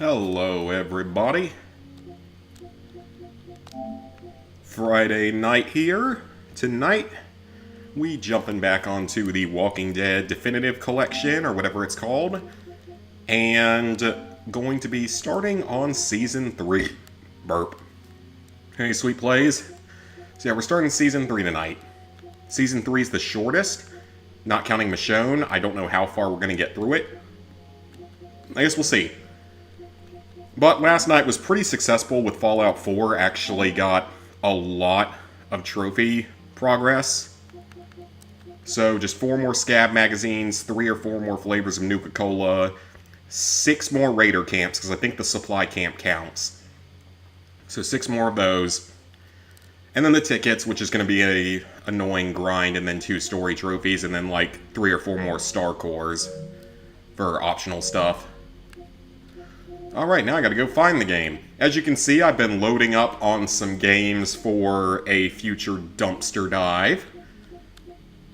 Hello, everybody. Friday night here. Tonight, we jumping back onto the Walking Dead Definitive Collection, or whatever it's called, and going to be starting on Season 3. Burp. Hey, sweet plays. So yeah, we're starting Season 3 tonight. Season 3 is the shortest, not counting Michonne. I don't know how far we're going to get through it. I guess we'll see. But last night was pretty successful with Fallout 4. Actually got a lot of trophy progress. So just 4 more Scab magazines, 3 or 4 more flavors of Nuka-Cola, 6 more Raider camps, because I think the supply camp counts. So 6 more of those. And then the tickets, which is going to be a annoying grind, and then 2 story trophies, and then like 3 or 4 more star cores for optional stuff. Alright, now I gotta go find the game. As you can see, I've been loading up on some games for a future dumpster dive.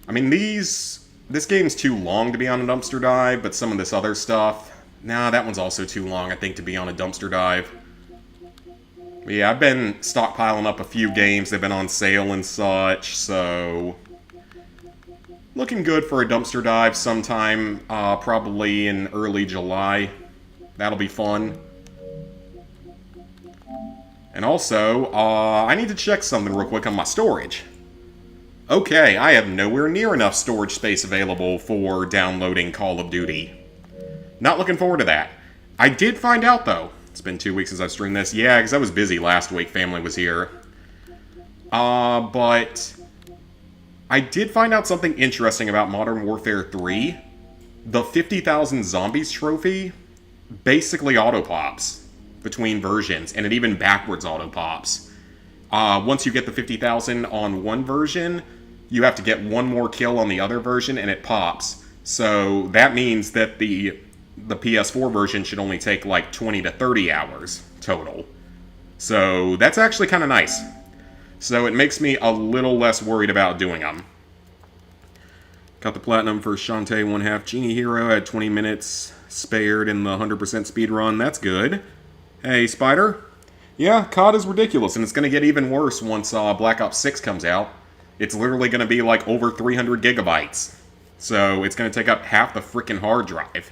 I mean, this game's too long to be on a dumpster dive, but some of this other stuff... Nah, that one's also too long, I think, to be on a dumpster dive. But yeah, I've been stockpiling up a few games. They've been on sale and such, so... Looking good for a dumpster dive sometime, probably in early July. That'll be fun. And also, I need to check something real quick on my storage. Okay, I have nowhere near enough storage space available for downloading Call of Duty. Not looking forward to that. I did find out, though. It's been 2 weeks since I've streamed this. Yeah, because I was busy last week. Family was here. But... I did find out something interesting about Modern Warfare 3. The 50,000 Zombies trophy basically auto-pops between versions, and it even backwards auto-pops. Once you get the 50,000 on one version, you have to get one more kill on the other version, and it pops. So that means that the PS4 version should only take like 20 to 30 hours total. So that's actually kind of nice. So it makes me a little less worried about doing them. Got the platinum for Shantae 1/2 Genie Hero at 20 minutes spared in the 100% speed run. That's good. Hey, Spider? Yeah, COD is ridiculous, and it's going to get even worse once Black Ops 6 comes out. It's literally going to be like over 300 gigabytes. So it's going to take up half the freaking hard drive.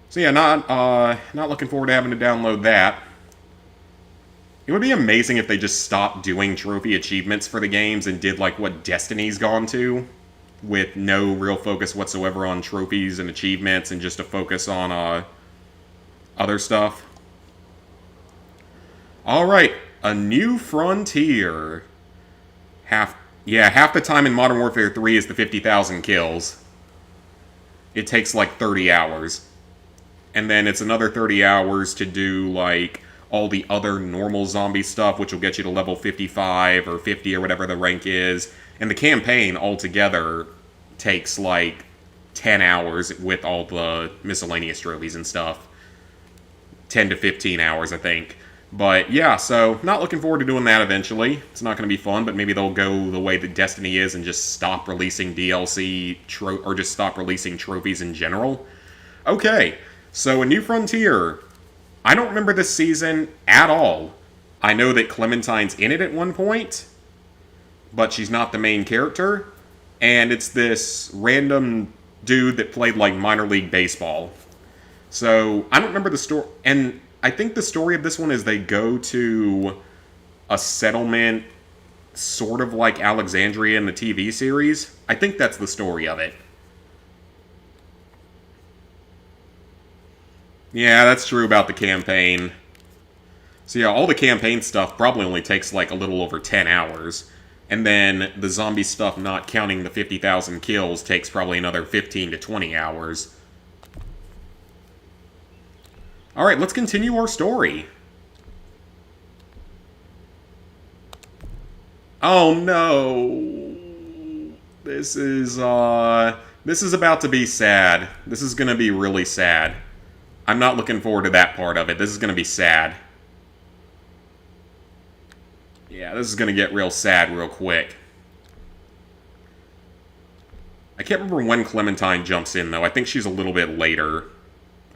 So yeah, not looking forward to having to download that. It would be amazing if they just stopped doing trophy achievements for the games and did like what Destiny's gone to, with no real focus whatsoever on trophies and achievements and just a focus on other stuff. Alright, A New Frontier. Half the time in Modern Warfare 3 is the 50,000 kills. It takes like 30 hours. And then it's another 30 hours to do like all the other normal zombie stuff, which will get you to level 55 or 50 or whatever the rank is. And the campaign altogether takes like 10 hours with all the miscellaneous trophies and stuff. 10 to 15 hours, I think. But yeah, so not looking forward to doing that eventually. It's not going to be fun, but maybe they'll go the way that Destiny is and just stop releasing DLC or just stop releasing trophies in general. Okay, so A New Frontier. I don't remember this season at all. I know that Clementine's in it at one point, but she's not the main character. And it's this random dude that played like minor league baseball. So I don't remember the story. And I think the story of this one is they go to a settlement sort of like Alexandria in the TV series. I think that's the story of it. Yeah, that's true about the campaign. So yeah, all the campaign stuff probably only takes like a little over 10 hours. And then the zombie stuff, not counting the 50,000 kills, takes probably another 15 to 20 hours. Alright, let's continue our story. Oh no! This is about to be sad. This is gonna be really sad. I'm not looking forward to that part of it. This is gonna be sad. Yeah, this is gonna get real sad real quick. I can't remember when Clementine jumps in, though. I think she's a little bit later.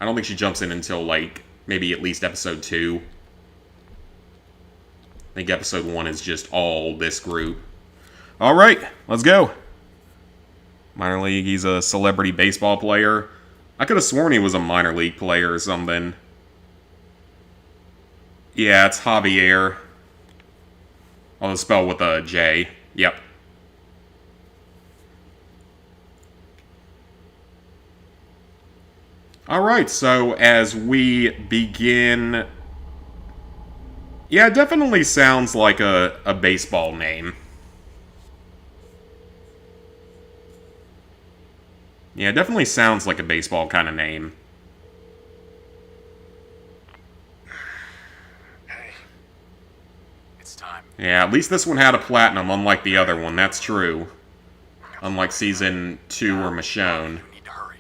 I don't think she jumps in until, like, maybe at least episode 2. I think episode 1 is just all this group. Alright, let's go. Minor league, he's a celebrity baseball player. I could have sworn he was a minor league player or something. Yeah, it's Javier. I'll spell with a J. Yep. Alright, so as we begin... Yeah, it definitely sounds like a baseball name. Yeah, it definitely sounds like a baseball kind of name. Hey. It's time. Yeah, at least this one had a platinum, unlike the other one, that's true. Unlike Season 2 or Michonne. You need to hurry.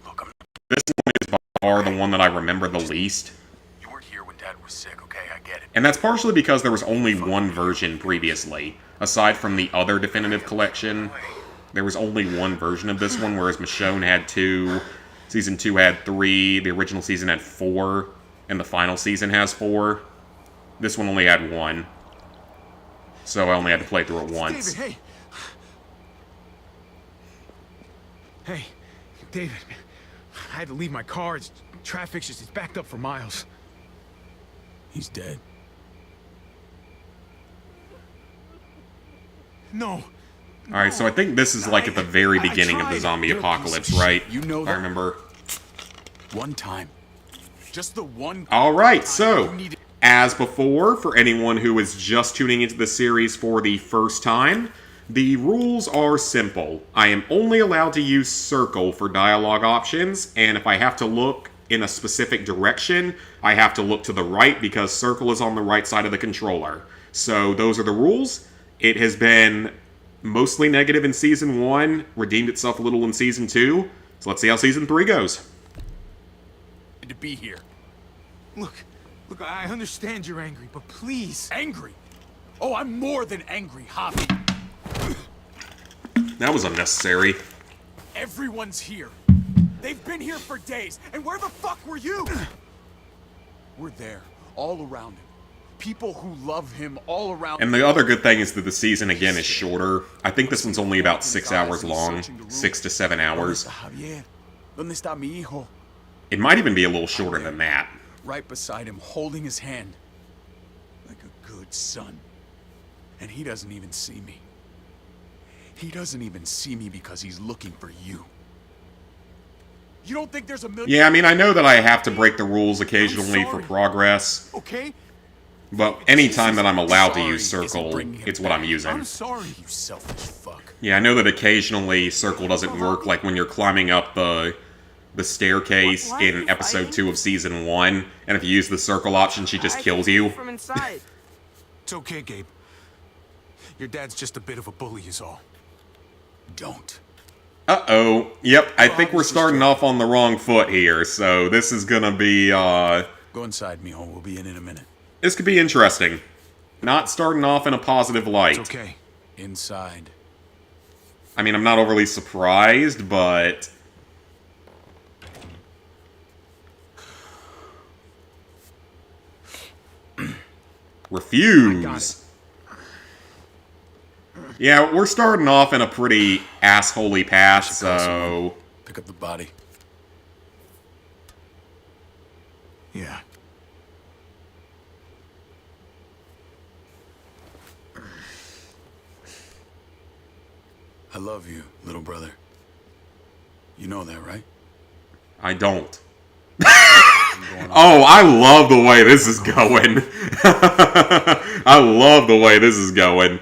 Look, This one is by far the one that I remember the least. you weren't here when Dad was sick, okay? I get it. And that's partially because there was only one version previously. Aside from the other Definitive Collection, there was only one version of this one, whereas Michonne had 2, Season 2 had 3, the original season had 4, and the final season has 4. This one only had 1. So I only had to play through it once. David, hey! Hey, David, I had to leave my car. Traffic's just, it's backed up for miles. He's dead. No. Alright, so I think this is like at the very beginning of the zombie apocalypse, right? You know I that. remember. One time. Just the one. Alright, so, as before, for anyone who is just tuning into the series for the first time, the rules are simple. I am only allowed to use circle for dialogue options, and if I have to look in a specific direction, I have to look to the right because circle is on the right side of the controller. So those are the rules. It has been mostly negative in Season 1, redeemed itself a little in Season 2, so let's see how Season 3 goes. To be here. Look, I understand you're angry, but please. Angry? Oh, I'm more than angry, Javi. That was unnecessary. Everyone's here. They've been here for days, and where the fuck were you? We're there, all around him. People who love him all around. And the other good thing is that the season, again, is shorter. I think this one's only about 6 hours long. 6 to 7 hours. Javier? ¿Dónde está mi hijo? It might even be a little shorter than that. Right beside him, holding his hand. Like a good son. And he doesn't even see me. He doesn't even see me because he's looking for you. You don't think there's a million... Yeah, I mean, I know that I have to break the rules occasionally for progress. Okay? But anytime that I'm allowed to use circle, it's what I'm using. I'm sorry, you selfish fuck. Yeah, I know that occasionally circle doesn't work, like when you're climbing up the staircase in episode 2 of Season 1, and if you use the circle option, she just kills you. From inside. It's okay, Gabe. Your dad's just a bit of a bully is all. Don't. Uh-oh. Yep, I think we're starting off on the wrong foot here, so this is gonna be, Go inside, mijo. We'll be in a minute. this could be interesting. Not starting off in a positive light. It's okay. Inside. I mean, I'm not overly surprised, but... Refuse. Yeah, we're starting off in a pretty assholey path, so... Pick up the body. Yeah. I love you, little brother. You know that, right? I don't. Oh, I love the way this is going. I love the way this is going.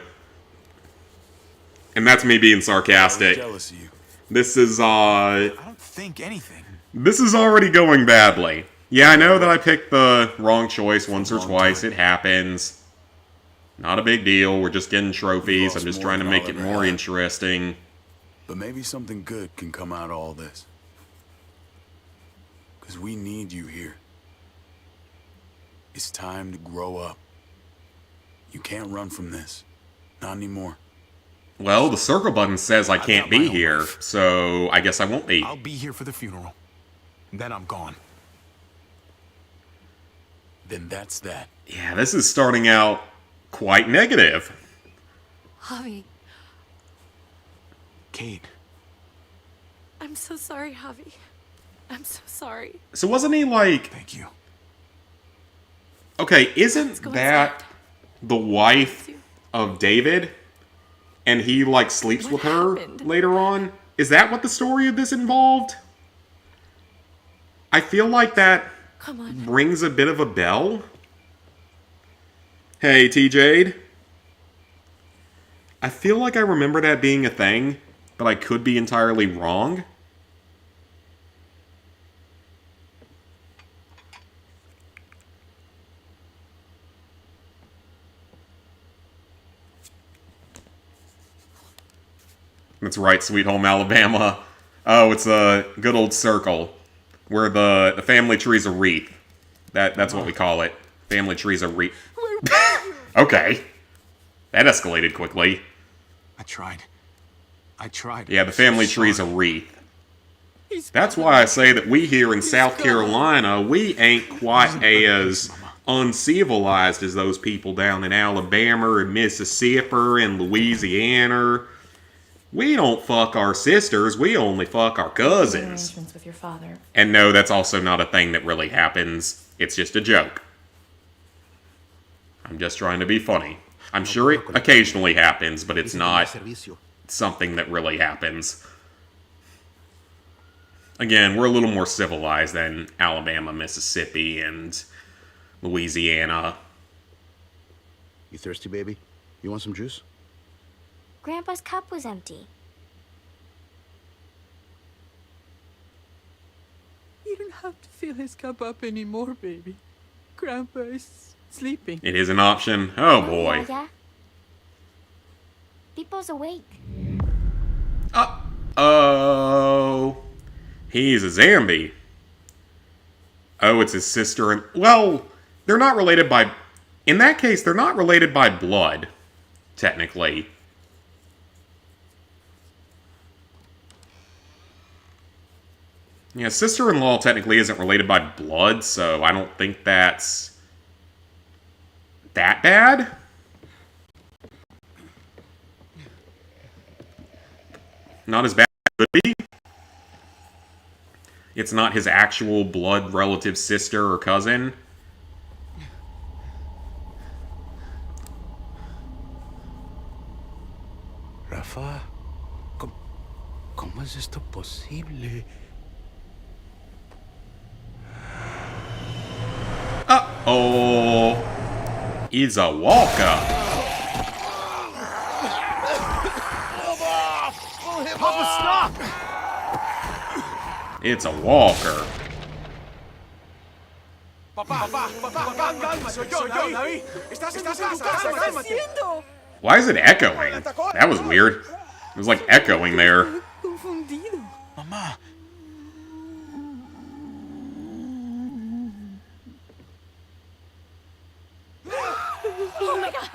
And that's me being I'm sarcastic. jealous of you. This is, I don't think anything. this is already going badly. Yeah, I know that I picked the wrong choice once or twice. It happens. Not a big deal. We're just getting trophies. I'm just trying to make it more interesting. But maybe something good can come out of all this. Because we need you here. It's time to grow up. You can't run from this. Not anymore. Well, the circle button says I can't got my be own here, life. so I guess I won't be. I'll be here for the funeral. then I'm gone. Then that's that. Yeah, this is starting out quite negative. Javi, Kate, I'm so sorry, Javi. I'm so sorry. So wasn't he like... thank you. Okay, isn't Let's go that inside. the wife of David? And he, like, sleeps What with her happened? later on? Is that what the story of this involved? I feel like that Come on. rings a bit of a bell. Hey, T-Jade. I feel like I remember that being a thing, but I could be entirely wrong. That's right, Sweet Home Alabama. Oh, it's a good old circle where the family tree's a wreath. That's what we call it. Family tree's a wreath. Okay. That escalated quickly. I tried. Yeah, the family tree's a wreath. That's why I say that we here in South Carolina, we ain't quite as uncivilized as those people down in Alabama and Mississippi and Louisiana. We don't fuck our sisters, we only fuck our cousins. Arrangements with your father. And no, that's also not a thing that really happens. It's just a joke. I'm just trying to be funny. I'm sure it occasionally happens, but it's not something that really happens. Again, we're a little more civilized than Alabama, Mississippi, and Louisiana. You thirsty, baby? You want some juice? Grandpa's cup was empty. You don't have to fill his cup up anymore, baby. Grandpa is sleeping. It is an option. Oh boy. Yeah. People's awake. Oh. He's a zombie. Oh, it's his sister and... Well, they're not related by... In that case, they're not related by blood, technically. Yeah, sister-in-law technically isn't related by blood, so I don't think that's that bad. Not as bad as it could be. It's not his actual blood relative sister or cousin. Rafa, ¿cómo es esto posible? Uh-oh. He's a walker. Papa, stop! It's a walker. Why is it echoing? That was weird. It was like echoing there. Confundido. Mamá, Oh my god!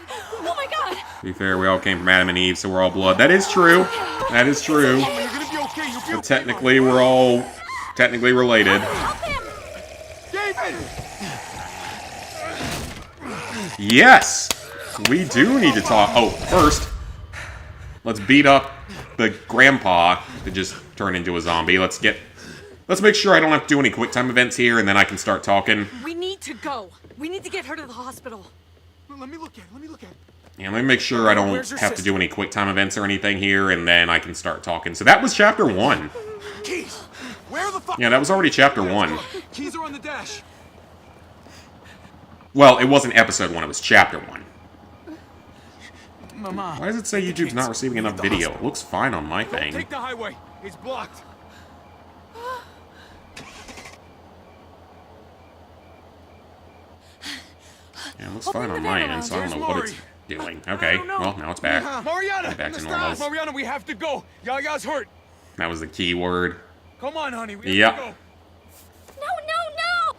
Oh my god! To be fair, we all came from Adam and Eve, so we're all blood. That is true. That is true. You're gonna be okay. You'll be But technically, we're all technically related. Help him! David! Yes! We do need to talk. Oh, first, let's beat up the grandpa that just turned into a zombie. Let's make sure I don't have to do any quick time events here, and then I can start talking. We need to go. We need to get her to the hospital. Let me look at it. Yeah, let me make sure I don't Where's your have to sister? do any quick time events or anything here, and then I can start talking. So that was chapter 1. Keys! Where the fuck? Yeah, that was already chapter 1. Keys are on the dash. Well, it wasn't episode 1, it was chapter 1. Mamá. Why does it say YouTube's not receiving enough video? It looks fine on my thing. Take the highway. It's blocked. Yeah, it looks fine on my end, so I don't know what it's doing. Okay, well, now it's back. Mariana! Back to normal. Mariana, we have to go. Yaya's hurt. That was the key word. Come on, honey. We have Yeah. to go. No!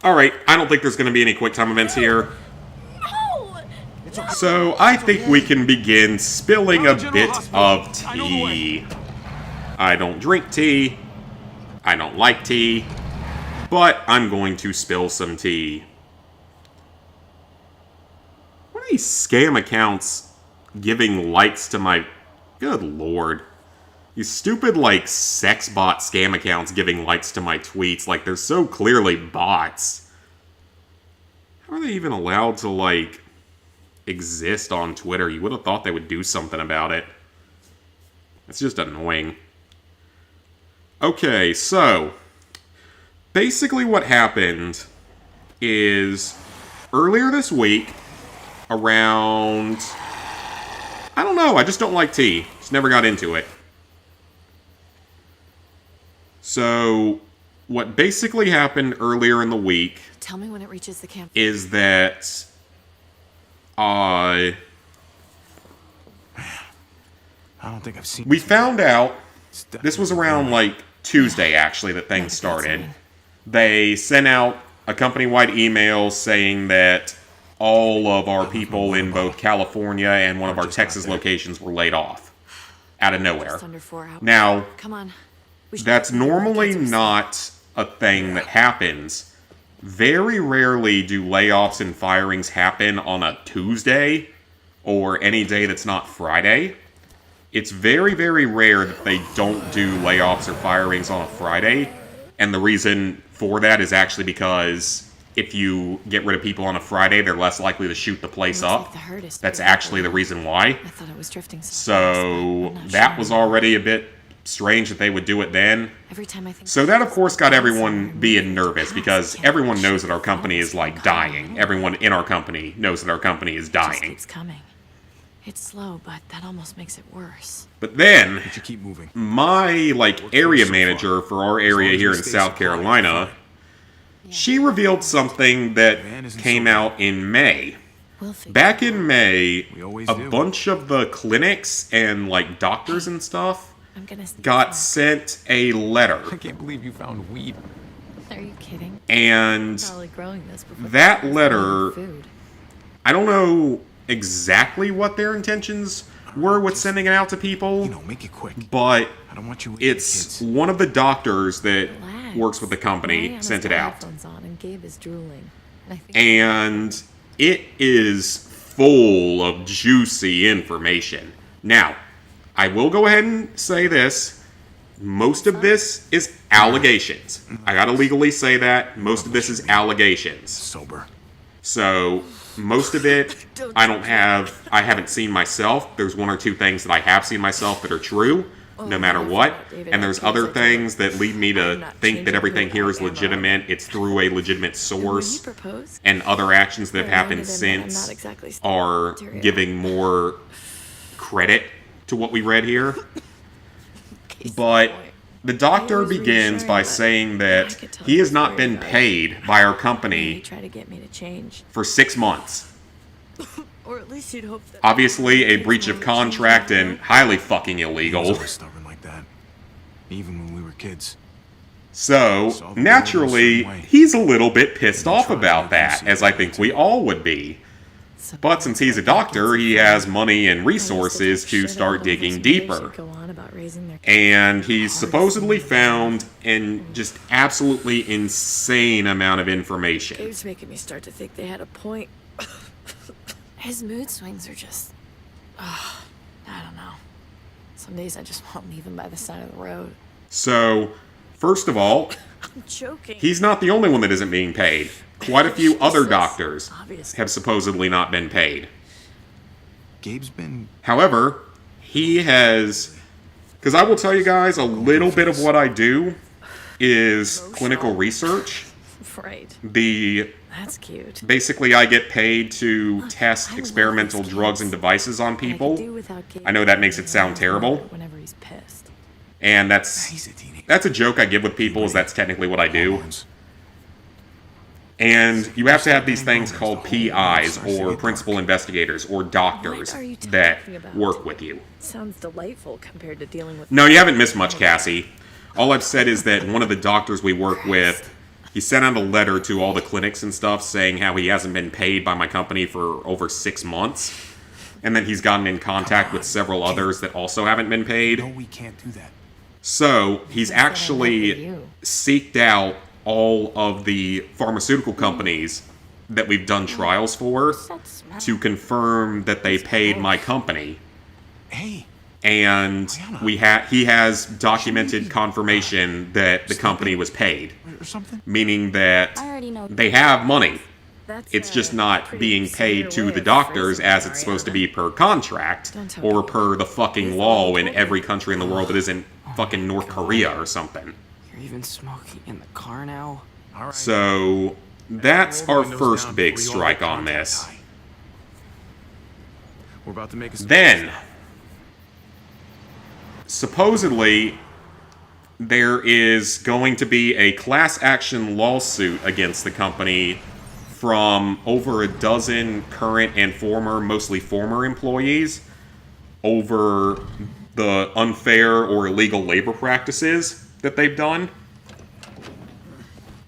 Alright, I don't think there's going to be any quick time events here. No! So, I think we can begin spilling a bit of tea. I don't drink tea, I don't like tea, but I'm going to spill some tea. What are these scam accounts giving likes to my... Good lord. These stupid, like, sex bot scam accounts giving likes to my tweets. Like, they're so clearly bots. How are they even allowed to, like, exist on Twitter? You would have thought they would do something about it. It's just annoying. Okay, so... basically what happened is... earlier this week, around... I don't know, I just don't like tea. Just never got into it. So, what basically happened earlier in the week Tell me when it reaches the camp. is that I don't think I've seen. we found out, It's this was definitely around right. like Tuesday actually that things started. They sent out a company-wide email saying that all of our people in both California and one of our Just got Texas there. locations were laid off. Out of nowhere. Just under 4 hours. Now, Come on. We should that's get to the normally kids are not a thing that happens. Very rarely do layoffs and firings happen on a Tuesday or any day that's not Friday. It's very, very rare that they don't do layoffs or firings on a Friday. And the reason for that is actually because if you get rid of people on a Friday, they're less likely to shoot the place Looks up. like the herd is That's pretty actually the full. reason why. I thought it was drifting So that was already a bit strange that they would do it then. Every time I think So that, of course, got everyone being nervous because everyone knows that our company is, like, dying. Everyone in our company knows that our company is It just dying. keeps coming. It's slow, but that almost makes it worse. But then, But you keep moving. my, like, area so far. manager for our As area long as here we in stay South supplied, Carolina, Yeah, she revealed something that Van isn't came so out in May. we'll figure Back it out. in May, We always a do. bunch of the clinics and, like, doctors and stuff I'm gonna sneak got out. sent a letter. I can't believe you found weed. Are you kidding? And Probably growing this before that there's letter- food. I don't know exactly what their intentions were with sending it out to people, You know, make it quick. but I don't want you with the it's kids. one of the doctors that Relax. works with the company Mariana's sent it got out. headphones on and Gabe is drooling. And I think And it is full of juicy information. Now, I will go ahead and say this. Most of this is allegations. I gotta legally say that. Most of this is allegations. Sober. So, most of it, I haven't seen myself. There's one or two things that I have seen myself that are true, no matter what. And there's other things that lead me to think that everything here is legitimate. It's through a legitimate And when you source. proposed, And other actions that have I happened reminded him that I'm since not exactly are material. giving more credit to what we read here. Case in But point. the doctor always begins reassuring, by but saying I that could tell he he has was not worried been about it. paid by our He company tried to get me to change, for 6 months. or at least you'd hope that. Obviously, a Kids breach of wanna change contract my and mind. highly fucking He was illegal. always stubborn like that. Even when we were kids. So, naturally, he's a little bit pissed off about that, as I think we all would be. So But since he's a doctor, he has money and resources to start digging deeper. Go on about raising their And he's supposedly found an just absolutely insane amount of information. Gabe's making me start to think they had a point. His mood swings are just. I don't know. Some days I just want to leave him by the side of the road. So, first of all, I'm joking. he's not the only one that isn't being paid. Quite a few other doctors Obviously. have supposedly not been paid. Gabe's been. However, he has... Because I will tell you guys, a little bit of what I do is clinical research. Right. That's cute. Basically, I get paid to I test love experimental these drugs kids. and devices on I could people. do without Gabe I know that makes it sound being terrible. Whenever he's pissed. And He's a teenager. that's a joke I give with people, is that's technically what I do. And you have to have these things called PIs, or principal investigators, or doctors What are you that talking about? work with you. Sounds delightful compared to dealing with. No, you haven't missed much, Cassie. All I've said is that one of the doctors we work with, he sent out a letter to all the clinics and stuff saying how he hasn't been paid by my company for over 6 months. And then he's gotten in contact with several others that also haven't been paid. No, we can't do that. So he's Since then, I met actually with you. seeked out all of the pharmaceutical companies that we've done trials for That smell. to confirm that they paid my company. Hey, And he has documented confirmation that the Stop company it. was paid, or something? meaning that I already know. they have money. That's It's a just not pretty being paid severe to way the of doctors phrasing as it, it's supposed to Ariana. be per contract Don't tell or me. per the fucking Please law don't in tell me. every country in the world that isn't fucking North Korea or something. You're even smoking in the car now? All right. So that's Roll the our windows first down big before you all strike get on contact this. high. We're about to make a Then, supposedly, there is going to be a class action lawsuit against the company from over a dozen current and former, mostly former employees over the unfair or illegal labor practices that they've done.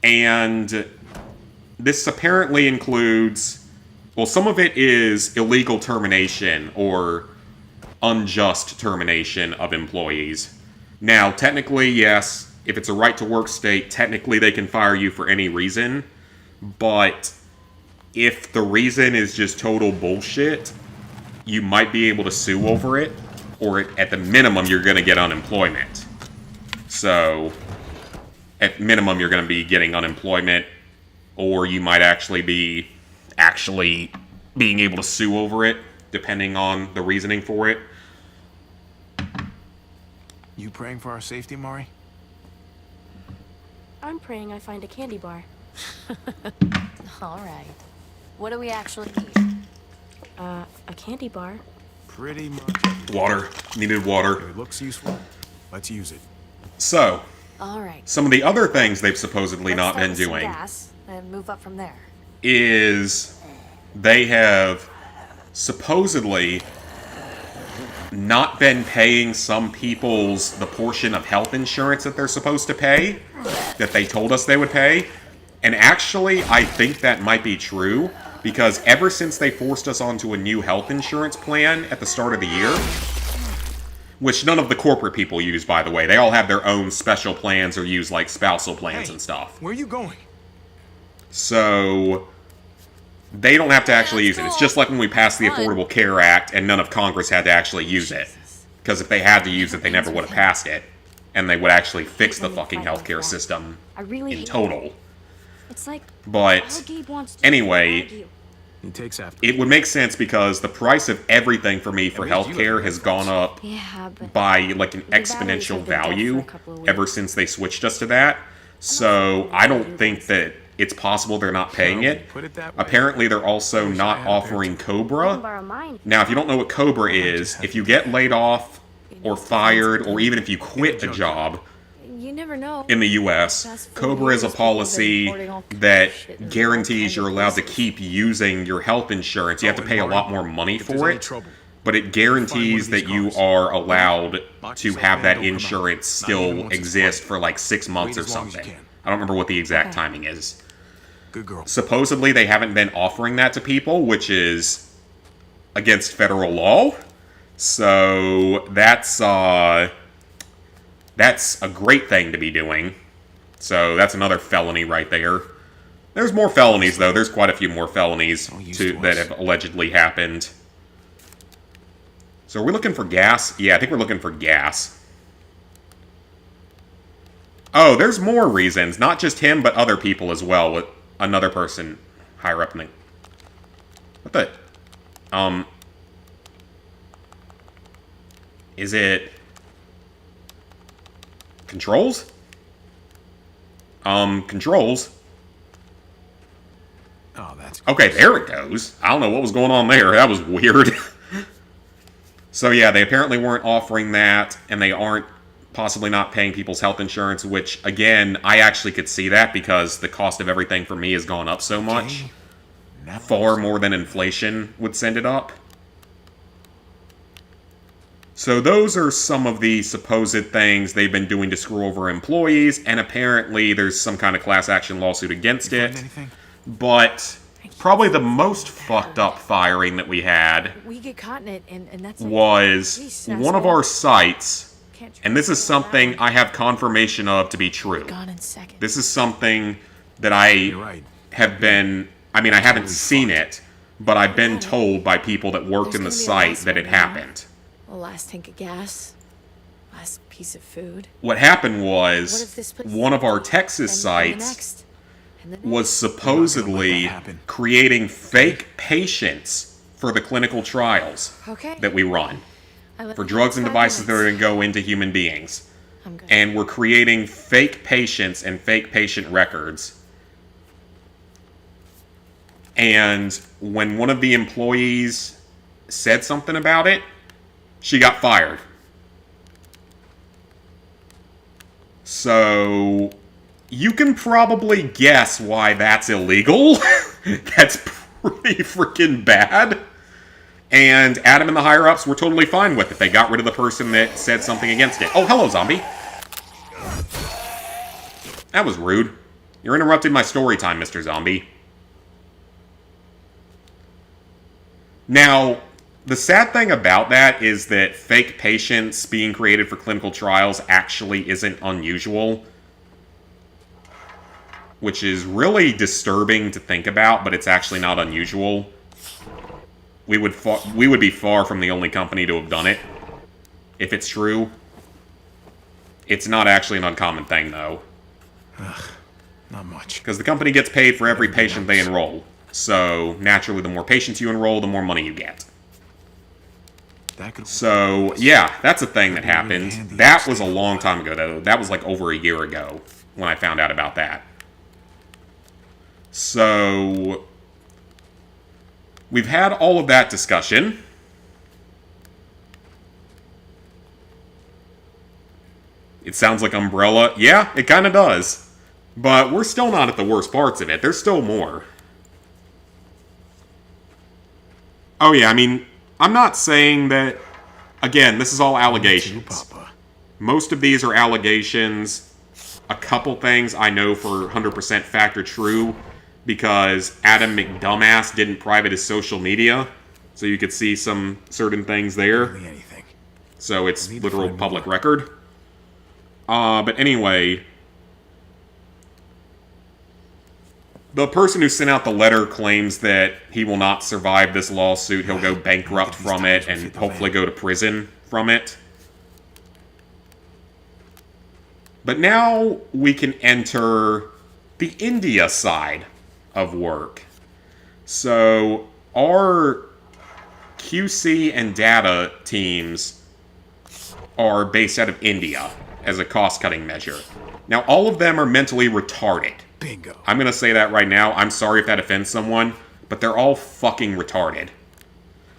And this apparently includes, well, some of it is illegal termination or unjust termination of employees. Now, technically, yes, if it's a right to work state, technically they can fire you for any reason. But if the reason is just total bullshit, you might be able to sue over it, or at the minimum, you're going to get unemployment. So, at minimum, you're going to be getting unemployment, or you might actually be being able to sue over it, depending on the reasoning for it. You praying for our safety, Mari? I'm praying I find a candy bar. All right. What do we actually need? A candy bar. Pretty much. Water. Needed water. It looks useful. Let's use it. So, All right. some of the other things they've supposedly Let's not start been with some doing gas and move up from there. is they have supposedly not been paying some people's the portion of health insurance that they're supposed to pay that they told us they would pay. And actually, I think that might be true because ever since they forced us onto a new health insurance plan at the start of the year, which none of the corporate people use, by the way. They all have their own special plans or use like spousal plans Hey, and stuff. Where are you going? So they don't have to actually use it. It's just like when we passed the Affordable Care Act and none of Congress had to actually use it. Because if they had to use it, they never would have passed it. And they would actually fix the fucking healthcare system I really in hate total. It's like all But Gabe wants to do is anyway, argue. He takes after. it would make sense because the price of everything for me for At least you healthcare have has gone up Yeah, but by like an The batteries exponential have been dead for value a couple of ever weeks. since they switched us to that. So I don't think that it's possible they're not paying Well, it. put it that way. Apparently, they're also Wish I not had a pair offering too. you can Cobra. borrow mine. Now, if you don't know what Cobra is, if you get laid off or fired, or even if you quit a job You never know. in the US, Fast food Cobra is a years, people have been policy importing all kinds of that shit in all guarantees kinds you're of allowed to places. keep using your health insurance. You have to pay a lot more money If there's for any it, trouble, but it guarantees Find one of that these you cars. are allowed Lock to yourself have in, that don't come out. insurance Not even still once it's exist flooded. for like 6 months Wait or as long as you something. can. I don't remember what the exact Okay. timing is. good girl. Supposedly they haven't been offering that to people, which is against federal law. So that's a great thing to be doing. So that's another felony right there. There's more felonies though. There's quite a few more felonies used to that us. have allegedly happened. So are we looking for gas? Yeah, I think we're looking for gas. Oh, there's more reasons. Not just him, but other people as well. With another person higher up in the... What the... Is it... Controls? Controls. Oh, that's Okay, there it goes. I don't know what was going on there. That was weird. So yeah, they apparently weren't offering that, and they aren't possibly not paying people's health insurance, which, again, I actually could see that because the cost of everything for me has gone up so much. Now Far more than inflation would send it up. So those are some of the supposed things they've been doing to screw over employees, and apparently there's some kind of class action lawsuit against Find it. anything? But probably the most fucked up firing that we had We get caught in it, and that's like, was geez, one of asshole. our sites can't And this is trust you on that something one. I have confirmation of to be true. Gone in seconds. This is something that I You're right. have been, I mean, I haven't seen it, but I've been told by people that worked in the There's gonna be a site last that it one now. happened. The last tank of gas. Last piece of food. What happened What was if this puts one of our and Texas the sites next, and the next. was supposedly that happen. creating fake patients for the clinical trials Okay. that we run I let for it drugs go and 5 devices that are minutes. going to go into human beings. I'm good. And we're creating fake patients and fake patient records. And when one of the employees said something about it, she got fired. So you can probably guess why that's illegal. That's pretty freaking bad. And Adam and the higher-ups were totally fine with it. They got rid of the person that said something against it. Oh, hello, zombie. That was rude. You're interrupting my story time, Mr. Zombie. Now, the sad thing about that is that fake patients being created for clinical trials actually isn't unusual. Which is really disturbing to think about, but it's actually not unusual. We would be far from the only company to have done it. If it's true. It's not actually an uncommon thing, though. Not much. Because the company gets paid for every patient they enroll. So, naturally, the more patients you enroll, the more money you get. That could. So, yeah, that's a thing that That'd be really happened. handy, That actually. was a long time ago, though. That was like over a year ago when I found out about that. So, we've had all of that discussion. It sounds like Umbrella. Yeah, it kind of does. But we're still not at the worst parts of it. There's still more. Oh yeah, I mean, I'm not saying that... Again, this is all allegations. Papa. Most of these are allegations. A couple things I know for 100% fact are true, because Adam McDumbass didn't private his social media, so you could see some certain things there. Really anything. So it's Need to literal find public more. record. But anyway, the person who sent out the letter claims that he will not survive this lawsuit. He'll go bankrupt from it and hopefully go to prison from it. But now we can enter the India side of work. So our QC and data teams are based out of India as a cost-cutting measure. Now, all of them are mentally retarded. Bingo. I'm going to say that right now. I'm sorry if that offends someone, but they're all fucking retarded.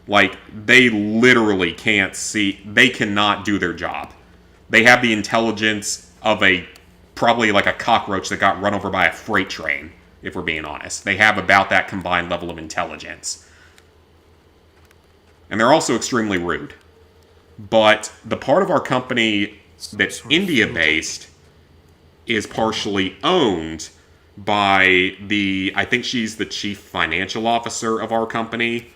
Like, they literally can't see... They cannot do their job. They have the intelligence of probably like a cockroach that got run over by a freight train, if we're being honest. They have about that combined level of intelligence. And they're also extremely rude. But the part of our company that's India-based is partially owned by I think she's the chief financial officer of our company.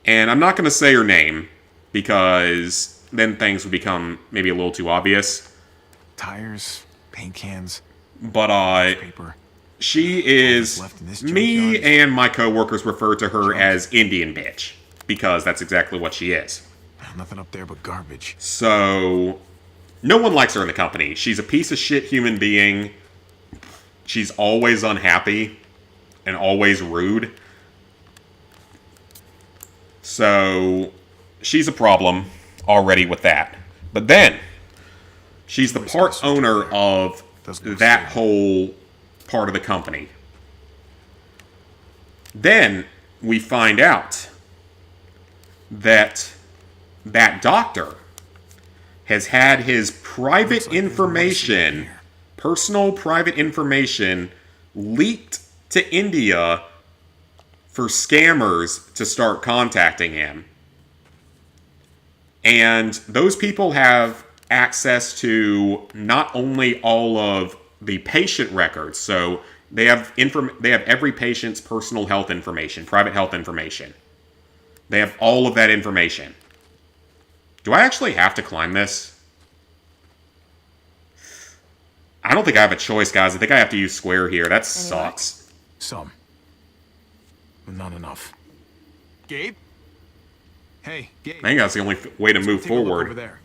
And I'm not going to say her name, because then things would become maybe a little too obvious. Tires, paint cans, But, paper. she is... left in this Me junkyard. and my coworkers refer to her as Indian bitch, because that's exactly what she is. Nothing up there but garbage. So, no one likes her in the company. She's a piece of shit human being. She's always unhappy and always rude. So, she's a problem already with that. But then, she's the part owner of that whole part of the company. Then, we find out that that doctor has had his private information, personal private information, leaked to India for scammers to start contacting him. And those people have access to not only all of the patient records, so they have every patient's personal health information, private health information. They have all of that information. Do I actually have to climb this? I don't think I have a choice, guys. I think I have to use square here. That sucks. Some. But not enough. Gabe? Hey, Gabe. I think that's the only way to move Take a look over forward. there.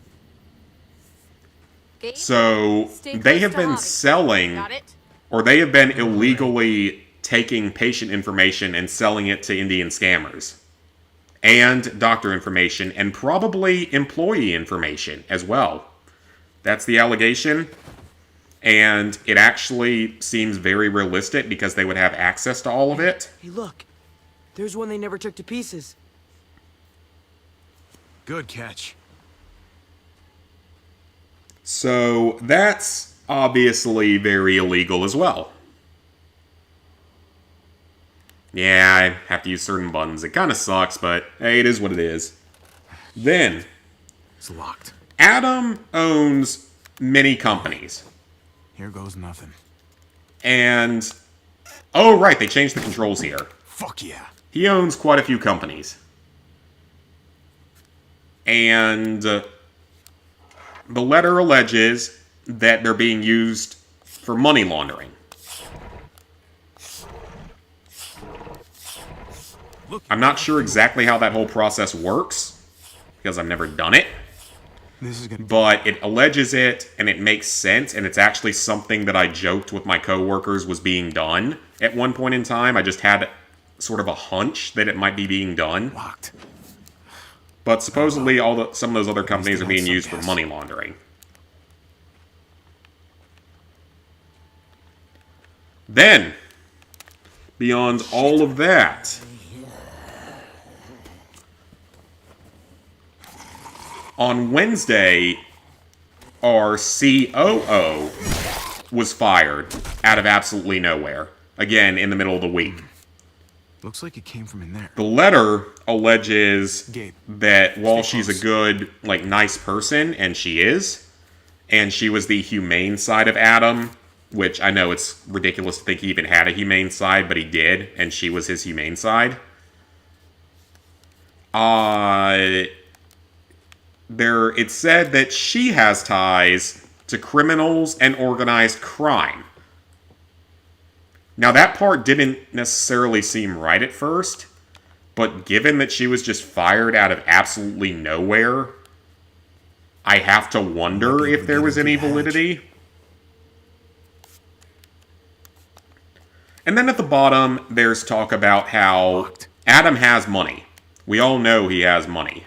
Gabe? So, Stay they close have to been Holly. selling, Got it? or they have been illegally taking patient information and selling it to Indian scammers. And doctor information, and probably employee information as well. That's the allegation. And it actually seems very realistic because they would have access to all of it. Hey, look. There's one they never took to pieces. Good catch. So that's obviously very illegal as well. Yeah, I have to use certain buttons. It kind of sucks, but hey, it is what it is. Then, It's locked. Adam owns many companies. Here goes nothing. And, oh right, they changed the controls here. Fuck yeah. He owns quite a few companies. And the letter alleges that they're being used for money laundering. Look, I'm not sure exactly how that whole process works, because I've never done it, this is gonna but it alleges it, and it makes sense, and it's actually something that I joked with my coworkers was being done at one point in time. I just had sort of a hunch that it might be being done. locked. But supposedly some of those other companies are being used for money laundering. Then, beyond all of that, on Wednesday, our COO was fired out of absolutely nowhere. Again, in the middle of the week. Looks like it came from in there. The letter alleges Gabe, that while stay she's a close. good, nice person, and she is, and she was the humane side of Adam, which I know it's ridiculous to think he even had a humane side, but he did, and she was his humane side. It said that she has ties to criminals and organized crime. Now, that part didn't necessarily seem right at first, but given that she was just fired out of absolutely nowhere, I have to wonder if there was any validity. And then at the bottom, there's talk about how Adam has money. We all know he has money.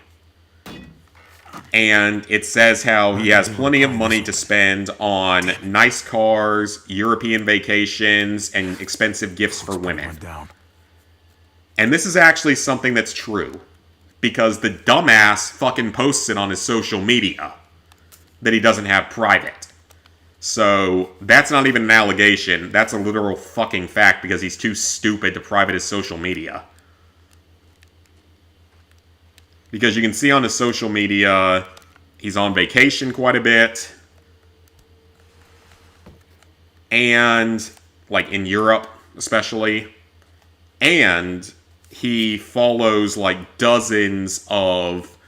And it says how he has plenty of money to spend on nice cars, European vacations, and expensive gifts for women. Went down. And this is actually something that's true. Because the dumbass fucking posts it on his social media that he doesn't have private. So, that's not even an allegation. That's a literal fucking fact because he's too stupid to private his social media. Because you can see on his social media, he's on vacation quite a bit. And, in Europe, especially. And he follows, dozens of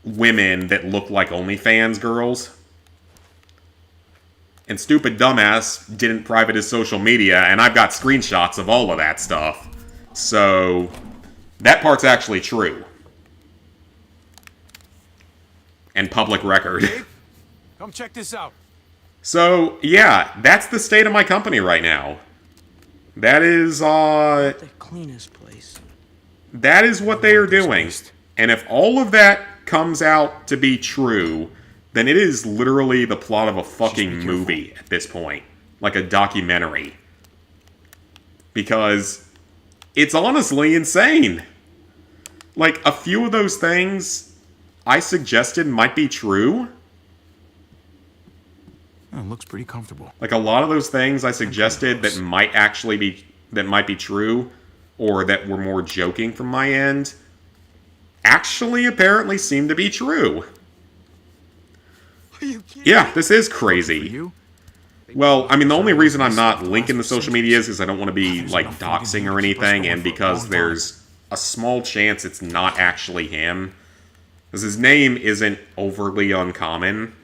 women that look like OnlyFans girls. And stupid dumbass didn't private his social media, and I've got screenshots of all of that stuff. So, that part's actually true. And public record. Come check this out. So, yeah, that's the state of my company right now. That is, The cleanest place. that is what they are doing. And if all of that comes out to be true, then it is literally the plot of a fucking movie at this point. Like a documentary. Because it's honestly insane. A few of those things I suggested might be true. Oh, it looks pretty comfortable. A lot of those things I suggested that might actually be true, or that were more joking from my end, actually apparently seem to be true. Yeah, this is crazy. You? Well, I mean, the only reason I'm not linking the social media is because I don't want to be, doxing or anything, and because there's a small chance it's not actually him. Because his name isn't overly uncommon.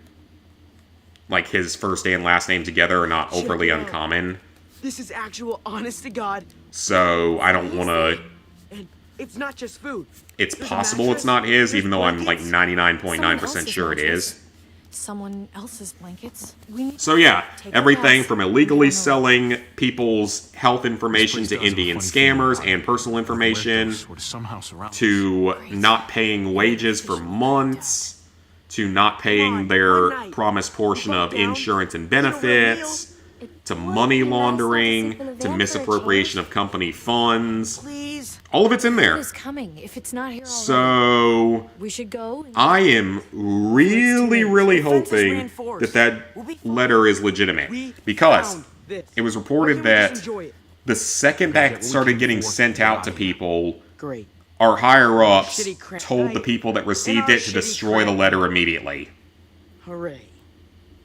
Like, his first and last name together are not overly Check it out. uncommon. This is actual, honest to God. So, I don't want to... And it's not just food. It's There's a possible it's mattress, not his, there's even though I'm like blankets. 99.9% sure it is. Someone else's blankets. We need So yeah, Take a everything pass. from illegally Yeah, no. selling people's health information This to place does have a Indian funny feeling scammers about it. and personal information Muertos were somehow surrounded us. to not paying wages for months to not paying One their night. promised portion You of broke down, insurance and you know what a benefits to money laundering to misappropriation of company funds. Please. All of it's in What there. is coming? If it's not here already, So we should go. And I am really, really Defenses hoping reinforced. that We'll be fine. letter is legitimate. We Because found this. it was Why reported can't we just that enjoy it? the second Get what that we started came getting for, sent get out out to of here. people, Great. our higher-ups Shitty crap told the night. people that received our it to shitty destroy the crap letter night. immediately. Hooray.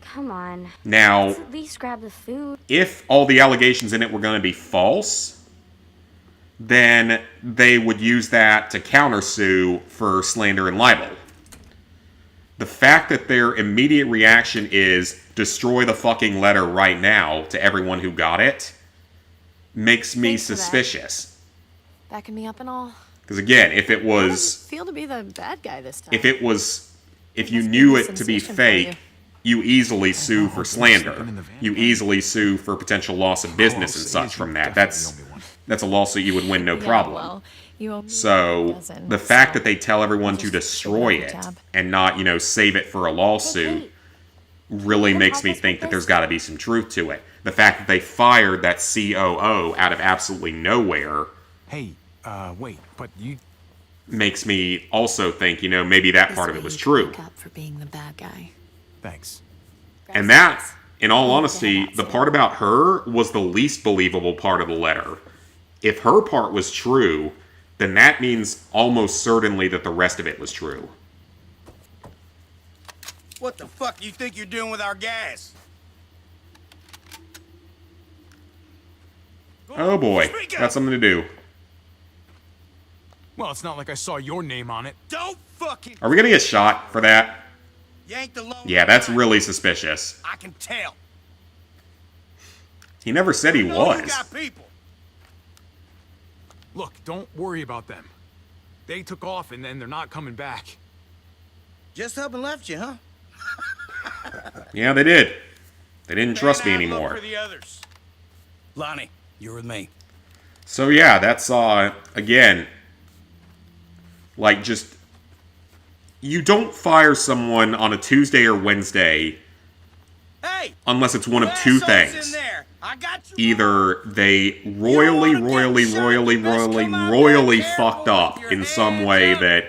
Come on. Now, Let's at least grab the food. if all the allegations in it were going to be false, then they would use that to countersue for slander and libel. The fact that their immediate reaction is destroy the fucking letter right now to everyone who got it makes me Thanks for that. suspicious. backing me up and all. Because again, if it How does was, it feel to be the bad guy this time? if it was, if you Must be knew a it to be sensation for fake, you easily sue for slander. sleeping in the van. You easily sue for potential loss of business and such from that. That's a lawsuit you would win no Yeah, problem. well, you owe me a So dozen, the fact so that they tell everyone to just destroy shut it up the tab. and not, save it for a lawsuit really makes me think that there's got to be some truth to it. The fact that they fired that COO out of absolutely nowhere Hey, wait, but you... makes me also think, maybe that This part of way it was you can true. make up for being the bad guy. Thanks. And that, in all Yeah, honesty, that's the it. part about her was the least believable part of the letter. If her part was true, then that means almost certainly that the rest of it was true. What the fuck you think you're doing with our gas? Oh boy, Speak got up. something to do. Well, it's not like I saw your name on it. Don't fucking Are we gonna get shot for that? yank the low. Yeah, that's line. really suspicious. I can tell. He never said he I know you was. got people. Look, don't worry about them. They took off and then they're not coming back. Just up and left you, huh? Yeah, they did. They didn't trust me Man, I'd look anymore. For the others. Lonnie, you're with me. So yeah, that's again, like just you don't fire someone on a Tuesday or Wednesday Hey, unless it's one you of two assholes things. In there. I got you. Either they royally fucked up in some way that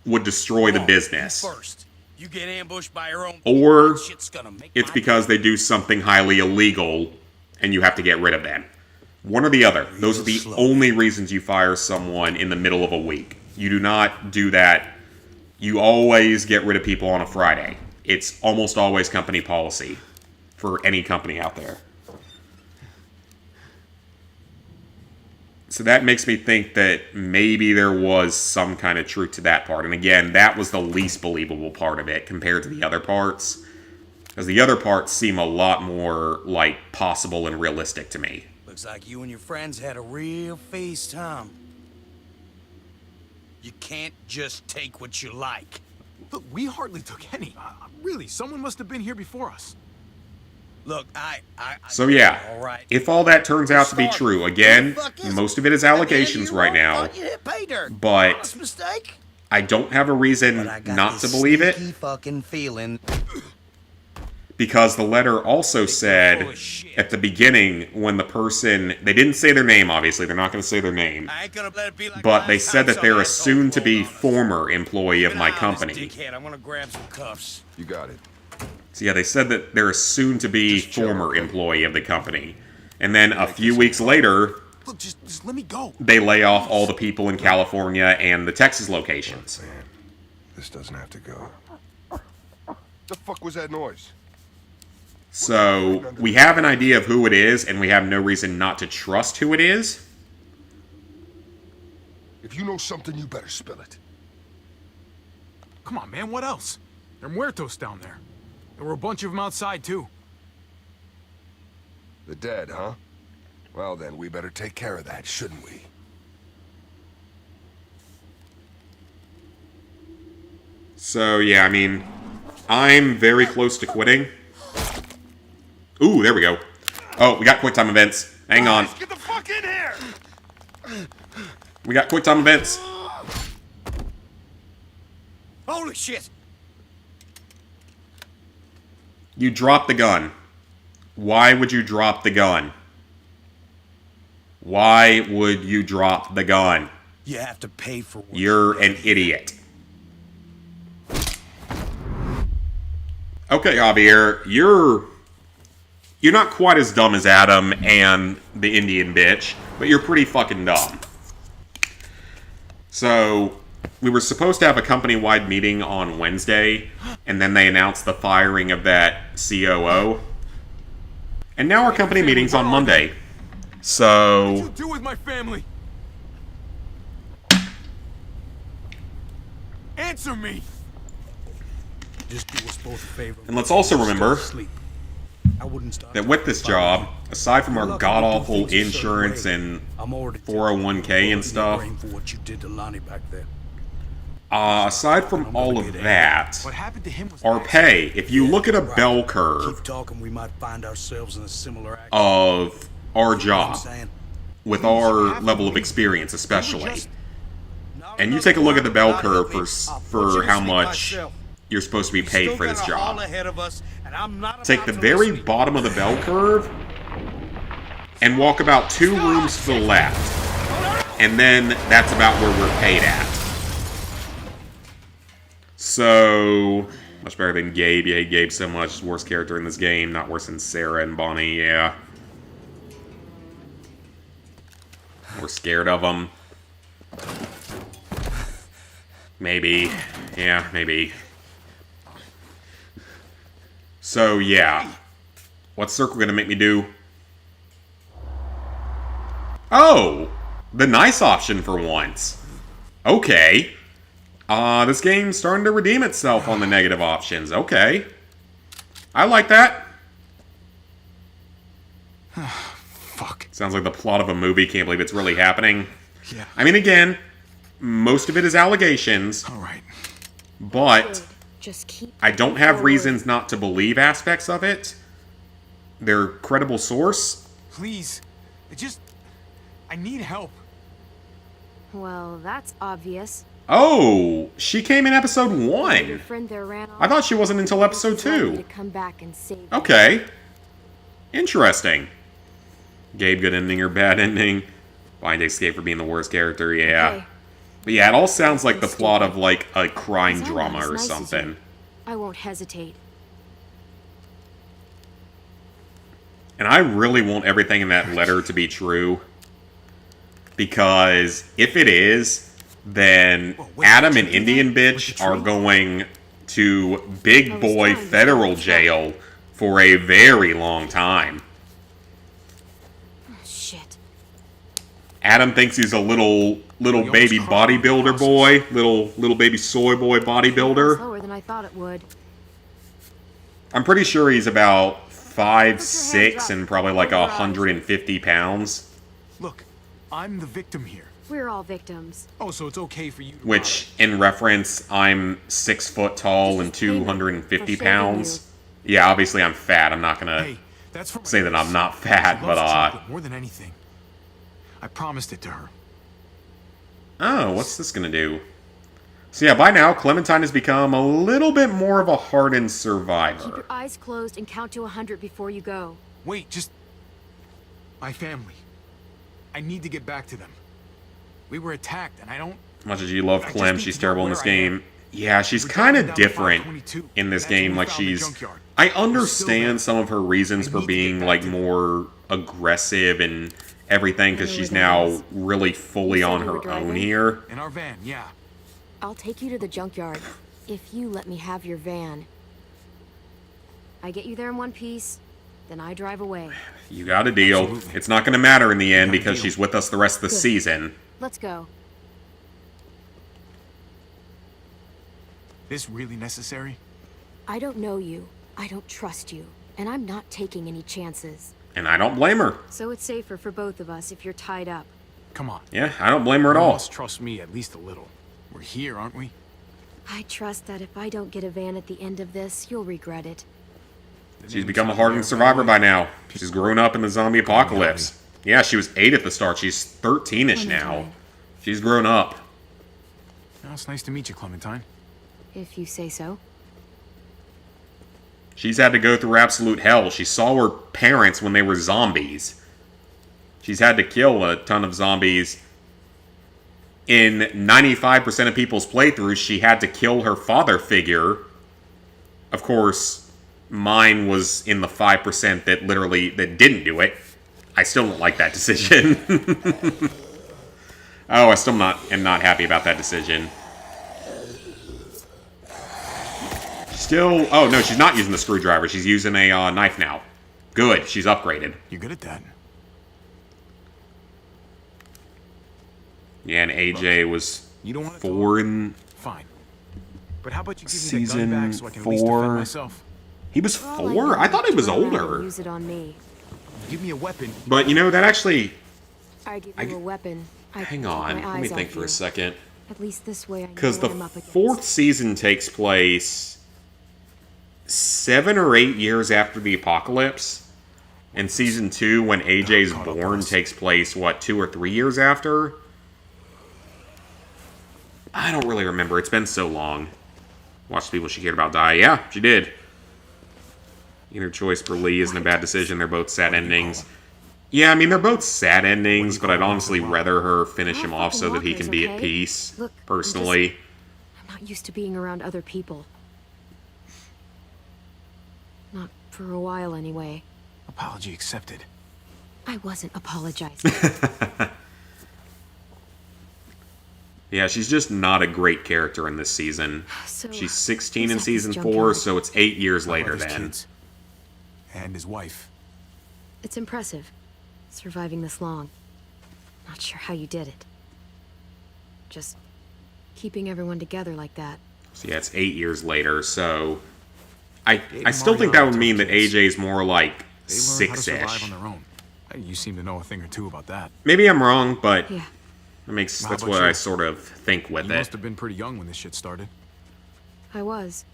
would destroy the business, First, you get ambushed by your own. or Shit's gonna make it's my because they do something highly illegal and you have to get rid of them. One or the other. Those are the only reasons you fire someone in the middle of a week. You do not do that. You always get rid of people on a Friday. It's almost always company policy for any company out there. So that makes me think that maybe there was some kind of truth to that part. And again, that was the least believable part of it compared to the other parts. Because the other parts seem a lot more, possible and realistic to me. Looks like you and your friends had a real feast, Tom. You can't just take what you like. Look, we hardly took any. Really, someone must have been here before us. Look, So yeah, all right. if all that turns out to be true, again, most of it is allegations right now, You hit pay dirt. but Honest mistake. I don't have a reason But I got not this to believe it, sneaky fucking feeling. because the letter also said full of shit. at the beginning when the person, they didn't say their name, obviously, they're not going to say their name, I ain't gonna let it be like but last they said time that they're some a asshole soon-to-be rolled on us. former employee of Keep my an eye on this company. dickhead. I'm gonna grab some cuffs. You got it. So yeah, they said that they're a soon-to-be Just chill, former okay? employee of the company. And then a few weeks later, Look, just let me go. they lay off all the people in California and the Texas locations. Man, this doesn't have to go. The fuck was that noise? So we have an idea of who it is, and we have no reason not to trust who it is. If you know something, you better spill it. Come on, man, what else? There are muertos down there. There were a bunch of them outside, too. The dead, huh? Well then, we better take care of that, shouldn't we? So, yeah, I mean, I'm very close to quitting. Ooh, there we go. Oh, we got quick time events. Hang on. Guys, get the fuck in here! We got quick time events. Holy shit! You dropped the gun. Why would you drop the gun? Why would you drop the gun? You have to pay for what You're an idiot. Okay, Javier, you're not quite as dumb as Adam and the Indian bitch, but you're pretty fucking dumb. So, we were supposed to have a company-wide meeting on Wednesday, and then they announced the firing of that COO. And now our company meeting's on Monday. What So, you do with my family? Answer me! Just do us both a favor. and let's also remember Sleep. I wouldn't start that with this job, aside from our god-awful insurance and I'm already 401k and stuff, for what you did to Lonnie back there. aside from all of that, What happened to him was our pay, if you look at a bell curve Keep talking, we might find ourselves in a similar act. of our I'm job, saying. with our level of experience especially, and you take a look at the bell curve for how much you're supposed to be paid for this job. Take the very bottom of the bell curve and walk about 2 rooms to the left, and then that's about where we're paid at. So, much better than Gabe. You hate Gabe so much. Worst character in this game. Not worse than Sarah and Bonnie, yeah. We're scared of him. Maybe. Yeah, maybe. So, yeah. What's Circle gonna make me do? Oh! The nice option for once. Okay. This game's starting to redeem itself on the negative options. Okay. I like that. Fuck. Sounds like the plot of a movie. Can't believe it's really happening. Yeah. I mean, again, most of it is allegations, Alright. but Just keep. I don't have reasons not to believe aspects of it. They're a credible source. Please. I need help. Well, that's obvious. Oh, she came in episode Your 1. friend there ran off. I thought she wasn't until episode He wanted me 2. to come back and save you. Okay. Interesting. Gabe, good ending or bad ending? Find Escape for being the worst character, yeah. Okay. But yeah, it all sounds like the plot of, like, a crime As long drama as or nice as something. you, I won't hesitate. And I really want everything in that letter to be true. Because if it is, then Adam and Indian Bitch are going to big boy federal jail for a very long time. Shit. Adam thinks he's a little baby bodybuilder boy, little baby soy boy bodybuilder. Slower than I thought it would. I'm pretty sure he's about 5'6" and probably like 150 pounds. Look, I'm the victim here. We're all victims. Oh, so it's okay for you to Which, in reference, I'm 6 foot tall and 250 pounds. Yeah, obviously I'm fat. I'm not gonna Hey, that's for my say that I'm niece. not fat, She but loves chocolate more than anything. I promised it to her. oh, what's this gonna do? So yeah, by now, Clementine has become a little bit more of a hardened Keep survivor. your eyes closed and count to 100 before you go. Wait, just... My family. I need to get back to them. We were attacked, and I don't... Much as you love I just Clem, need she's to know terrible in where this I am. game. Yeah, she's We're kind driving of down different 522. in this That's when game. we Like, found the she's... junkyard. I We're still there. understand some of her reasons I for need to get being, back like, to them. more aggressive and everything, because I know she's where that now is. really fully You said on you her were own driving? here. In our van, yeah. I'll take you to the junkyard if you let me have your van. I get you there in one piece, then I drive away. You got a deal. Absolutely. It's not going to matter in the end got a because deal. she's with us the rest of the Good. season. Let's go. This really necessary? I don't know you. I don't trust you. And I'm not taking any chances. And I don't blame her. So it's safer for both of us if you're tied up. Come on. Yeah, I don't blame her at You all. must trust me at least a little. We're here, aren't we? I trust that if I don't get a van at the end of this, you'll regret it. She's become a hardened survivor by now. She's grown up in the zombie apocalypse. Yeah, she was 8 at the start. She's 13-ish now. Clementine. She's grown up. Oh, it's nice to meet you, Clementine. If you say so. She's had to go through absolute hell. She saw her parents when they were zombies. She's had to kill a ton of zombies. In 95% of people's playthroughs, she had to kill her father figure. Of course, mine was in the 5% that didn't do it. I still don't like that decision. Oh, I still am not happy about that decision. Oh no, she's not using the screwdriver. She's using a knife now. Good, she's upgraded. You're good at that. Yeah, and AJ was You don't want to 4 in... Fine. But how about you give me that Season gun back so I can at least defend 4. myself? He was All 4? know I thought he is was turn around and older. Use it on me. Give me a weapon. But, you know, that actually... I give you a weapon. I Hang can keep on, my let me eyes think off for a you. second. At least this way I know Because the what I'm up against. 4th season takes place 7 or 8 years after the apocalypse. And season 2, when AJ's caught up born, on us. takes place, what, 2 or 3 years after? I don't really remember. It's been so long. Watched people she cared about die. Yeah, she did. Either choice for Lee isn't a bad decision. They're both sad endings. Yeah, I mean, they're both sad endings, but I'd honestly rather her finish him off so that he can be at peace, Look, personally. I'm not used to being around other people. Not for a while, anyway. Apology accepted. I wasn't apologizing. Yeah, she's just not a great character in this season. So, She's 16 who's in at this season 4, junkyard? so it's 8 years My later brother's then. kids. And his wife. It's impressive, surviving this long. Not sure how you did it. Just keeping everyone together like that. So yeah, it's 8 years later, so... I and still think that Mariana would mean took that kids. AJ's more like They learn how to survive 6-ish. on their own. Hey, you seem to know a thing or two about that. Maybe I'm wrong, but Yeah, that's How about what you? I sort of think with You it. must have been pretty young when this shit started. I was.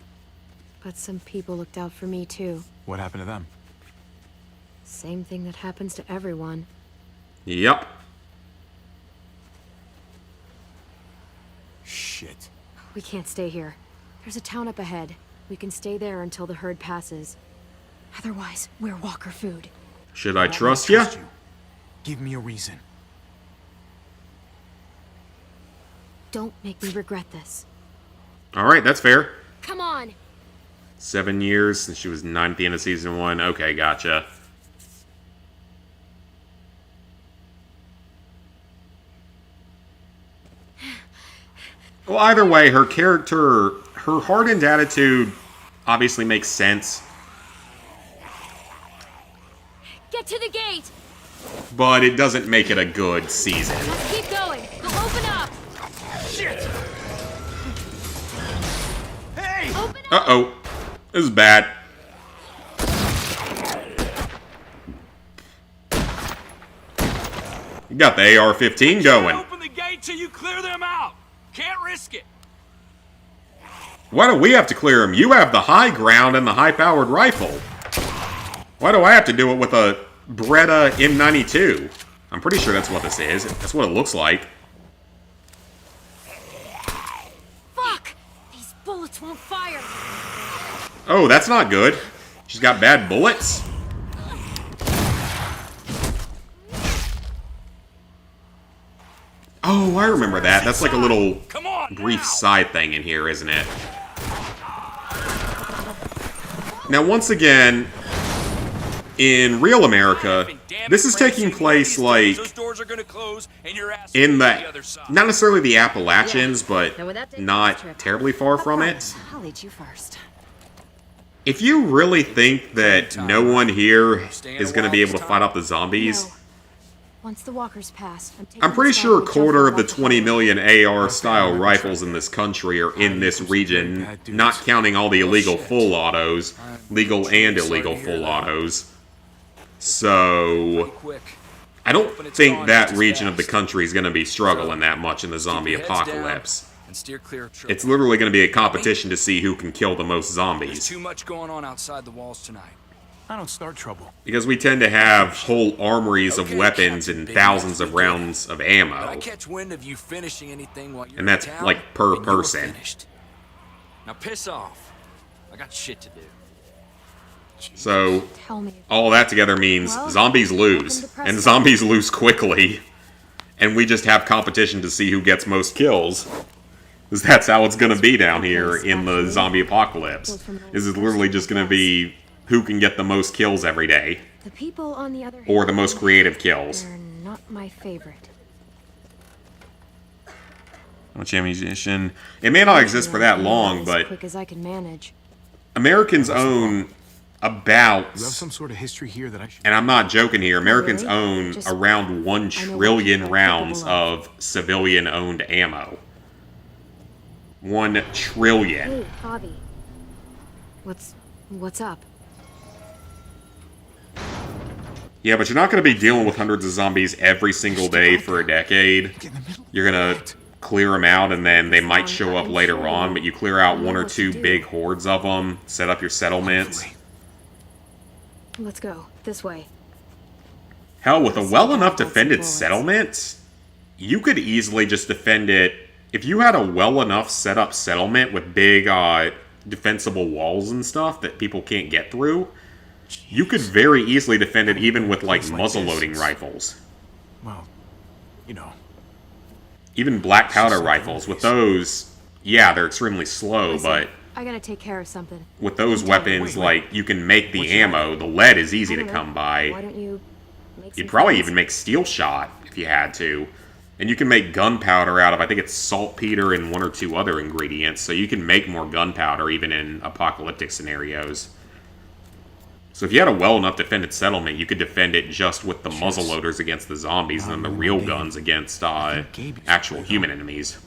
But some people looked out for me, too. What happened to them? Same thing that happens to everyone. Yep. Shit. We can't stay here. There's a town up ahead. We can stay there until the herd passes. Otherwise, we're walker food. Should I Why trust would I you? Give me a reason. Don't make me regret this. Alright, that's fair. Come on! 7 years since she was 9 at the end of season 1. Okay, gotcha. Well, either way, her character, her hardened attitude obviously makes sense, Get to the gate! but it doesn't make it a good season. Let's keep going! We'll open up! Hey! Open up! Uh-oh. This is bad. You got the AR-15 going. Open the gate till you clear them out. Can't risk it. Why do we have to clear him? You have the high ground and the high-powered rifle. Why do I have to do it with a Beretta M92? I'm pretty sure that's what this is. That's what it looks like. Fuck! These bullets won't fire! Oh, that's not good. She's got bad bullets. Oh, I remember that. That's like a little Come on, brief now. side thing in here, isn't it? Now, once again, in real America, this is taking place, like, Those doors are gonna close, and your ass in will be on the, other side. not necessarily the Appalachians, Now, but with that day not trip. terribly far from it. I'll lead you first. If you really think that no one here is going to be able to fight off the zombies, No. Once the walkers pass, I'm pretty sure a quarter of the 20 million AR-style rifles in this country are in this region, not counting all the illegal full autos, legal and illegal full autos. So, I don't think that region of the country is going to be struggling that much in the zombie apocalypse. It's literally going to be a competition to see who can kill the most zombies. There's too much going on outside the walls tonight. I don't start trouble. Because we tend to have whole armories of weapons and thousands of rounds of But I ammo. catch wind of you finishing anything while you're And that's, in town, like, per and you were person. finished. Now piss off. I got shit to do. So, Tell me. all that together means Well, zombies lose. welcome to And Preston. zombies lose quickly. And we just have competition to see who gets most kills. Because that's how it's going to be down here in the zombie apocalypse. This is literally just going to be who can get the most kills every day. The people on the other hand, Or the most creative kills. they're not my favorite. Much ammunition. It may not exist for that long, As but quick as I can manage. Americans own about, You have some sort of history here that I should... and I'm not joking here, Americans Really? own Just- around 1 I know what trillion people are rounds capable of civilian-owned ammo. 1 trillion. Hey, Bobby. What's up? Yeah, but you're not going to be dealing with hundreds of zombies every single day for a decade. You're going to clear them out, and then they might show up later on, but you clear out 1 or 2 big hordes of them, set up your settlements. Let's go. This way. Hell, with a well enough defended settlement, you could easily just defend it. If you had a well enough set up settlement with big defensible walls and stuff that people can't get through, you could very easily defend it even with like muzzle-loading rifles. Well, you know. Even black powder rifles, with those, yeah, they're extremely slow, Listen, but I gotta take care of something. with those weapons, wait. like, you can make the What's your ammo. The lead is easy I to don't know. come by. Why don't you make You'd some probably friends? even make steel shot if you had to. And you can make gunpowder out of, I think it's saltpeter and 1 or 2 other ingredients, so you can make more gunpowder even in apocalyptic scenarios. So if you had a well enough defended settlement, you could defend it just with the muzzleloaders against the zombies and then the real guns against actual human enemies.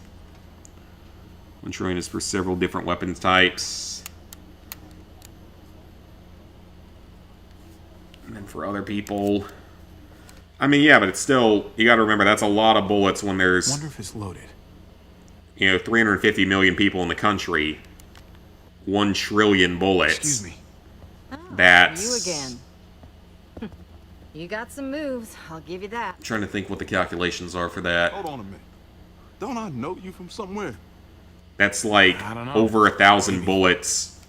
1 trillion is for several different weapon types. And then for other people... I mean, yeah, but it's still... You gotta remember, that's a lot of bullets when there's... Wonder if it's loaded. 350 million people in the country. 1 trillion bullets. Excuse me. That's... You again. You got some moves, I'll give you that. I'm trying to think what the calculations are for that. Hold on a minute. Don't I know you from somewhere? That's like I don't know. over 1,000 bullets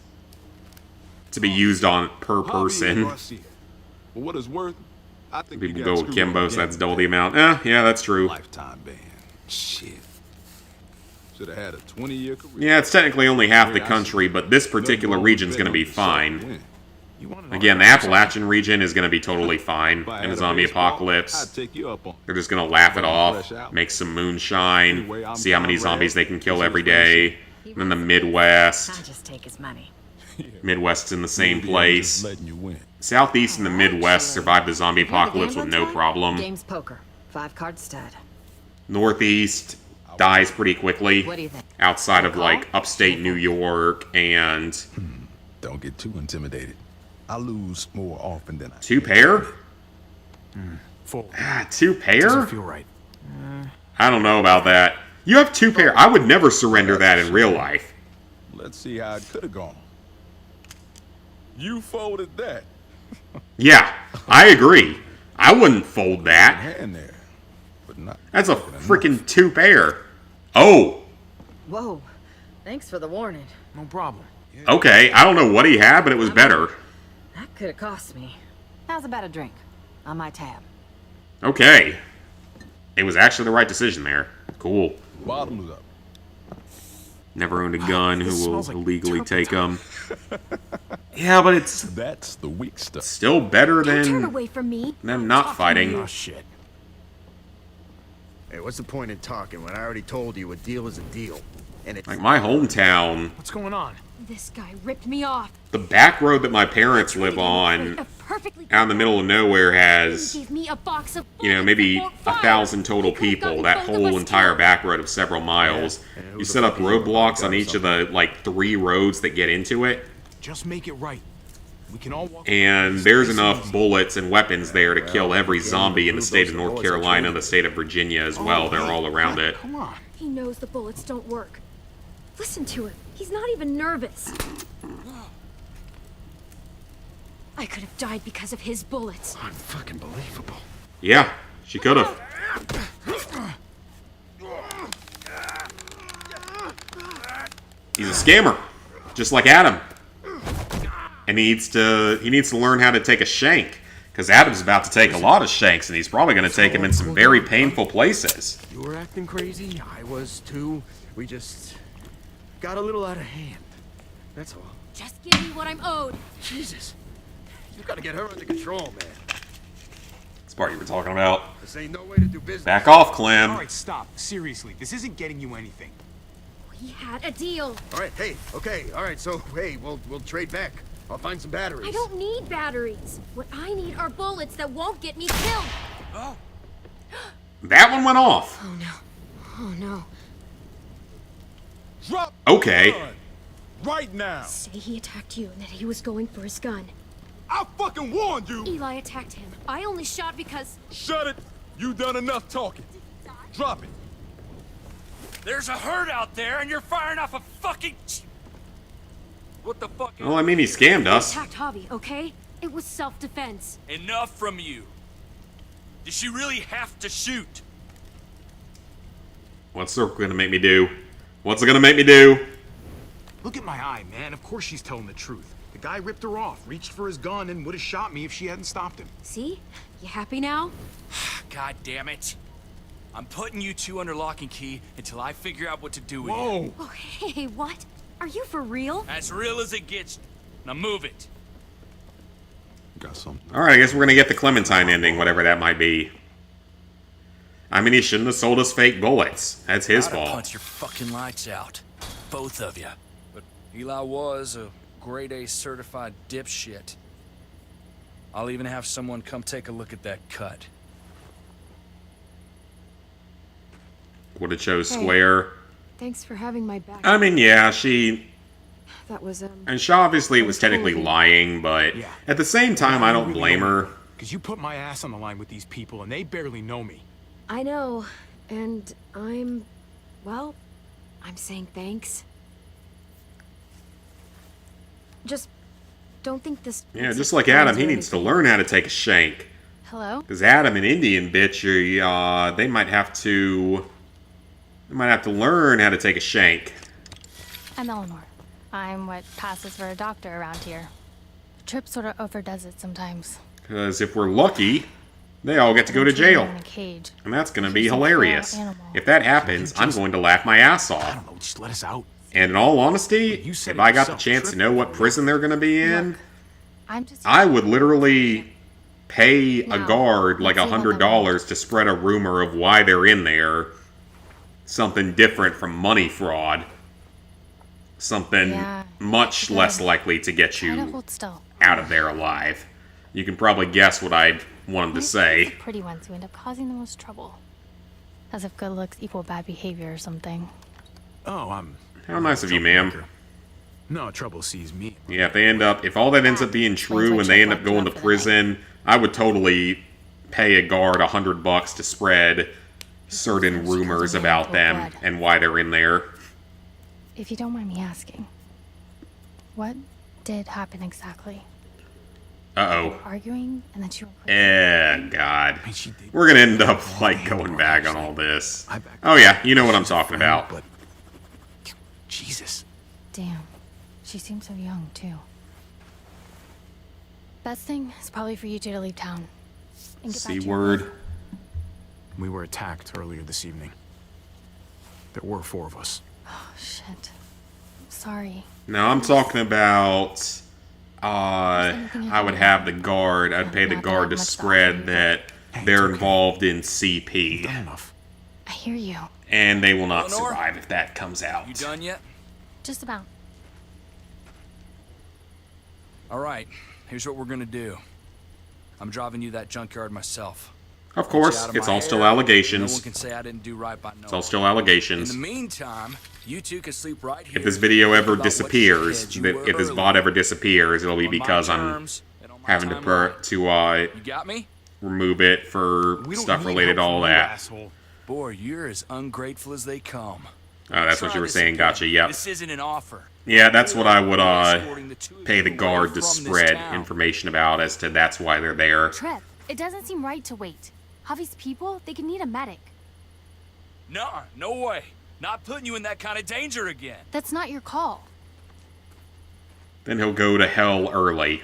to be used on per Javier person. Garcia. For what it's worth, I think People you go got with screwed Kimbo, up so that's again double the today. amount. Yeah, that's true. Lifetime ban. Shit. Should have had a 20-year career. Yeah, it's technically only half the Yeah, I country, but this particular Nothing wrong region's with going to be betting on yourself to fine. win. You want to know Again, the about Appalachian region is going to be totally fine If I in had a a zombie baseball, apocalypse. I'd take you up on it. They're just going to laugh it Fresh off, out. make some moonshine, Anyway, I'm see how many Tom zombies Red. they can kill This is every Francis. day. And then the Midwest. just take his money. Midwest's in the same Maybe I'm place. just letting you win. Southeast and the Midwest survived the zombie apocalypse with no problem. Game's poker. 5-card stud. Northeast dies pretty quickly. What do you think? Outside of Call? like upstate New York and Don't get too intimidated. I lose more often than I 2 pair? Full. 2 pair? Doesn't feel right. I don't know about that. You have 2 pair. I would never surrender that in real life. Let's see how it could have gone. You folded that. Yeah, I agree. I wouldn't fold that. Hand there. But not That's a quick enough. freaking 2 pair. Oh, Whoa. Thanks for the warning. No problem. okay. I don't know what he had, but it was better. That could have cost me. How's about a drink? On my tab. Okay. It was actually the right decision there. Cool. Bottoms up. Never owned a gun. This Who will smells like illegally take turpentine. them? Yeah, but it's That's the weak stuff. still better Turn than away from me. them not fighting. Oh, shit. Hey, what's the point in talking when I already told you a deal is a deal? And it's Like my hometown, What's going on? This guy ripped me off. the back road that my parents live on, perfectly out in the middle of nowhere has, gave me a box of you know, maybe 1,000 total people, that whole entire back road of several miles. You set up roadblocks on each of the, like, 3 roads that get into it, Just make it right. We can all walk. and there's enough bullets and weapons there to kill every zombie in the state of North Carolina, the state of Virginia as well. They're all around it. Come on. He knows the bullets don't work. Listen to him. He's not even nervous. I could have died because of his bullets. Unfucking believable. Yeah, she could have. He's a scammer, just like Adam. And he needs to learn how to take a shank, because Adam's about to take a lot of shanks, and he's probably going to take him in some very painful places. You were acting crazy. I was too. We just got a little out of hand. That's all. Just give me what I'm owed. Jesus. You gotta get her under control, man. This part you were talking about. This ain't no way to do business. Back off, Clem. All right, stop. Seriously, this isn't getting you anything. We had a deal. All right, hey, okay, all right, so, hey, we'll trade back. I'll find some batteries. I don't need batteries. What I need are bullets that won't get me killed. Oh. That one went off. Oh no. Oh no. Drop Okay. the gun. Right now. Say he attacked you and that he was going for his gun. I fucking warned you. Eli attacked him. I only shot because... Shut it. You done enough talking. Drop it. There's a herd out there, and you're firing off a fucking... What the fuck? Well, I mean, he scammed us. Attacked Javi, okay? It was self-defense. Enough from you. Does she really have to shoot? What's it gonna make me do? What's it gonna make me do? Look at my eye, man. Of course she's telling the truth. The guy ripped her off, reached for his gun, and would have shot me if she hadn't stopped him. See? You happy now? God damn it. I'm putting you 2 under lock and key until I figure out what to do with you. Whoa! Oh, hey, what? Are you for real? As real as it gets. Now move it. Got something. Alright, I guess we're gonna get the Clementine ending, whatever that might be. I mean, he shouldn't have sold us fake bullets. That's his I'd have fault. punched your fucking lights out. Both of you. But Eli was a grade A certified dipshit. I'll even have someone come take a look at that cut. Would have chose Square. Thanks for having my back. I mean, yeah, she... That was, And she obviously was technically lying, but Yeah. at the same time, I don't blame her. Because you put my ass on the line with these people, and they barely know me. I know. And I'm... Well, I'm saying thanks. Just don't think this... Yeah, just like Adam, he needs to learn how to take a shank. Hello? Because Adam and Indian bitch, they might have to... They might have to learn how to take a shank. I'm Eleanor. I'm what passes for a doctor around here. The trip sort of overdoes it sometimes. Because if we're lucky, they all get to go to jail. In a cage. And that's going to be She's a feral hilarious. animal. If that happens, I'm going to laugh my ass I off. don't know, just let us out. And in all honesty, You said if it I got the yourself, chance to trip know what over prison they're going to be in, Look, I'm just... I would literally pay a Now, guard like let's see what $100 to spread a rumor of why they're in there. Something different from money fraud. Something Yeah, much good. less likely to get Try to you hold still. out of there alive. You can probably guess what I'd want them to It's say. the pretty ones who end up causing the most trouble. As if good looks equal bad behavior or something. Oh, I'm... How nice of you, ma'am. No trouble sees me. Yeah, if all that ends up being true and they end up going to prison, I would totally pay a guard $100 to spread certain rumors about them and why they're in there. If you don't mind me asking, what did happen exactly? Uh-oh. Arguing and then she went crazy. God. And she did. We're gonna end up, like, going back on all this. Oh yeah, you know what I'm talking about. But... Jesus. Damn, she seems so young too. Best thing is probably for you two to leave town. And get back to your C-word. life. We were attacked earlier this evening. There were 4 of us. Oh shit. Sorry. No, I'm talking about, I would have the guard, I'd pay the guard to spread that they're involved in CP. Done enough. I hear you. And they will not Eleanor? survive if that comes out. You done yet? Just about. All right. Here's what we're gonna do. I'm driving you that junkyard myself. Of course, Out of it's my all still hair. No one allegations. can say I didn't do right by no It's all one. still In allegations. the meantime, you two can sleep right here. If this video ever About what disappears, shitheads you that were if this earlier. VOD ever disappears, it'll be On my because I'm terms and on my having timeline. to You got me? remove it for We don't stuff need related to help all from you, that. asshole. Boy, you're as ungrateful as they come. Oh, that's what Try you were this saying. again. Gotcha. Yep. This isn't an offer. Yeah, that's what I would Escorting the two of pay the you guard away to from this spread town. information about as to that's why they're there. Trip, it doesn't seem right to wait. Javi's people, they can need a medic. Nuh-uh, no way. Not putting you in that kind of danger again. That's not your call. Then he'll go to hell early.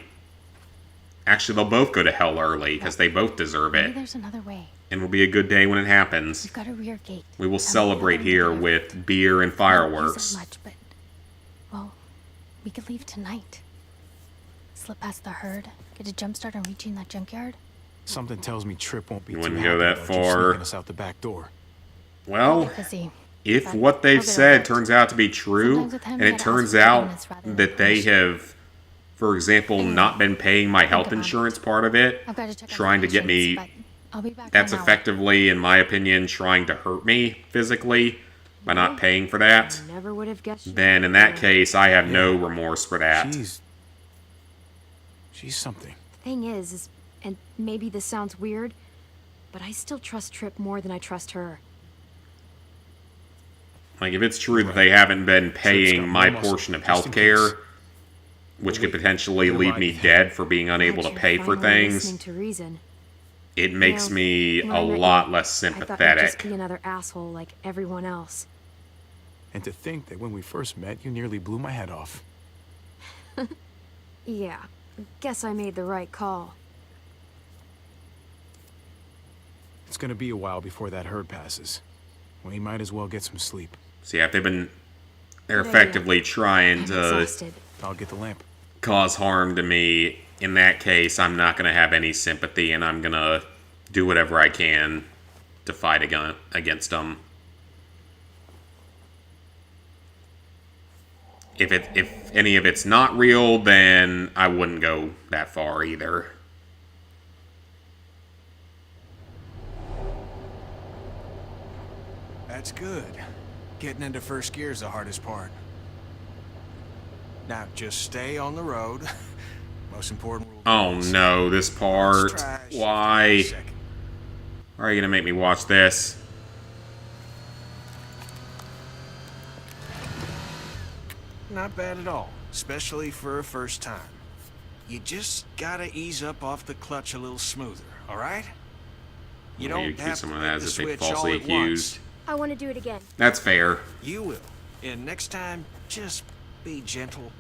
Actually, they'll both go to hell early because they both deserve Maybe it. there's another way. And it'll be a good day when it happens. We've got a rear gate. We will Tell me celebrate what I'm here doing. with beer and I don't use it fireworks. much, but, well, we could leave tonight. Slip past the herd, get a jump start on reaching that junkyard. Something tells me Trip won't be You too wouldn't happy go that about you far. sneaking us out the back door. Well, Busy. if But what they've I'll get said over it. turns out to be true, Sometimes with him, and you it gotta ask turns for out forgiveness rather than that they permission. have, for example, not been paying my health about it. insurance part of it, I've got to check on trying to the get me, patients, but I'll be back that's in an hour. effectively, in my opinion, trying to hurt me physically by not paying for that, Never would have guessed. then in that case, I have no remorse for that. She's something. The thing is, and maybe this sounds weird, but I still trust Trip more than I trust her. Like, if it's true that they haven't been paying got my more muscle, portion of just in healthcare, case. which could Wait, potentially you're leave right. me dead for being unable to Glad pay you're for finally things, listening to reason. it makes know, me when a I met lot you, less I thought you'd just sympathetic. be another asshole like everyone else. And to think that when we first met, you nearly blew my head off. Yeah, guess I made the right call. It's gonna be a while before that herd passes. We might as well get some sleep. So yeah, if they're Good idea. effectively trying I'm to exhausted. I'll get the lamp. cause harm to me, in that case, I'm not going to have any sympathy, and I'm going to do whatever I can to fight against them. If any of it's not real, then I wouldn't go that far either. That's good. Getting into first gear is the hardest part. Now, just stay on the road. Most important rule. Oh no, this part. Let's try shifting Why? in a second. Are you going to make me watch this? Not bad at all, especially for a first time. You just gotta ease up off the clutch a little smoother, all right? You Well, you don't accuse have to someone flip as the if they switch falsely all at accused. once. I want to do it again. That's fair. You will. And next time, just be gentle.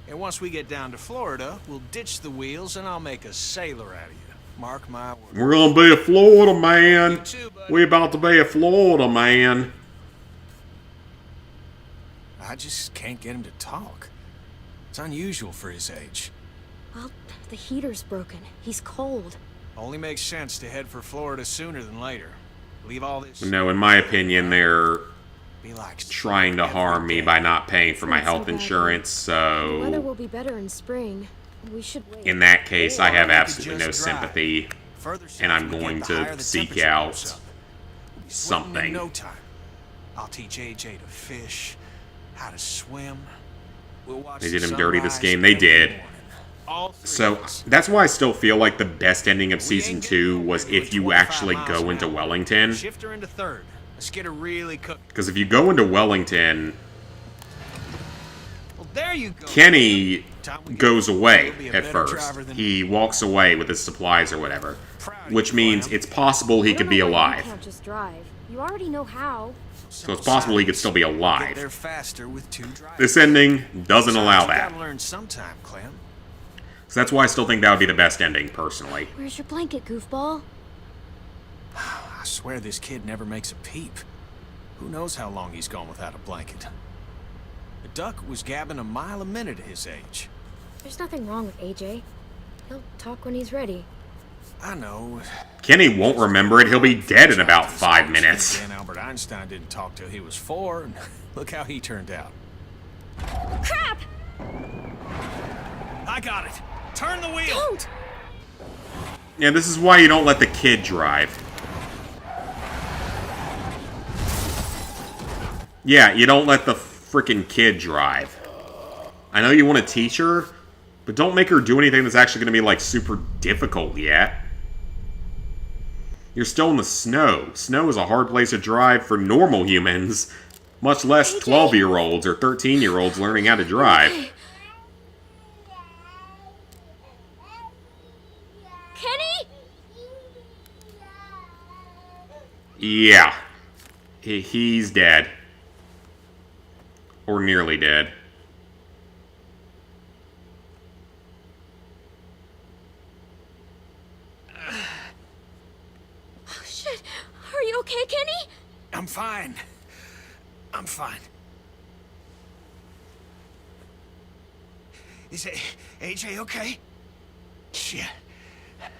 And once we get down to Florida, we'll ditch the wheels and I'll make a sailor out of you. Mark my words. We're gonna be a Florida man. You too, buddy. We about to be a Florida man. I just can't get him to talk. It's unusual for his age. Well, the heater's broken. He's cold. Only makes sense to head for Florida sooner than later. Leave all this. No, in my opinion, they're Be like trying to every harm me day. by not paying for my Not so health bad. insurance, The weather so will be better in spring. We should wait. in that case, I Or have we could absolutely no just drive. sympathy. Further and I'm south we going get, to the higher the seek temperature out goes up. We'll be sweating something. In no time. I'll teach AJ to fish, how to swim. We'll watch They the did him dirty this sunrise game. They every did. morning. All three So of us. that's why I still feel like the best ending of We season ain't getting 2 nowhere was doing if you 25 actually miles go an into hour. Wellington. Shift her into third. Let's get her really cooked. Because if you go into Wellington, Well, there you go. Kenny Time we get goes there, away you'll be a at better first. driver than He walks away with his supplies or whatever. Proud of Which you, means Clem. it's possible he I could don't be know why alive. You can't just drive. You already know how. So it's possible he could still be Get there alive. faster with two drivers. This ending doesn't allow You that. gotta learn sometime, Clem. So that's why I still think that would be the best ending, personally. Where's your blanket, goofball? I swear this kid never makes a peep. Who knows how long he's gone without a blanket? The duck was gabbing a mile a minute at his age. There's nothing wrong with AJ. He'll talk when he's ready. I know. Kenny won't remember it. He'll be dead in about 5 minutes. And Albert Einstein didn't talk till he was 4, and look how he turned out. Crap! I got it. Turn the wheel. Don't! Yeah, this is why you don't let the kid drive. Yeah, you don't let the freaking kid drive. I know you want to teach her, but don't make her do anything that's actually going to be, like, super difficult yet. You're still in the snow. Snow is a hard place to drive for normal humans, much less 12-year-olds or 13-year-olds learning how to drive. Kenny? Yeah. He's dead. Or nearly dead. Oh, shit. Are you okay, Kenny? I'm fine. I'm fine. Is AJ okay? Shit.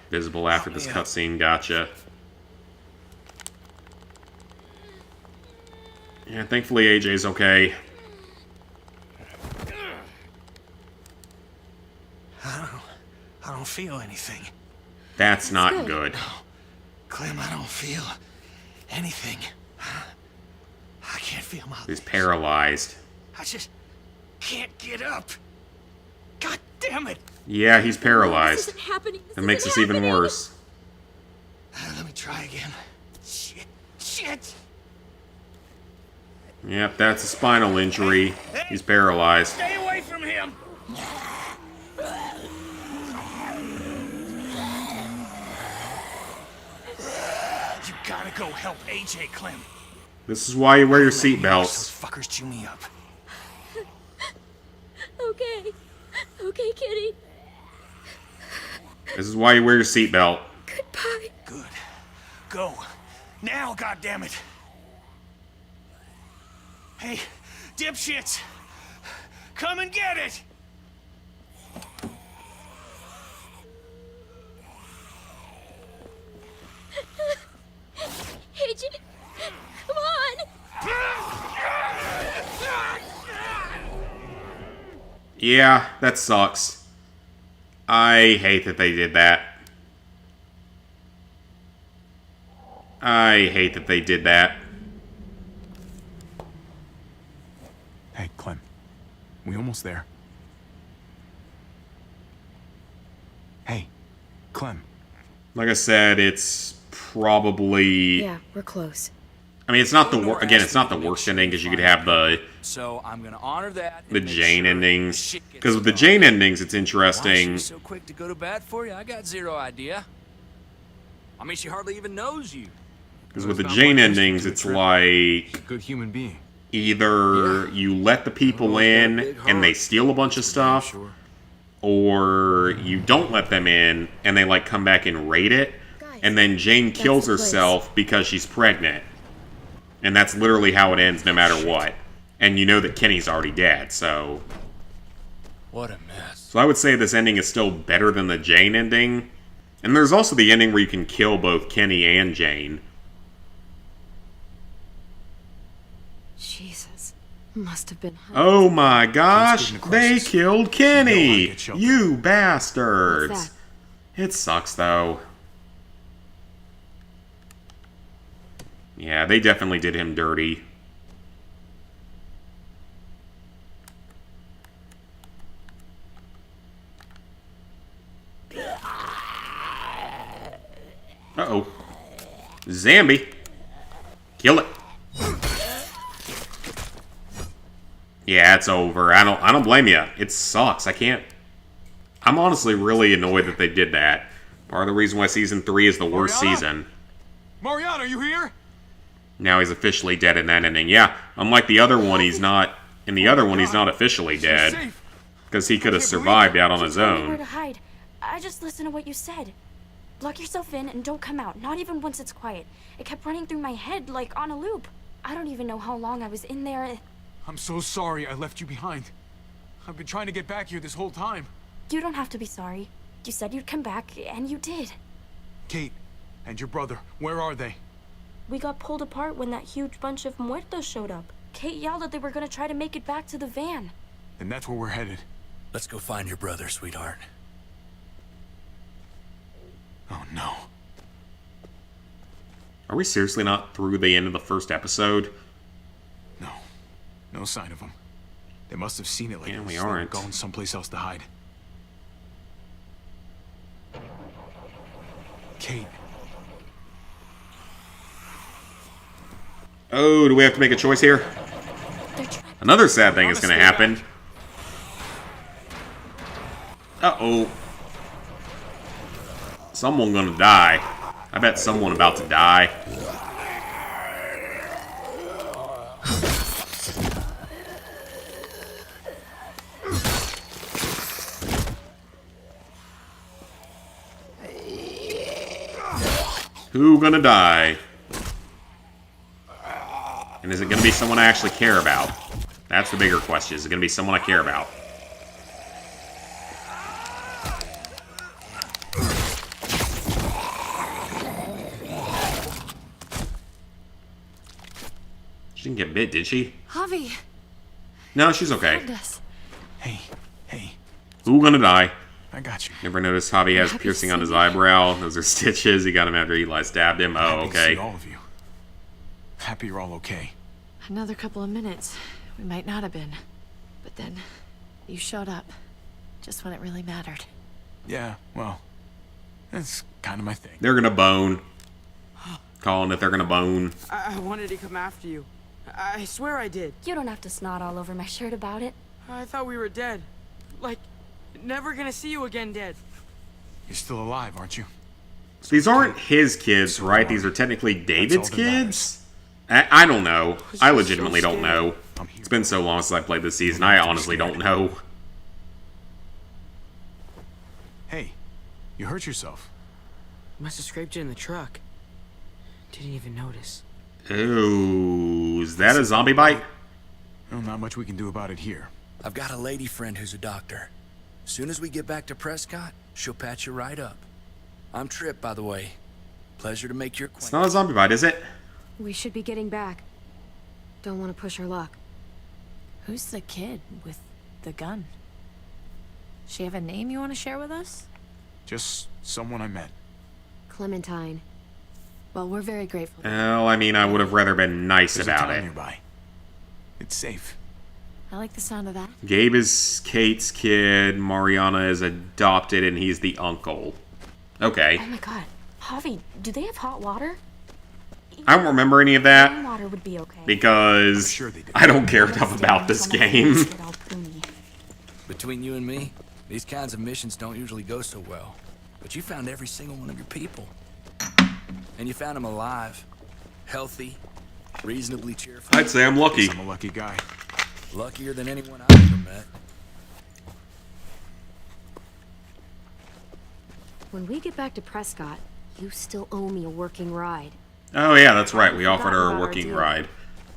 Visible after this cutscene, gotcha. Yeah, thankfully AJ's okay. I don't feel anything. That's not good. Clem, I don't feel anything. I can't feel my He's legs. paralyzed. I just can't get up. God damn it. Yeah, he's paralyzed. This isn't happening. That makes this even worse. Let me try again. Shit. Yep, that's a spinal injury. He's paralyzed. Stay away from him. You gotta go help AJ, Clem. This is why you wear your Those seatbelts. fuckers chew me up. Okay. Okay, Kitty. This is why you wear your seatbelt. Goodbye. Good. Go. Now, goddammit. Hey, dipshits. Come and get it. AJ, come on. Yeah, that sucks. I hate that they did that. I hate that they did that. Hey, Clem. We almost there. Hey, Clem. Like I said, it's probably... Yeah, we're close. I mean, it's not the again, it's not the worst ending because you could have the So I'm gonna honor that. the Jane endings. Because with the Jane endings, it's Why interesting. she's so quick to go to bat for you? I got zero idea. I mean, she hardly even knows you. Because with the Jane endings, it's like Good human being. either you let the people in and they steal a bunch of stuff, or you don't let them in and they like come back and raid it, and then Jane kills the place. herself because she's pregnant. And that's literally how it ends no matter what. And you know that Kenny's already dead, so... What a mess. So I would say this ending is still better than the Jane ending. And there's also the ending where you can kill both Kenny and Jane. Jesus. Must have been... Oh my gosh! getting They crisis. killed You Kenny! get choked. You bastards! What's It sucks though. Yeah, they definitely did him dirty. Uh-oh. Zambi. Kill it. Yeah, it's over. I don't blame you. It sucks. I can't... I'm honestly really annoyed that they did that. Part of the reason why Season 3 is the worst Mariana? season. Mariana, are you here? Now he's officially dead in that ending. Yeah, unlike the other one, he's not... In the other one, he's not officially dead. Safe. Because he could have survived out on his Just told me where own. to hide. I just listened to what you said. Lock yourself in and don't come out, not even once it's quiet. It kept running through my head like on a loop. I don't even know how long I was in there. I'm so sorry I left you behind. I've been trying to get back here this whole time. You don't have to be sorry. You said you'd come back, and you did. Kate and your brother, where are they? We got pulled apart when that huge bunch of muertos showed up. Kate yelled that they were gonna try to make it back to the van. And that's where we're headed. Let's go find your brother, sweetheart. Oh no. Are we seriously not through the end of the first episode? No. No sign of them. They must have seen it like Yeah, we they were aren't. going someplace else to hide. Kate. Oh, do we have to make a choice here? Another sad thing is going to happen. Uh-oh. Someone gonna die. I bet someone about to die. Who gonna die? And is it gonna be someone I actually care about? That's the bigger question. Is it gonna be someone I care about? She didn't get bit, did she? Javi, No, she's okay. found us. Hey, hey, Who gonna die? I got you. Never noticed Javi has Happy to piercing on see his you. eyebrow. Those are stitches. He got him after Eli stabbed him. Oh, Happy to see okay. all of you. Happy you're all okay. Another couple of minutes. We might not have been. But then, you showed up. Just when it really mattered. Yeah, well, that's kind of my thing. They're gonna bone. Calling it they're gonna bone. I wanted to come after you. I swear I did. You don't have to snot all over my shirt about it. I thought we were dead. Like, never gonna see you again dead. You're still alive, aren't you? These aren't his kids, right? These are technically David's all that kids? I don't know. I so legitimately don't scared. know. It's been so long since I played this season, I honestly don't know. Hey, you hurt yourself. Must have scraped it in the truck. Didn't even notice. Oh, is that a zombie bite? Well, not much we can do about it here. I've got a lady friend who's a doctor. Soon as we get back to Prescott, she'll patch you right up. I'm Tripp, by the way. Pleasure to make your It's acquaintance. not a zombie bite, is it? We should be getting back. Don't want to push our luck. Who's the kid with the gun? She have a name you want to share with us? Just someone I met. Clementine. Well, we're very grateful. Well, I mean, I would have rather been nice There's a about town it. nearby. It's safe. I like the sound of that. Gabe is Kate's kid, Mariana is adopted, and he's the uncle. Okay. Oh my god. Javi, do they have hot water? I don't remember any of that Water would be okay. because I'm sure they do. I don't care enough about this game. Between you and me, these kinds of missions don't usually go so well. But you found every single one of your people. And you found them alive, healthy, reasonably cheerful. I'd say I'm lucky. I'm a lucky guy. Luckier than anyone I've ever met. When we get back to Prescott, you still owe me a working ride. Oh yeah, that's right. We offered Forgotten her about a our working deal. ride.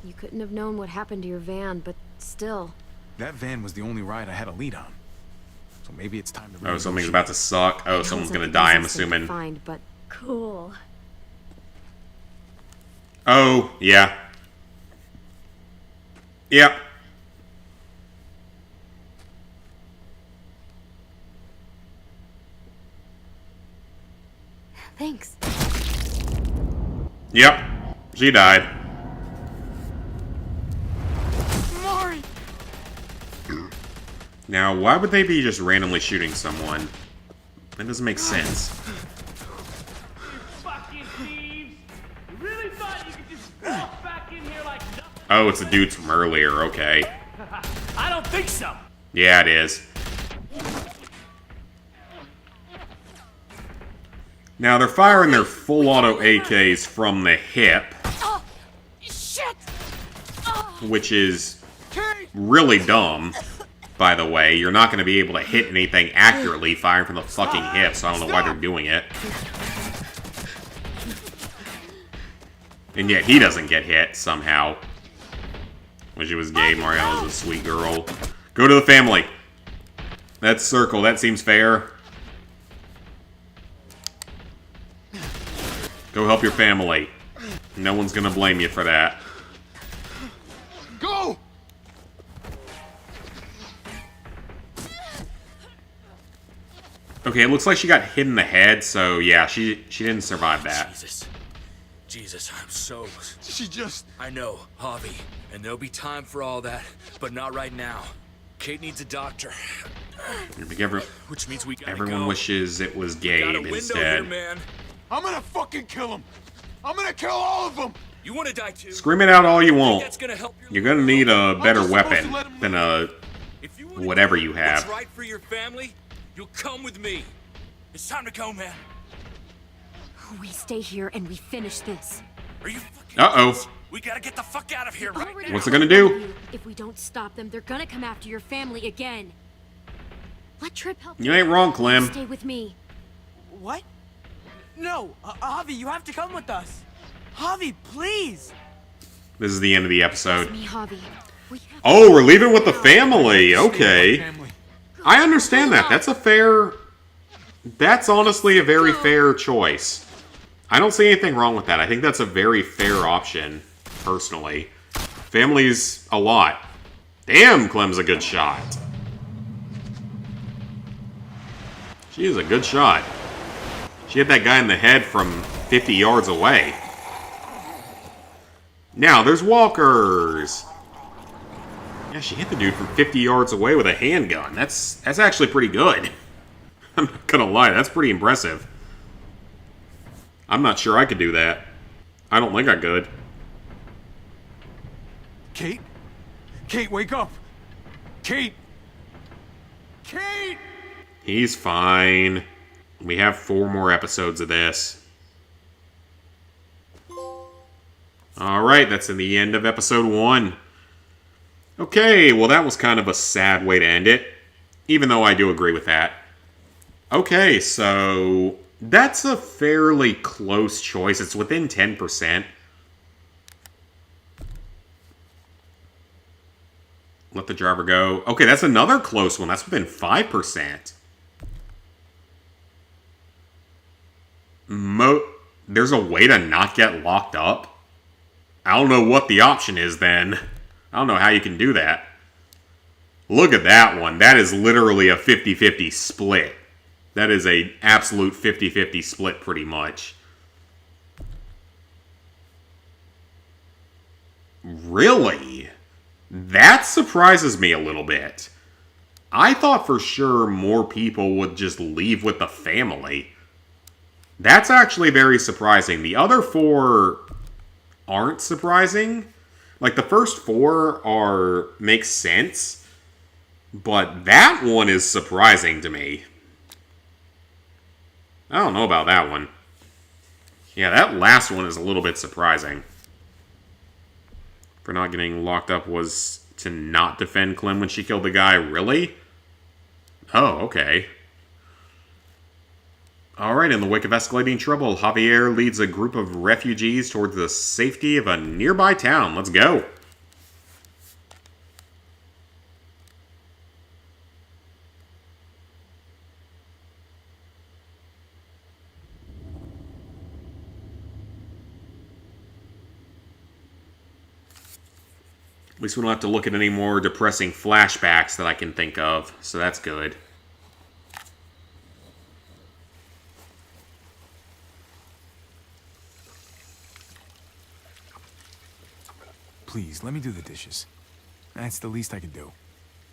You couldn't have known what happened to your van, but still. That van was the only ride I had a lead on. So maybe it's time to Oh, something's about to suck. Oh, someone's gonna Sounds like die, I'm easiest thing to assuming. Find, but Cool. Oh, yeah. Yep. Thanks. Yep. She died. Mari! Now, why would they be just randomly shooting someone? That doesn't make sense. Fucking thieves! You really thought you could just walk back in here like nothing? Oh, it's the dudes from earlier. Okay. I don't think so. Yeah, it is. Now, they're firing their full auto AKs from the hip, Oh, shit! which is really dumb, by the way. You're not going to be able to hit anything accurately firing from the fucking hip, so I don't know why they're doing it. And yet he doesn't get hit, somehow. Wish it was gay. Mariana's a sweet girl. Go to the family. That's circle. That seems fair. Go help your family. No one's gonna blame you for that. Go! Okay, it looks like she got hit in the head, so yeah, she didn't survive that. Jesus, I'm so... She just... I know, Javi, and there'll be time for all that, but not right now. Kate needs a doctor. Which means we gotta Everyone go. wishes it was We got a Gabe window instead. here, man. I'm gonna fucking kill him! I'm gonna kill all of them! You wanna die too? Scream it out all you want. That's gonna help You're gonna need a better weapon than a whatever you What's have. right for your family? You'll come with me. It's time to go, man. We stay here and we finish this. Are you fucking... Uh-oh. We gotta get the fuck out of here right now. What's it gonna do? If we don't stop them, they're gonna come after your family again. Let Trip help. You ain't wrong, Clem. Stay with me. What? No, Javi, you have to come with us. Javi, please. This is the end of the episode. Me, Javi. Oh, we're leaving with the family. Okay. I understand that. That's a fair... That's honestly a very fair choice. I don't see anything wrong with that. I think that's a very fair option, personally. Family's a lot. Damn, Clem's a good shot. She is a good shot. She hit that guy in the head from 50 yards away. Now, there's walkers. Yeah, she hit the dude from 50 yards away with a handgun. That's actually pretty good. I'm not gonna lie, that's pretty impressive. I'm not sure I could do that. I don't think I could. Kate? Kate, wake up! Kate! Kate! He's fine. We have 4 more episodes of this. Alright, that's in the end of episode 1. Okay, well that was kind of a sad way to end it. Even though I do agree with that. Okay, so... That's a fairly close choice. It's within 10%. Let the driver go. Okay, that's another close one. That's within 5%. There's a way to not get locked up? I don't know what the option is then. I don't know how you can do that. Look at that one. That is literally a 50-50 split. That is a absolute 50-50 split pretty much. Really? That surprises me a little bit. I thought for sure more people would just leave with the family. That's actually very surprising. The other 4 aren't surprising. Like, the first 4 make sense. But that one is surprising to me. I don't know about that one. Yeah, that last one is a little bit surprising. For not getting locked up was to not defend Clem when she killed the guy. Really? Oh, okay. Alright, in the wake of escalating trouble, Javier leads a group of refugees towards the safety of a nearby town. Let's go. At least we don't have to look at any more depressing flashbacks that I can think of, so that's good. Please, let me do the dishes. That's the least I can do.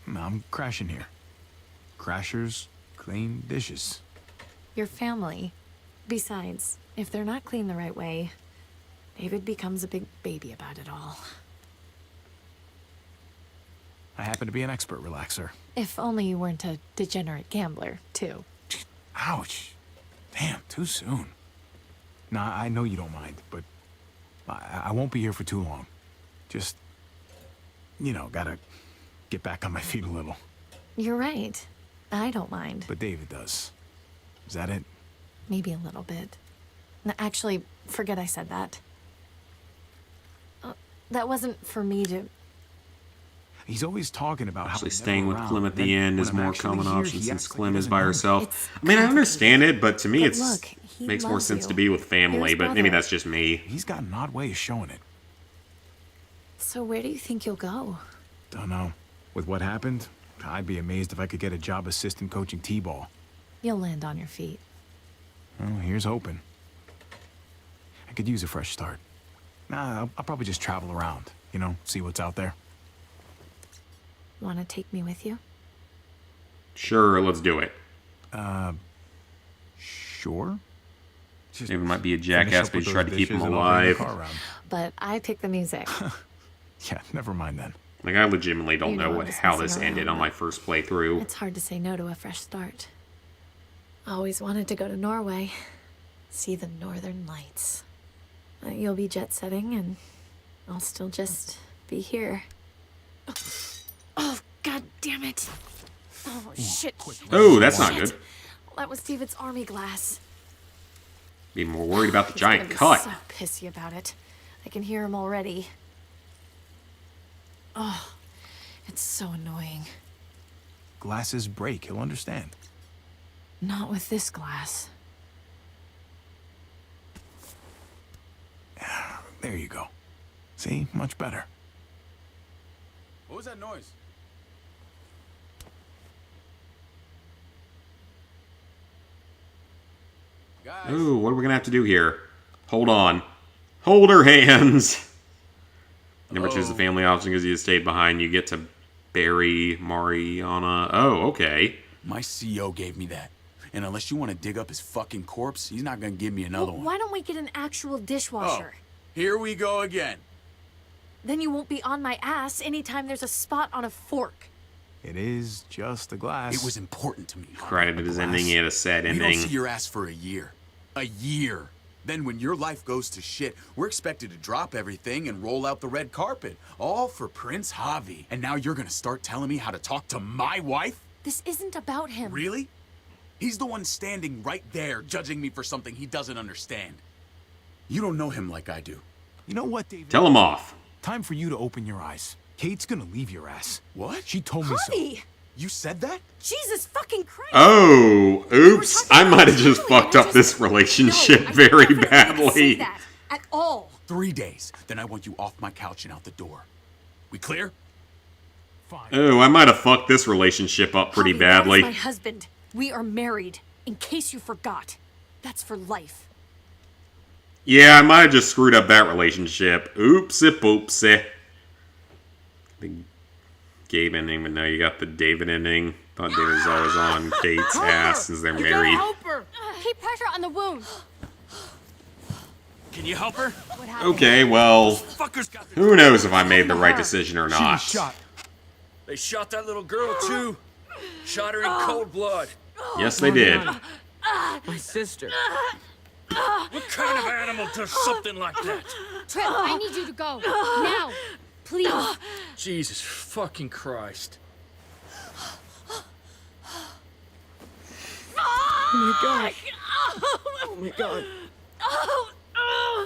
I'm crashing here. Crashers clean dishes. Your family. Besides, if they're not clean the right way, David becomes a big baby about it all. I happen to be an expert relaxer. If only you weren't a degenerate gambler, too. Ouch. Damn, too soon. Nah, I know you don't mind, but I won't be here for too long. Just, you know, gotta get back on my feet a little. You're right. I don't mind. But David does. Is that it? Maybe a little bit. No, actually, forget I said that. That wasn't for me to... He's always talking about Actually, how staying with Clem at the end is more common option since Clem is by herself. herself. I mean, I understand it, but to me, But it's look, he makes more loves sense you. to be with family. You're his But maybe brother. that's just me. He's got an odd way of showing it. So where do you think you'll go? Don't know. With what happened, I'd be amazed if I could get a job assistant coaching T-ball. You'll land on your feet. Well, here's hoping. I could use a fresh start. Nah, I'll probably just travel around, you know, see what's out there. Want to take me with you? Sure, let's do it. Sure. Just David might be a finish jackass, up but with you try those to keep him dishes and I'll bring the alive. car around. But I pick the music. Yeah, never mind then. Like, I legitimately don't You know know, what I'm just how messing this ended around, on my but first playthrough. It's hard to say no to a fresh start. Always wanted to go to Norway, see the northern lights. You'll be jet setting, and I'll still just be here. Oh, god damn it! Oh shit! Oh, that's not Shit. good. That was David's army glass. Be more worried about the He's giant gonna be cut. so pissy about it. I can hear him already. Oh, it's so annoying. Glasses break, he'll understand. Not with this glass. There you go. See? Much better. What was that noise? Guys. Ooh, what are we gonna have to do here? Hold on. Hold her hands! Never choose the family option because you stayed behind. You get to bury Mariana. Oh, okay. My CO gave me that. And unless you want to dig up his fucking corpse, he's not gonna give me another one. Why don't we get an actual dishwasher? Here we go again. Then you won't be on my ass anytime there's a spot on a fork. It is just a glass. It was important to me. Credited his ending, he had a sad We don't ending. see your ass for a year. A year. Then when your life goes to shit, we're expected to drop everything and roll out the red carpet. All for Prince Javi. And now you're gonna start telling me how to talk to my wife? This isn't about him. Really? He's the one standing right there, judging me for something he doesn't understand. You don't know him like I do. You know what, David? Tell him off. Time for you to open your eyes. Kate's gonna leave your ass. What? She told me so. Javi! You said that? Jesus fucking Christ! Oh, oops. I might have just fucked up this relationship No, I very definitely didn't say badly. that at all. 3 days. Then I want you off my couch and out the door. We clear? Fine. Oh, I might have fucked this relationship up pretty Javi, that is badly. my husband. We are married. In case you forgot. That's for life. Yeah, I might have just screwed up that relationship. Oopsie poopsie. The Gabe ending, but now you got the David ending. Thought David was always on Kate's ass since they're married. Help her! Keep pressure on the wound. Can you help her? What happened? Okay, well, Fuckers got the... who knows if I made the right decision or She was not. shot. They shot that little girl, too. Shot her in cold blood. Yes, they did. My sister. What kind of animal does something like that? Trip, I need you to go. Now. Please. Jesus fucking Christ. Oh my god. Oh my god.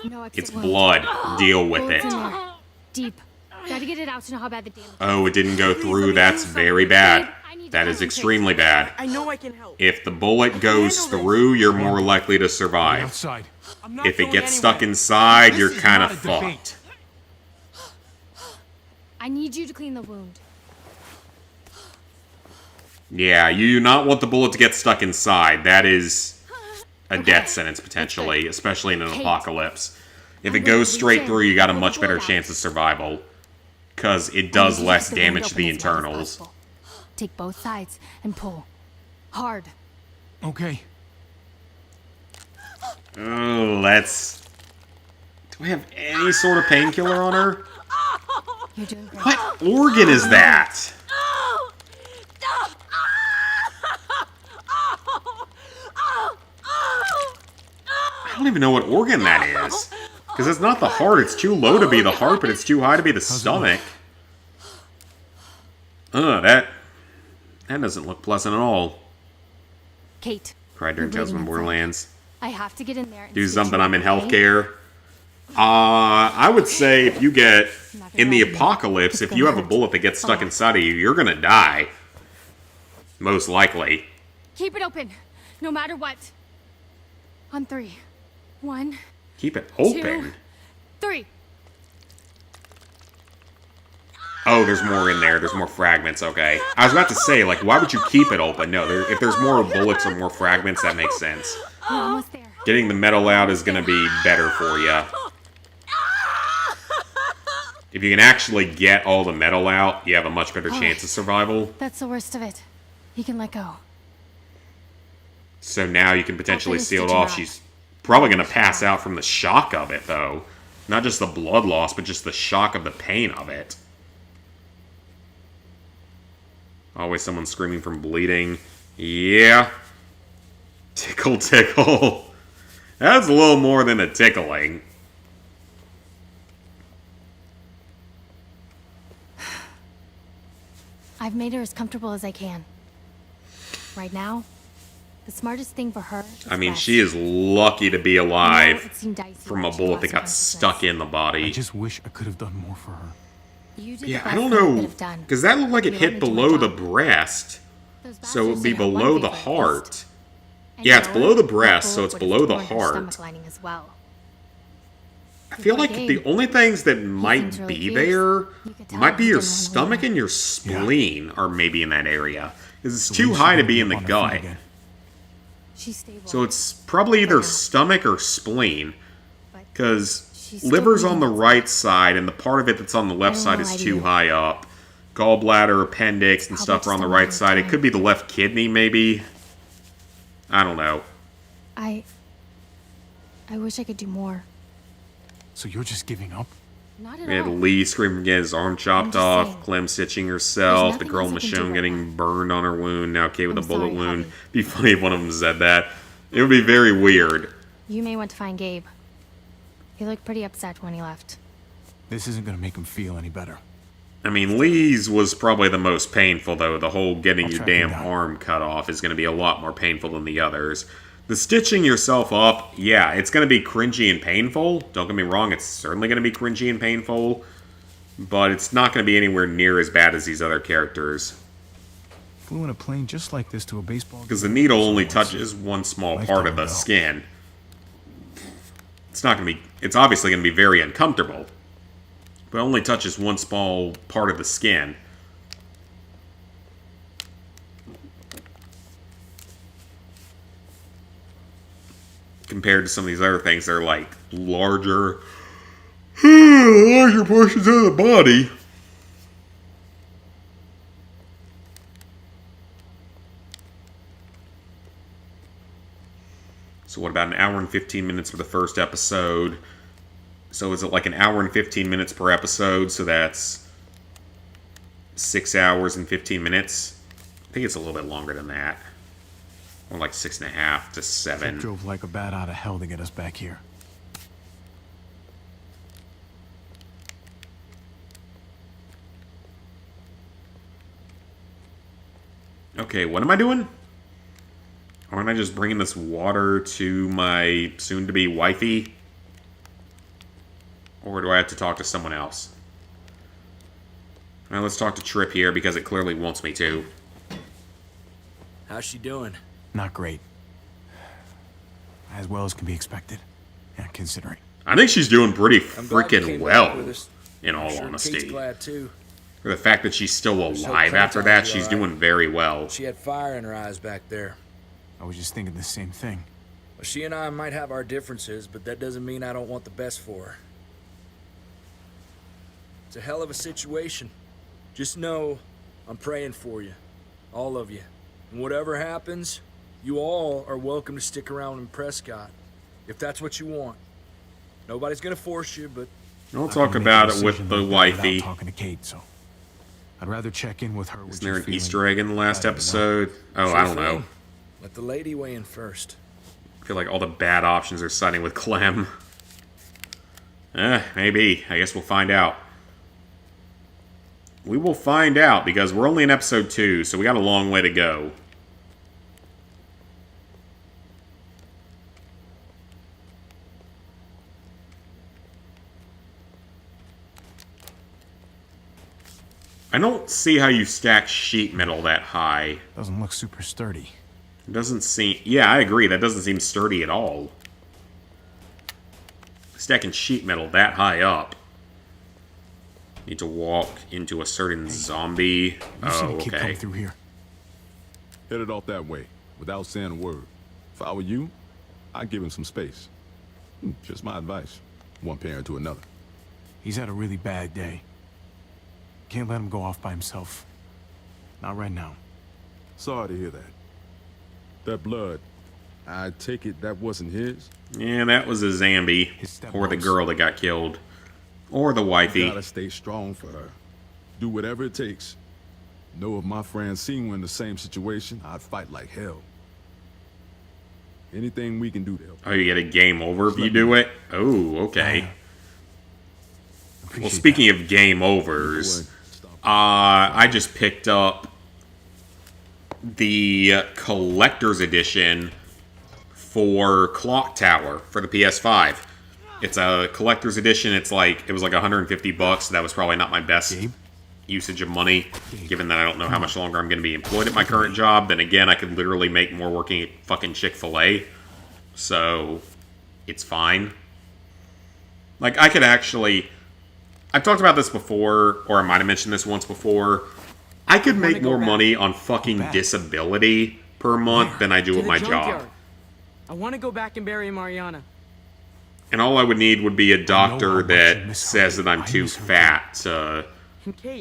No exit It's wound. blood. Deal with Bullets it. in there. Deep. Gotta get it out to know how bad the damage is. Oh, it didn't go through. That's very bad. I need That to is concentrate. extremely bad. I know I can help. If the bullet goes through, you're more likely to survive. Outside. I'm not If it going gets stuck anywhere. inside, This you're is kind not of a debate. fucked. I need you to clean the wound. Yeah, you do not want the bullet to get stuck inside. That is a death sentence, potentially, especially in an Kate. apocalypse. If it I'm gonna goes straight reach through, in, you got a pull much the better bullet out. chance of survival. Because it I need does you to less get the wound damage to open the as wide as internals. possible. Take both sides and pull. Hard. Okay. Oh, let's... Do we have any sort of painkiller on her? You're doing great. What organ is that? I don't even know what organ that is. Because it's not the heart. It's too low to be the heart, but it's too high to be the stomach. That doesn't look pleasant at all. Kate. Cried during You're Tales from bleeding inside. Borderlands. I have to get in there and Do stitch something, you I'm in up, okay? healthcare. I would say if you get not gonna in the lie to you. apocalypse, It's if you gonna have a hurt. bullet that gets stuck lot. inside of you, you're gonna die. Most likely. Keep it open, no matter what. On 3. 1, Keep it open. 3. Oh, there's more in there. There's more fragments. Okay. I was about to say, like, why would you keep it open? No, if there's more bullets or more fragments, that makes sense. We're almost there. Getting the metal out is going to be better for you. If you can actually get all the metal out, you have a much better chance of survival. That's the worst of it. He can let go. So now you can potentially seal it off. She's probably going to pass out from the shock of it, though. Not just the blood loss, but just the shock of the pain of it. Always someone screaming from bleeding. Yeah. Tickle, tickle. That's a little more than a tickling. I've made her as comfortable as I can. Right now, the smartest thing for her is I mean, rest. she is lucky to be alive it seemed dicey from a when she bullet that lost got consciousness. stuck in the body. I just wish I could have done more for her. You did the Yeah, best I don't thing you could know, have done. because that looked like it You hit let me do my below the job. breast, Those so it would bastards be did have one below the favor at heart. least. And Yeah, you it's know below what? the That breast, so bullet it's would have below the torn her heart. stomach lining as well. I feel like Before the game, only things that might seems really be fierce. there You could tell might be he your didn't wanna stomach leave. and your spleen are maybe in that area. Because it's So too when's she high to gonna be get in the up on her gut. feet again? She's stable. So it's probably either Yeah. stomach or spleen. But Because she's still liver's on the bleeding. right side, and the part of it that's on the left don't side wanna is lie to too you. high up. Gallbladder, appendix, and Probably stuff are on just the a right matter of side. It time. could be the left kidney, maybe. I don't know. I wish I could do more. So you're just giving up? Not at We had all. Lee screaming, getting his arm chopped just off, saying. Clem stitching herself, the nothing girl else I can do Michonne right getting burned on her wound, now Kate with I'm a bullet sorry, wound. Javi. Be funny if one of them said that. It would be very weird. You may want to find Gabe. He looked pretty upset when he left. This isn't gonna make him feel any better. I mean, Lee's was probably the most painful, though. The whole getting I'll your track him damn down. arm cut off is going to be a lot more painful than the others. The stitching yourself up, yeah, it's going to be cringy and painful. Don't get me wrong, it's certainly going to be cringy and painful. But it's not going to be anywhere near as bad as these other characters. Flew in a plane just like this to a baseball Because the game. needle only So touches one small Lifetime part of the ago. skin. It's not going to be... It's obviously going to be very uncomfortable. But it only touches one small part of the skin. Compared to some of these other things, they're like larger... larger portions of the body. So what about an hour and 15 minutes for the first episode? So is it like an hour and 15 minutes per episode? So that's 6 hours and 15 minutes? I think it's a little bit longer than that. More like 6.5 to 7. Drove like a bat out of hell to get us back here. Okay, what am I doing? Aren't I just bringing this water to my soon-to-be wifey? Or do I have to talk to someone else? Well, let's talk to Trip here, because it clearly wants me to. How's she doing? Not great. As well as can be expected. Yeah, considering. I think she's doing pretty I'm glad you freaking came well, back with us. in all I'm sure honesty. Kate's glad too. For the fact that she's still There's hope alive after that, Clementine's she's all right. doing very well. She had fire in her eyes back there. I was just thinking the same thing. Well, she and I might have our differences, but that doesn't mean I don't want the best for her. It's a hell of a situation. Just know I'm praying for you. All of you. And whatever happens, you all are welcome to stick around in Prescott. If that's what you want. Nobody's gonna force you, but We'll I talk can make a about it decision with the like that wifey. without talking to Kate, so I'd rather check in with her. Isn't there an Easter egg in the last episode? Oh, sure I don't thing. know. Let the lady weigh in first. I feel like all the bad options are siding with Clem. Maybe. I guess we'll find out. We will find out, because we're only in episode 2, so we got a long way to go. I don't see how you stack sheet metal that high. Doesn't look super sturdy. It doesn't seem... Yeah, I agree. That doesn't seem sturdy at all. Stacking sheet metal that high up. Need to walk into a certain zombie. You Oh, seen a kid okay. come through here? Headed off that way, without saying a word. If I were you, I'd give him some space. Just my advice. One parent to another. He's had a really bad day. Can't let him go off by himself. Not right now. Sorry to hear that. That blood, I take it that wasn't his? Yeah, that was a zombie. Or the girl that got killed. Or the wifey. Gotta stay strong for her. Do whatever it takes. Know if my friend seen one in the same situation, I'd fight like hell. Anything we can do to help. Oh, you get a game over if you do it? Oh, okay. Well, speaking of game overs, I just picked up the collector's edition for Clock Tower for the PS5. It's a collector's edition. It was like $150, so that was probably not my best usage of money, given that I don't know how much longer I'm going to be employed at my current job. Then again, I could literally make more working at fucking Chick-fil-A, so it's fine. Like, I could actually... I've talked about this before, or I might have mentioned this once before. I could make more money on fucking disability per month than I do at my job. I want to go back and bury Mariana. And all I would need would be a doctor that says that I'm too fat to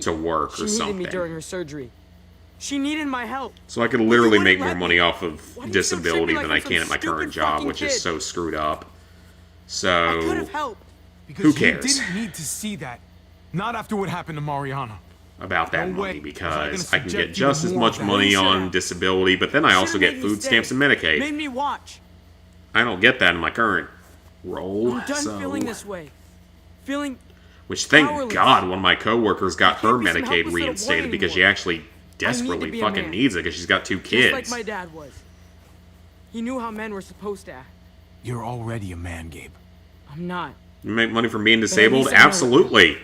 work or She needed something. me during her surgery. She needed my help. So I could literally make more money off of disability than I can at my current job, which is so screwed up. So, who cares You didn't need to see that. Not after what happened to Mariana. about that No way. money? Was Because I I can gonna get subject you to just as more much of that? money You on should've. disability, but then I also get food stamps and Medicaid. Made me watch. I don't get that in my current role. I'm done so... feeling this way. Feeling Which, thank powerless. God, one of my coworkers got her can't be some Medicaid helpless little boy reinstated because she anymore. actually desperately be a fucking man. needs it because she's got 2 kids. just like my dad was. He knew how men were supposed to act. You're already a man, Gabe. I'm not. You make money from being at disabled? least I know it. Absolutely.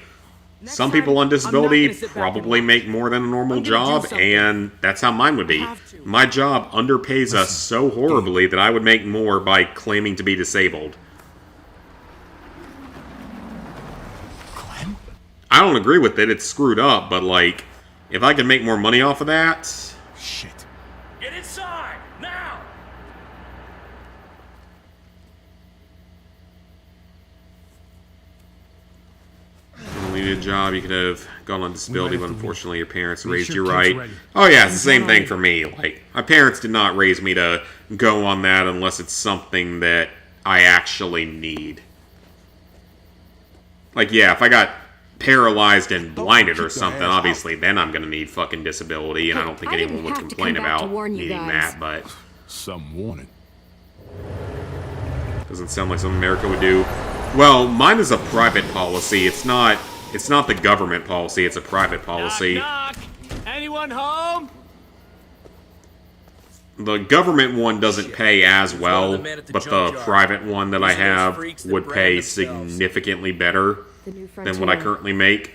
Some people on I'm not disability gonna sit back probably and make more than a normal I'm gonna do job, something. and that's how mine would be. have to. My job underpays us so horribly that I would make more by claiming to be disabled. Clem? I don't agree with it, it's screwed up, but like, if I could make more money off of that, Shit. Get inside, now! you need a job, you could have gone on disability, but unfortunately your parents raised sure you Kate's right. ready. Oh yeah, it's the same thing for me. Like, my parents did not raise me to go on that unless it's something that I actually need. Like, yeah, if I got paralyzed and blinded or something, obviously then I'm gonna need fucking disability, and I don't think I didn't anyone would have to complain come back to about warn you needing guys. that, but Some warning. doesn't sound like something America would do. Well, mine is a private policy. It's not the government policy, it's a private policy. Knock, knock. Anyone home? The government one doesn't pay as one well, of the men at the but the junkyard. private one that I These are those have freaks that would brand pay themselves. significantly better The new than what I frontier. currently make.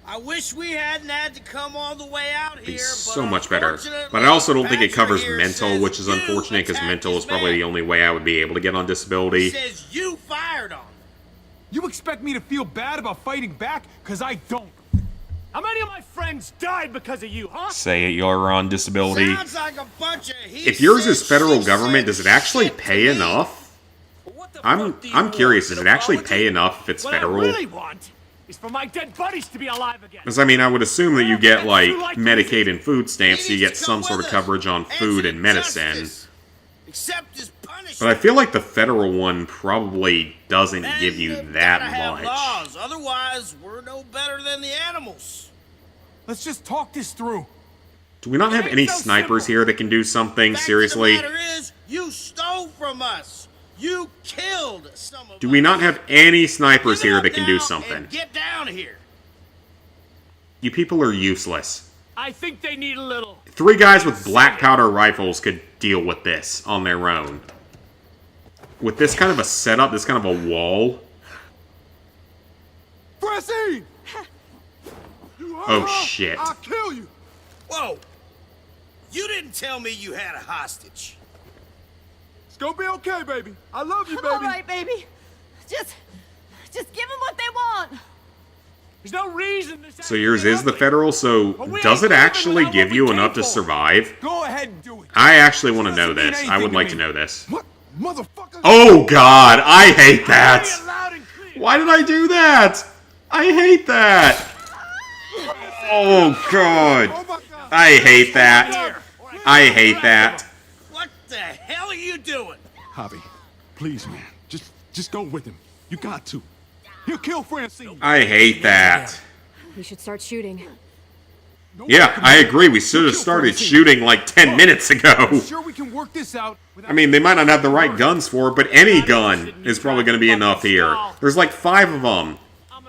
I wish we hadn't had to come all the way out Be here, so much better. But I also don't think it covers mental, which is unfortunate because mental is probably the only way I would be able to get on disability. Says you fired on him. You expect me to feel bad about fighting back? Because I don't. How many of my friends died because of you, huh? Say it, you're on disability. Sounds like a bunch of If yours is federal government, does it actually pay enough? I'm curious, does it actually pay enough if it's What I federal? really want is for my dead buddies to be alive again. Because, I mean, I would assume that you get, like, Medicaid and food stamps, so you get some sort of coverage on food and medicine. Accept his punishment. But I feel like the federal one probably doesn't give you that much. Laws. Otherwise, we're no better than the animals. Let's just talk this through. Do we not have any snipers here that can do something? Seriously? The matter is, you stole from us. You killed some of us. Do we not have any snipers Give it here up that can now do and something? Get down here. You people are useless. I think they need a little. 3 guys with black powder rifles could deal with this on their own. With this kind of a setup, this kind of a wall. Francine! You hurt Oh, her, shit. I'll kill you. Whoa. You didn't tell me you had a hostage. It's gonna be okay, baby. I love you, baby. All right, baby. Just give them what they want. There's no reason this So yours is the federal, so does it actually give you enough to survive? Go ahead and do it. I actually want to know this. I would like to know this. What? Motherfucker! Oh god, I hate that! Why did I do that? I hate that! Oh god. I hate that. I hate that. What the hell are you doing? Javi, please, man. Just go with him. You got to. He'll kill Francine. I hate that. We should start shooting. Yeah, I agree. We should have started shooting like 10 minutes ago. Sure we can work this out. I mean, they might not have the right guns for it, but any gun is probably going to be enough here. There's like 5 of them.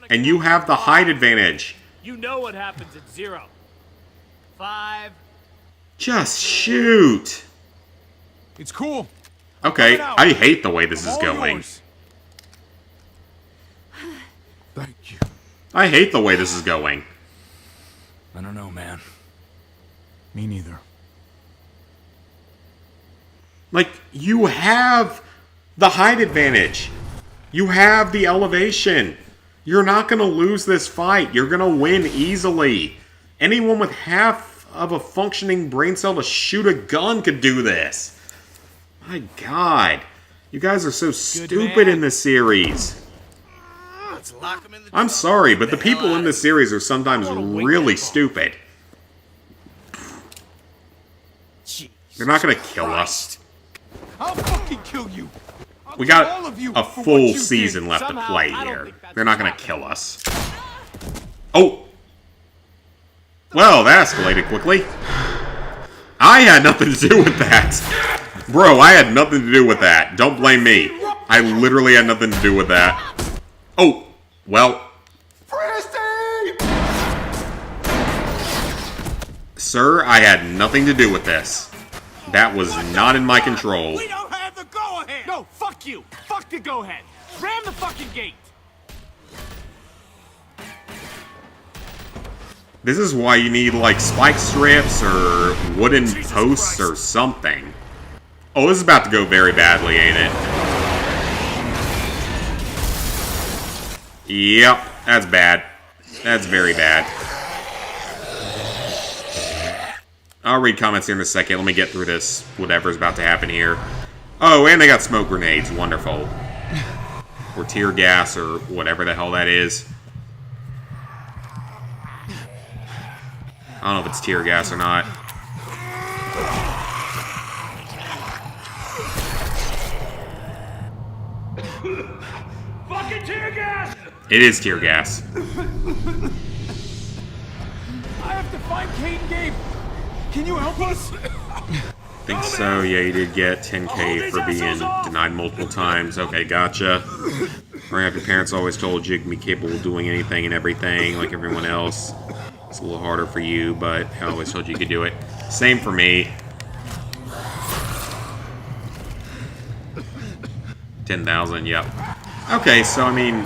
And you have the height advantage. You know what happens at 0. 5. Just shoot. It's cool. Okay, I hate the way this is going. Thank you. I hate the way this is going. I don't know, man. Me neither. Like, you have the height advantage. You have the elevation. You're not going to lose this fight. You're going to win easily. Anyone with half of a functioning brain cell to shoot a gun could do this. My god. You guys are so stupid in this series. Let's lock him in the I'm sorry, but the people in this series are sometimes really stupid. They're not going to kill us. I'll fucking kill you. We got a full season left to play here. They're not going to kill us. Oh! Well, that escalated quickly. I had nothing to do with that. Bro, I had nothing to do with that. Don't blame me. I literally had nothing to do with that. Oh! Well. Sir, I had nothing to do with this. That was not in my control. We don't have the go-ahead! No, fuck you! Fuck the go-ahead! Ram the fucking gate! This is why you need, like, spike strips or wooden posts or something. Oh, this is about to go very badly, ain't it? Yep, that's bad. That's very bad. I'll read comments here in a second. Let me get through this, whatever's about to happen here. Oh, and they got smoke grenades. Wonderful. Or tear gas, or whatever the hell that is. I don't know if it's tear gas or not. Fucking tear gas! It is tear gas. I have to find Kate and Gabe. Can you help us? Think so. Yeah, you did get 10K for being denied multiple times. Okay, gotcha. Growing up, your parents always told you you can be capable of doing anything and everything like everyone else. It's a little harder for you, but I always told you could do it. Same for me. 10,000, yep. Okay, so I mean,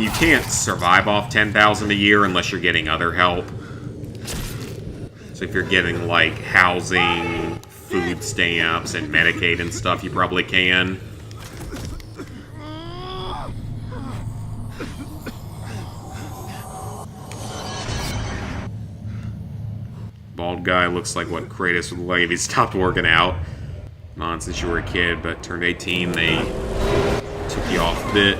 you can't survive off 10,000 a year unless you're getting other help. So if you're getting, like, housing, food stamps, and Medicaid and stuff, you probably can. Bald guy looks like what Kratos would like if he stopped working out. Not since you were a kid, but turned 18, they took you off a bit.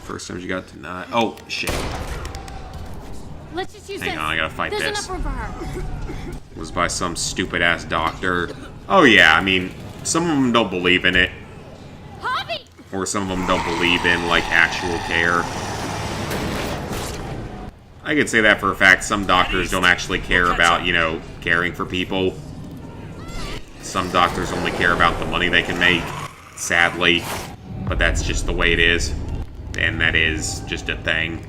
First time you got denied. Oh, shit. Let's just use Hang on, I gotta fight There's this. enough room for her. Was by some stupid-ass doctor. Oh, yeah, I mean, some of them don't believe in it. Javi! Or some of them don't believe in, like, actual care. I could say that for a fact. Some doctors don't actually care about, you know, caring for people. Some doctors only care about the money they can make, sadly. But that's just the way it is. And that is just a thing.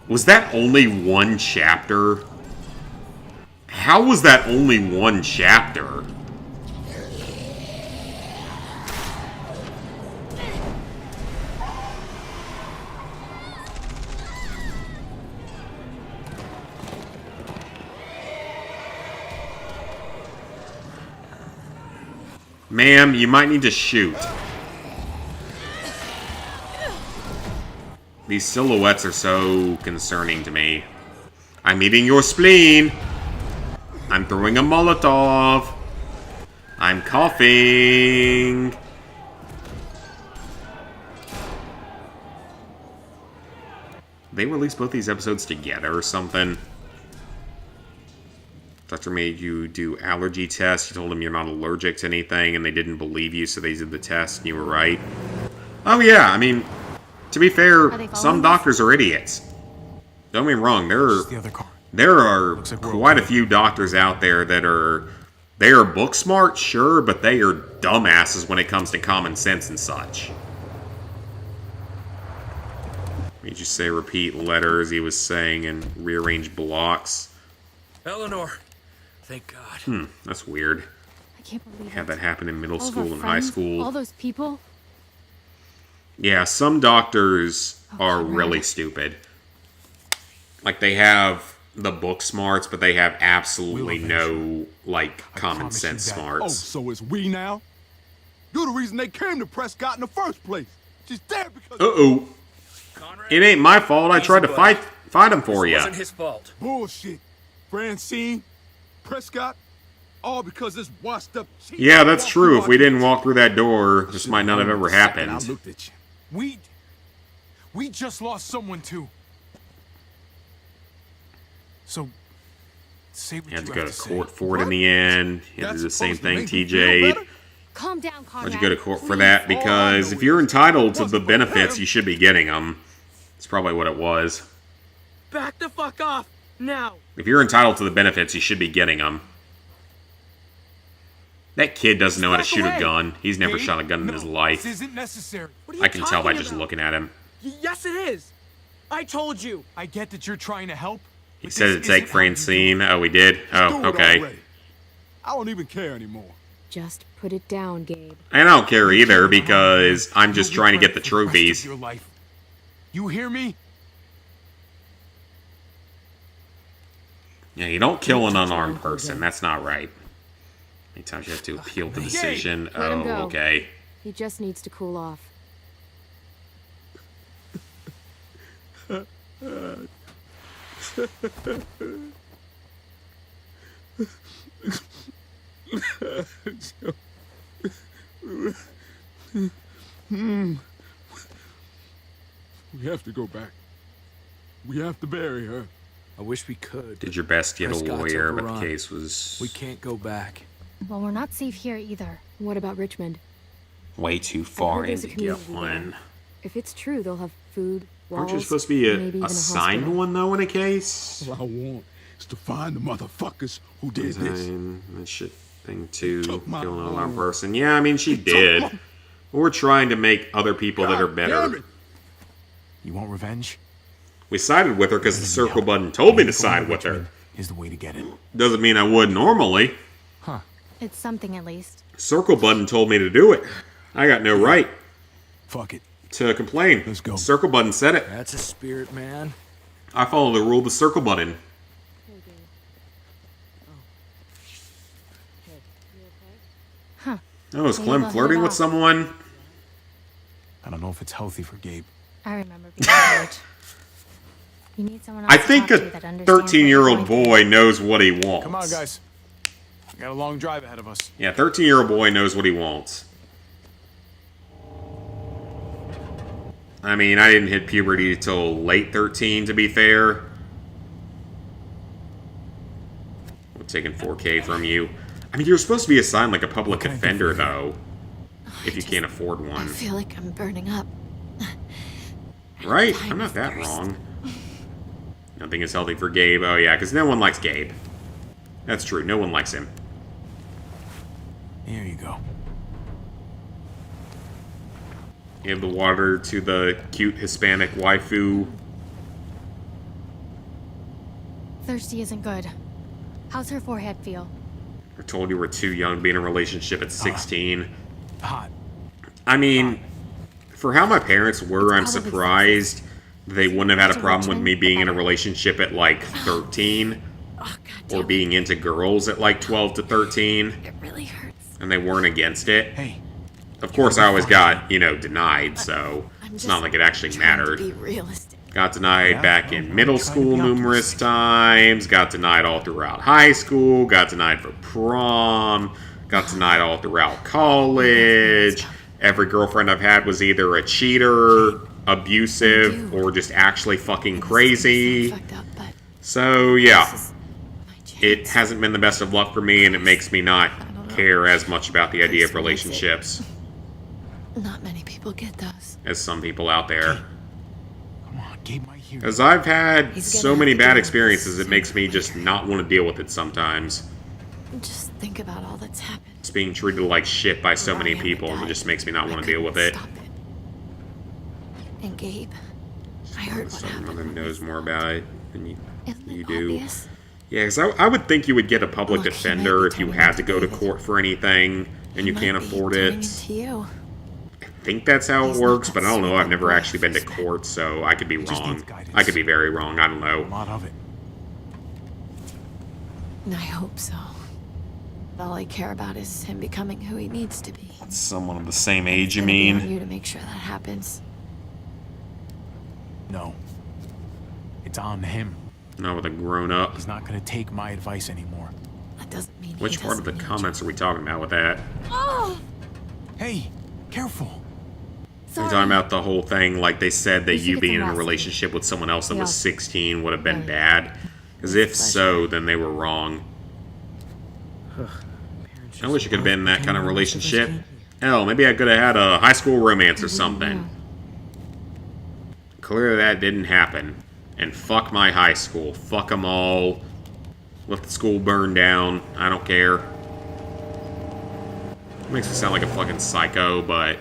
Was that only one chapter? How was that only one chapter? Ma'am, you might need to shoot. These silhouettes are so concerning to me. I'm eating your spleen. I'm throwing a Molotov. I'm coughing. They released both these episodes together or something. Doctor made you do allergy tests. You told them you're not allergic to anything, and they didn't believe you, so they did the test, and you were right. Oh yeah, I mean, to be fair, some doctors are idiots. Don't get me wrong, there are quite a few doctors out there that are... They are book smart, sure, but they are dumbasses when it comes to common sense and such. Made you say repeat letters he was saying and rearrange blocks. Eleanor, thank God. That's weird. I can't believe Had that happen in middle All of school our and high friends, school. All those people. Yeah, some doctors are really stupid. Like, they have the book smarts, but they have absolutely no, like, common sense Oh, smarts. so it's we now? You're the reason they came to Prescott in the first place. She's dead because... Uh-oh. It ain't my fault. I tried to fight him for you. Wasn't his fault. Bullshit. Francine, Prescott, all because this washed up... Yeah, that's true. If we didn't walk through that door, this might not have ever I happened. looked at you. We just lost someone too. So, say what You had to you go have to to court say. for it in the end. You had to do the same thing, TJ. Calm down, Conrad. Why'd you go to court for that? Because if you're entitled to the benefits, you should be getting them. That's probably what it was. Back the fuck off now. If you're entitled to the benefits, you should be getting them. That kid doesn't know how to Back shoot a away. gun. He's never shot a gun in his life. This isn't necessary. What are you I can tell by talking just about? looking at him. Yes, it is. I told you. I get that you're trying to help. He but said this to take isn't how you do it. Francine. Oh, we did? Do Oh, it okay. already. I don't even care anymore. Just put it down, Gabe. And I don't care either because I'm just You'll trying to get regret the it for rest of trophies. your life. You hear me? Yeah, you don't kill an unarmed person. That's not right. How many times you have to appeal the decision? Let him Oh, go. okay. He just needs to cool off. We have to go back. We have to bury her. I wish we could. Did your best to get a Prescott's lawyer, but the overrun. case was We can't go back. Well, we're not safe here either. What about Richmond? way too far in there's to a get community one. there. If it's true, they'll have food, walls, Aren't you supposed to be maybe even a a assigned hospital. one, though, in a case? All I want is to find the motherfuckers who did this. Design, that shit thing too. took my Killing an alarm home. person. Yeah, I mean, she did. We're trying to make other people that are Damn better. it. You want revenge? We sided with her because the circle button told me to side with her. Is the way to get it. Doesn't mean I would normally. It's something at least. Circle button told me to do it. I got no right Fuck it. to complain. Let's go. Circle button said it. That's a spirit, man. I follow the rule of the circle button. Huh. Oh, is Maybe Clem they'll flirting head with off. someone? I don't know if it's healthy for Gabe. I remember being hurt. You need someone else I to think talk a to that understands what you're 13-year-old going through. boy knows what he wants. Come on, guys. We got a long drive ahead of us. Yeah, 13-year-old boy knows what he wants. I mean, I didn't hit puberty till late 13, to be fair. I'm taking 4K from you. I mean, you're supposed to be assigned like a public can I do defender, for you? though. If you can't afford I one. feel like I'm burning up. Right? dying I'm not of that thirst. wrong. Nothing is healthy for Gabe. Oh, yeah, because no one likes Gabe. That's true. No one likes him. Here you go. Give the water to the cute Hispanic waifu. Thirsty isn't good. How's her forehead feel? I told you we're too young to be in a relationship at 16. Hot. I mean, for how my parents were, I'm probably surprised they wouldn't have had a To problem with Richmond, me being in a better. relationship at like 13 Oh, God or damn being into girls at like 12 to 13, it really hurts. and they weren't against it. Hey, Of course, I always got, you know, denied, so I'm It's just not like it actually trying mattered. to be realistic. Got denied Yeah, back well, in I'm middle trying to school be numerous optimistic. times. Got denied all throughout high school. Got denied for prom. Got denied all throughout college. Every girlfriend I've had was either a cheater, abusive, or just actually fucking crazy. So, yeah. It hasn't been the best of luck for me, and it makes me not care as much about the idea of relationships Not many people get those. as some people out there. Come on, Gabe might hear As you. I've had He's so gonna many have to bad deal experiences, with it makes me just not want to deal with it sometimes. Just think about all that's happened. It's being treated like shit by so many people, and it just makes me not want to deal with it. And Gabe, I heard what Someone happened. that knows more about it than you do. Obvious? Yeah, because I would think you would get a public Look, he might defender be if you turning had to into go to David. court for anything and you He can't might be afford turning it. into you. I think that's how it He's not works, that but I don't know. sweet I've never boy I actually been to first met. court, so I could be just wrong. needs guidance. I could be very wrong. I don't A know. lot of it. I hope so. All I care about is him becoming who he needs to be. Someone of the same age, you It's gonna be on mean? you to make sure that happens. No. It's on him. Not with a grown up. He's not gonna take my advice anymore. That doesn't mean Which he part of the doesn't need comments are we talking about with that? Oh! Hey, careful. We're talking about the whole thing, like they said that You should you get being in some a rest. relationship with someone else that was Yeah. 16 would have been bad. Because if so, then they were wrong. I wish it could have been that kind of relationship. Hell, maybe I could have had a high school romance or something. Clearly that didn't happen. And fuck my high school. Fuck them all. Let the school burn down. I don't care. It makes me sound like a fucking psycho, but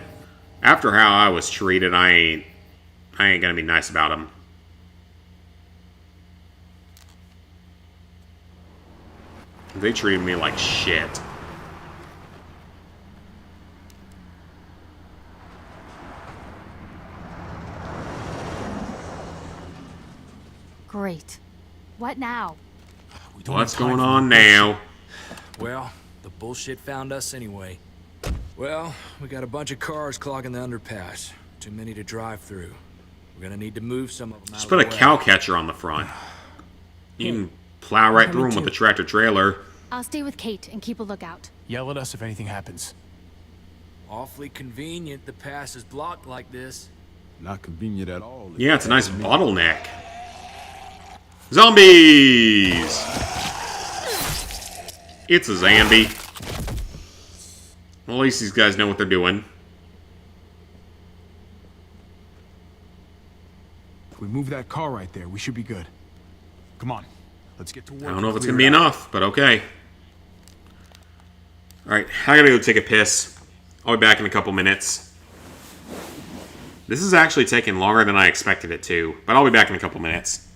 after how I was treated, I ain't gonna be nice about them. They treated me like shit. Great. What now? What's going on now? Well, the bullshit found us anyway. Well, we got a bunch of cars clogging the underpass. Too many to drive through. We're gonna need to move some of them out Just of put the a way. cow catcher on the front. You can plow right through them with the tractor trailer. I'll stay with Kate and keep a lookout. Yell at us if anything happens. Awfully convenient the pass is blocked like this. Not convenient at all. Yeah, it's a nice bottleneck. Zombies! It's a zombie. Well, at least these guys know what they're doing. If we move that car right there, we should be good. Come on, let's get to work. I don't know if and it's clear gonna be it out. enough, but okay. Alright, I gotta go take a piss. I'll be back in a couple minutes. This is actually taking longer than I expected it to, but I'll be back in a couple minutes.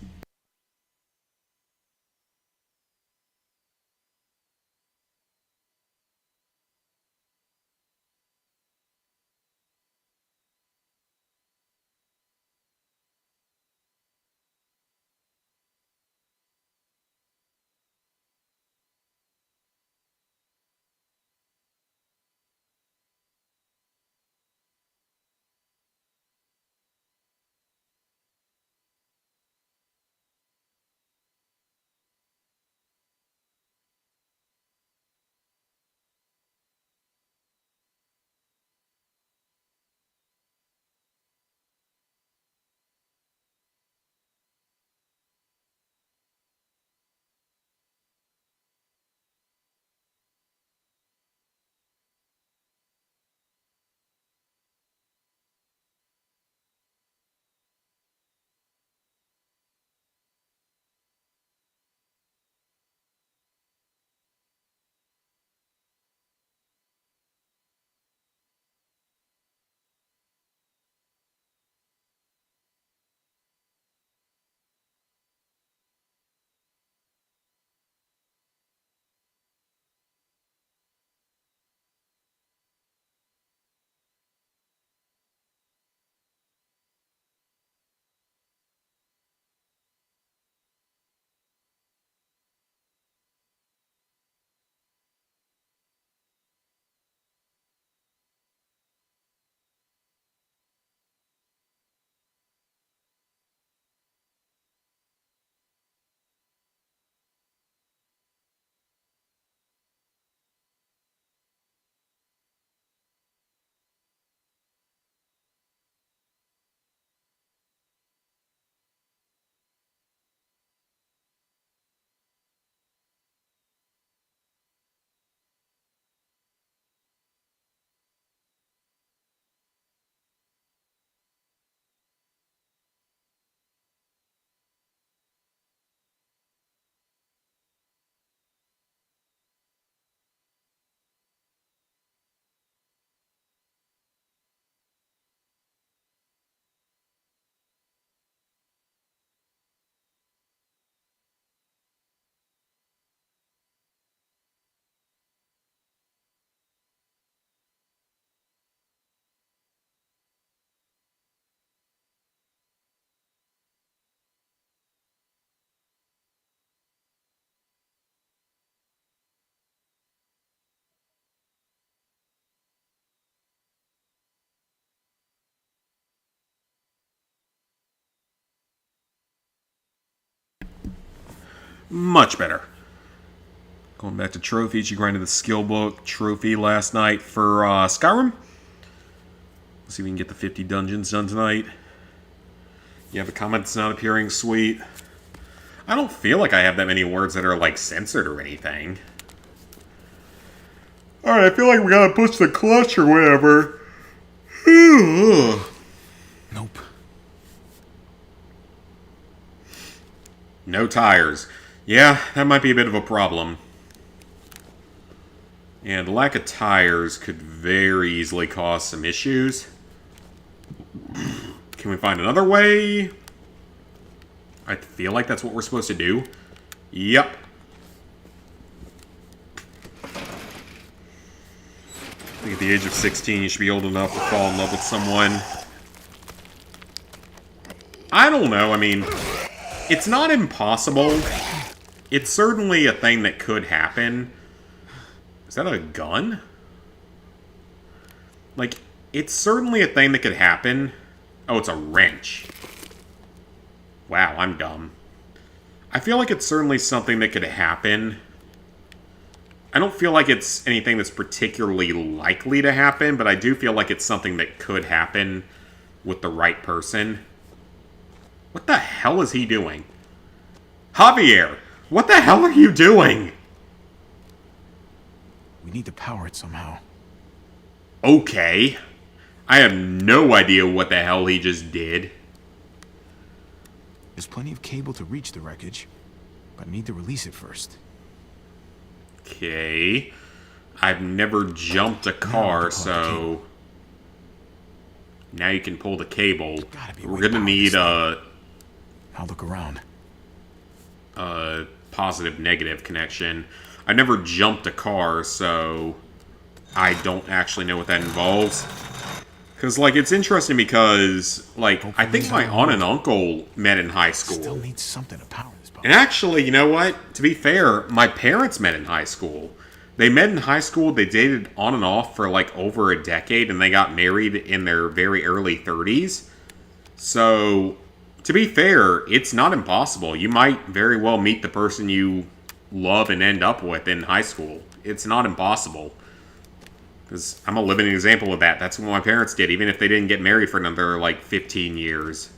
Much better. Going back to trophies, you grinded the skill book trophy last night for Skyrim. Let's see if we can get the 50 dungeons done tonight. You have a comment that's not appearing, sweet. I don't feel like I have that many words that are, like, censored or anything. Alright, I feel like we gotta push the clutch or whatever. Nope. No tires. Yeah, that might be a bit of a problem. And the lack of tires could very easily cause some issues. Can we find another way? I feel like that's what we're supposed to do. Yep. I think at the age of 16, you should be old enough to fall in love with someone. I don't know, I mean, it's not impossible. It's certainly a thing that could happen. Is that a gun? Like, it's certainly a thing that could happen. Oh, it's a wrench. Wow, I'm dumb. I feel like it's certainly something that could happen. I don't feel like it's anything that's particularly likely to happen, but I do feel like it's something that could happen with the right person. What the hell is he doing? Javier, what the hell are you doing? We need to power it somehow. Okay. I have no idea what the hell he just did. There's plenty of cable to reach the wreckage, but I need to release it first. Okay. I've never jumped a car, so... Now you can pull the cable. We're gonna need a... I'll look around. A positive-negative connection. I've never jumped a car, so... I don't actually know what that involves. Because, like, it's interesting because, like, I think my aunt and uncle met in high school. Still needs something to power this boat. And actually, you know what? To be fair, my parents met in high school. They met in high school, they dated on and off for, like, over a decade, and they got married in their very early 30s. So, to be fair, it's not impossible. You might very well meet the person you love and end up with in high school. It's not impossible. Because I'm a living example of that. That's what my parents did, even if they didn't get married for another, like, 15 years.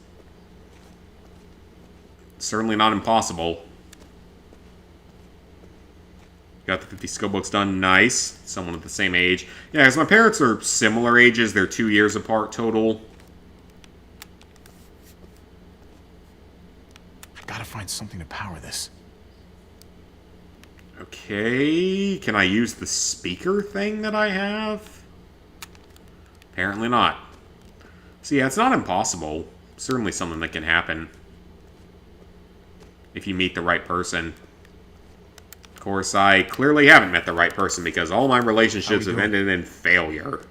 Certainly not impossible. Got the 50 skill books done. Nice. Someone at the same age. Yeah, because my parents are similar ages. They're 2 years apart total. I gotta find something to power this. Okay, can I use the speaker thing that I have? Apparently not. So yeah, it's not impossible. Certainly something that can happen. If you meet the right person. Of course, I clearly haven't met the right person because all my relationships have ended in failure.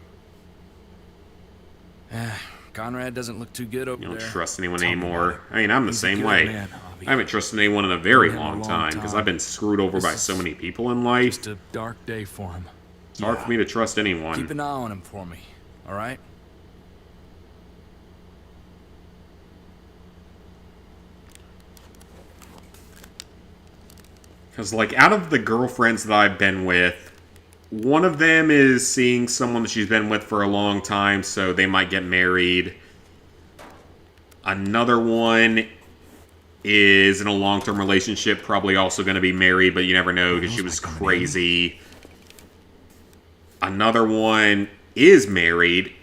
Conrad doesn't look too good over You there. don't trust anyone anymore. I mean, I'm the same way. I haven't trusted anyone in a very long time because I've been screwed over by so many people in life. Just a dark day for him. It's hard for me to trust anyone. Keep an eye on him for me, all right? Because, like, out of the girlfriends that I've been with, one of them is seeing someone that she's been with for a long time, so they might get married. Another one is in a long-term relationship, probably also going to be married, but you never know because she was crazy. Another one is married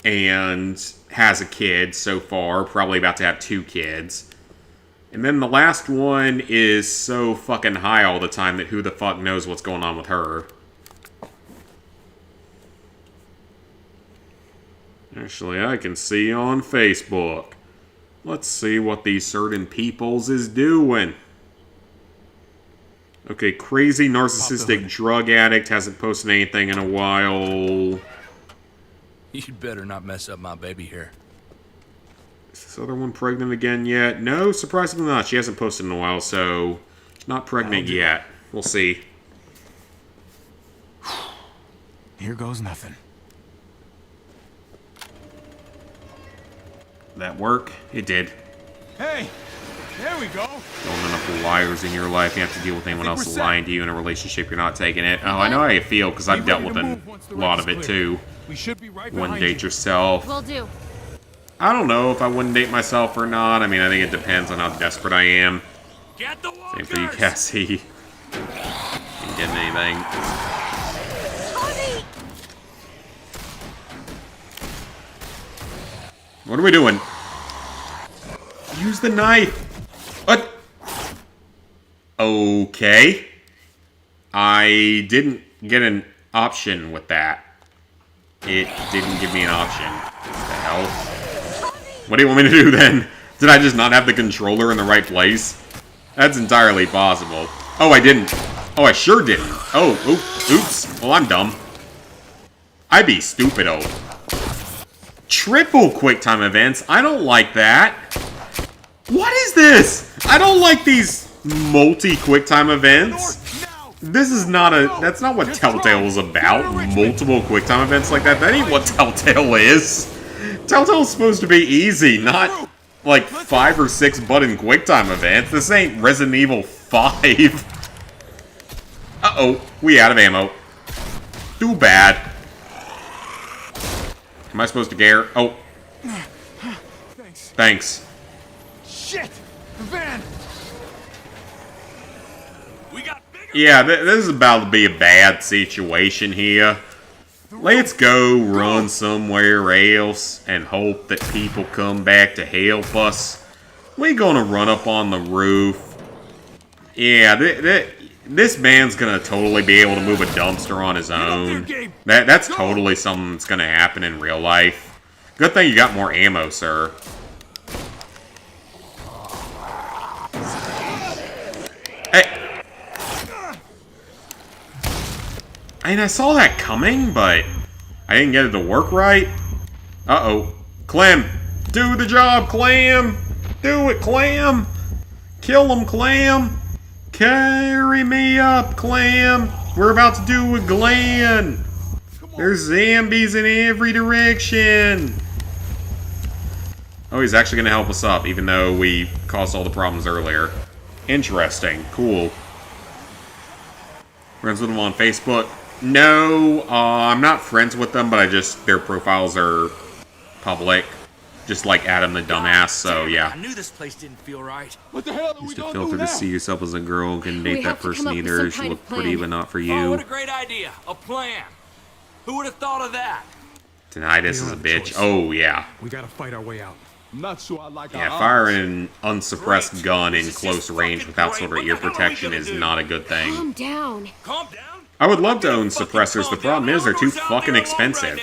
and has a kid so far, probably about to have 2 kids. And then the last one is so fucking high all the time that who the fuck knows what's going on with her. Actually, I can see on Facebook. Let's see what these certain peoples is doing. Okay, crazy narcissistic drug addict hasn't posted anything in a while. You'd better not mess up my baby here. Is this other one pregnant again yet? No, surprisingly not. She hasn't posted in a while, so not pregnant yet. We'll see. Here goes nothing. That work? It did. Hey, there we go. Going in a multiple liars in your life. You have to deal with anyone else lying to you in a relationship. You're not taking it. Oh, I know how you feel because I've dealt with a lot of it too. We should be right Wouldn't behind date you. yourself. Will do. I don't know if I wouldn't date myself or not. I mean, I think it depends on how desperate I am. Get the Same for you, Cassie. Ain't getting anything. What are we doing? Use the knife. What? Okay. I didn't get an option with that. It didn't give me an option. What the hell? What do you want me to do then? Did I just not have the controller in the right place? That's entirely possible. Oh, I didn't. Oh, I sure didn't. Oh, oops. Well, I'm dumb. I be stupido. Triple QuickTime events? I don't like that. What is this? I don't like these multi-QuickTime events. This is not that's not what Telltale is about. Multiple QuickTime events like that. That ain't what Telltale is. Telltale's supposed to be easy, not like 5 or 6 button QuickTime events. This ain't Resident Evil 5. Uh-oh, we out of ammo. Too bad. Am I supposed to care? Oh. Thanks. Shit! The van! Yeah, this is about to be a bad situation here. Let's go run somewhere else and hope that people come back to help us. We gonna run up on the roof. Yeah, this man's gonna totally be able to move a dumpster on his own. That's totally something that's gonna happen in real life. Good thing you got more ammo, sir. Hey. I mean, I saw that coming, but I didn't get it to work right. Uh-oh. Clem! Do the job, Clem! Do it, Clem! Kill him, Clem! Carry me up, Clem! We're about to do a Glenn! There's zombies in every direction! Oh, he's actually gonna help us up, even though we caused all the problems earlier. Interesting. Cool. Friends with him on Facebook? No, I'm not friends with them, but their profiles are public. Just like Adam the dumbass, so yeah. I knew this place didn't feel right. What the hell are we Used to gonna filter do to now? see yourself as a girl and couldn't We date have that to person come up with either. some She kind looked of pretty, plan. but not for Oh, you. what a great idea. A plan. Who would have thought of that? Tinnitus is a bitch. Oh, yeah. We gotta fight our way out. I'm not sure I like Yeah, our firing odds. an unsuppressed gun in close range without sort of ear protection is not a good thing. Calm down. Calm down. I would love to own suppressors. The problem is they're too fucking expensive.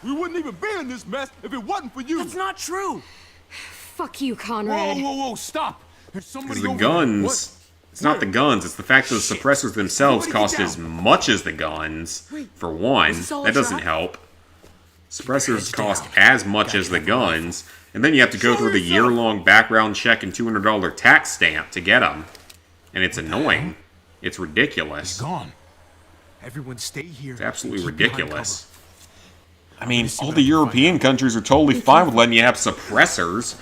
We wouldn't even be in this mess if it wasn't for you. That's not true. Fuck you, Conrad. Whoa, stop! There's somebody Because the over there. guns... It's not the guns, it's the fact that the suppressors themselves cost as much as the guns. For one, that doesn't help. Suppressors cost as much as the guns, and then you have to go through the year-long background check and $200 tax stamp to get them. And it's annoying. It's ridiculous. Gone. Everyone stay here. It's absolutely and keep behind ridiculous. I mean, all the European countries are totally fine with letting you have suppressors.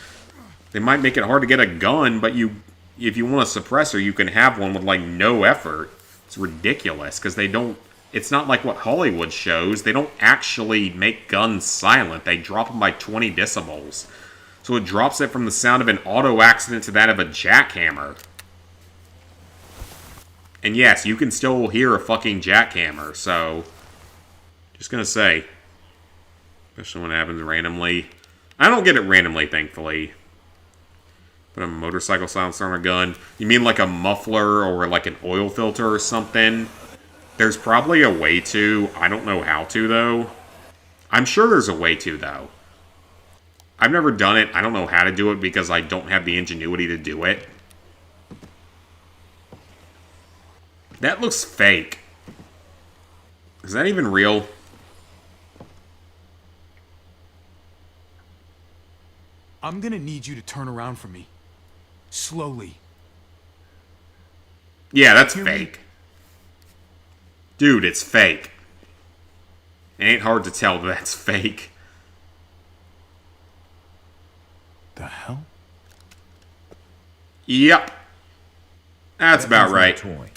They might make it hard to get a gun, but if you want a suppressor, you can have one with, like, no effort. It's ridiculous, because they don't... It's not like what Hollywood shows. They don't actually make guns silent. They drop them by 20 decibels. So it drops it from the sound of an auto accident to that of a jackhammer. And yes, you can still hear a fucking jackhammer, so... Just gonna say... Especially when it happens randomly. I don't get it randomly, thankfully. Put a motorcycle silencer on a gun. You mean like a muffler or like an oil filter or something? There's probably a way to. I don't know how to, though. I'm sure there's a way to, though. I've never done it. I don't know how to do it because I don't have the ingenuity to do it. That looks fake. Is that even real? I'm gonna need you to turn around for me. Slowly. Yeah, that's fake. Dude, it's fake. It ain't hard to tell that that's fake. The hell? Yep. That's about one's my right. Toy.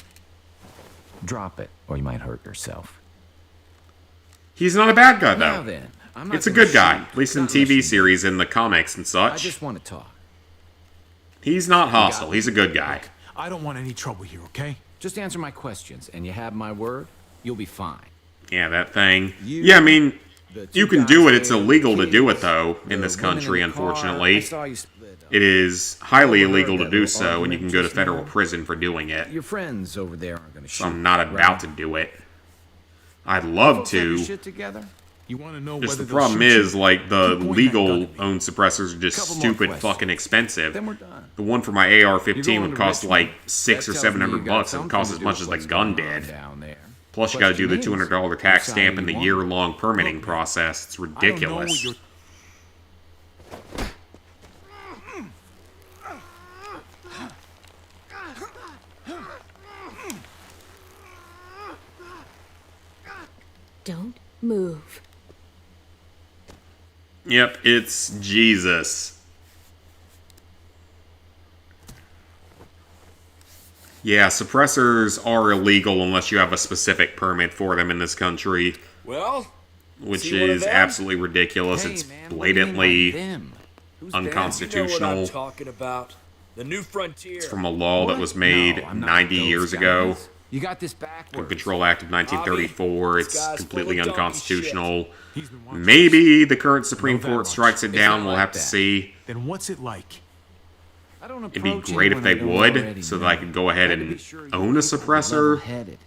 Drop it, or you might hurt yourself. He's not a bad guy, Now though. then, I'm not It's a gonna good guy, shoot. at least in Not TV unless you- series and the comics and I such. just want to talk. He's not hostile. He's a good guy. I don't want any trouble here, okay? Just answer my questions, and you have my word, you'll be fine. Yeah, that thing. Yeah, I mean, you can do it. It's illegal to do it, though, in this country, unfortunately. It is highly illegal to do so, and you can go to federal prison for doing it. Your friends over there aren't going to shoot. So I'm not about to do it. I'd love Folks have your to. shit together? You want to know Just whether the they'll problem shoot you? is, like, the Keep pointing that gun legal at me. owned suppressors are just Couple more stupid questions. fucking expensive. Then we're done. The one for my You're AR-15 going would to cost Richmond. like $600 or That tells me you $700 got bucks. It would cost something as to much do as with the what's gun going on did. down there. Plus, you got to do the Question is, $200 tax which stamp side and do the you year-long permitting Look, man, process. It's I don't know ridiculous. what you're... Don't move. Yep, it's Jesus. Yeah, suppressors are illegal unless you have a specific permit for them in this country, Well, which see one of is them? absolutely ridiculous. Hey, It's man, what do you mean by blatantly them? Who's them? unconstitutional. You know what I'm talking about. The new frontier. It's from a law that What? was made No, I'm not 90 those years guys. ago. You got this Gun backwards. Control Act of 1934. This It's guy's completely full of donkey unconstitutional. He's been watching Maybe the current Supreme Know that Court much. strikes it It's down. not We'll like have to that. see. Then what's it like? I don't It'd be approach great if anyone they I don't would, already so that know. I could go ahead Had to be and sure you own a people were suppressor. level-headed.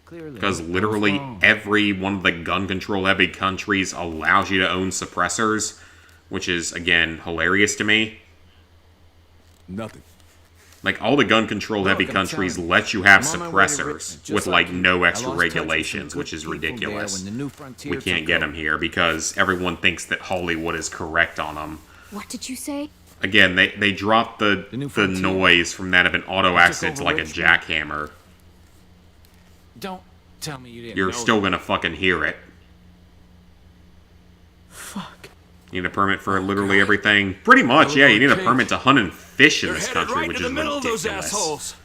Clearly, Because I was literally wrong. every one of the gun control heavy countries allows you to own suppressors, which is, again, hilarious to me. Nothing. Like, all the gun control heavy Look, I'm countries telling you, let you have I'm on my way to suppressors Richmond, just with, like like, you. no I extra lost touch with some regulations, good which is people there ridiculous. when the new frontier We can't took get over. them here because everyone thinks that Hollywood is correct on them. What did you say? Again, they dropped the new frontier. noise from that of an auto took accident to over like a Richmond. jackhammer. Don't tell me you didn't You're know still that. gonna fucking hear it. Fuck. You need a permit for literally everything. Pretty much, yeah. You need a Okay. permit to hunt and fish in They're this headed country, right which to is the middle of those ridiculous. assholes.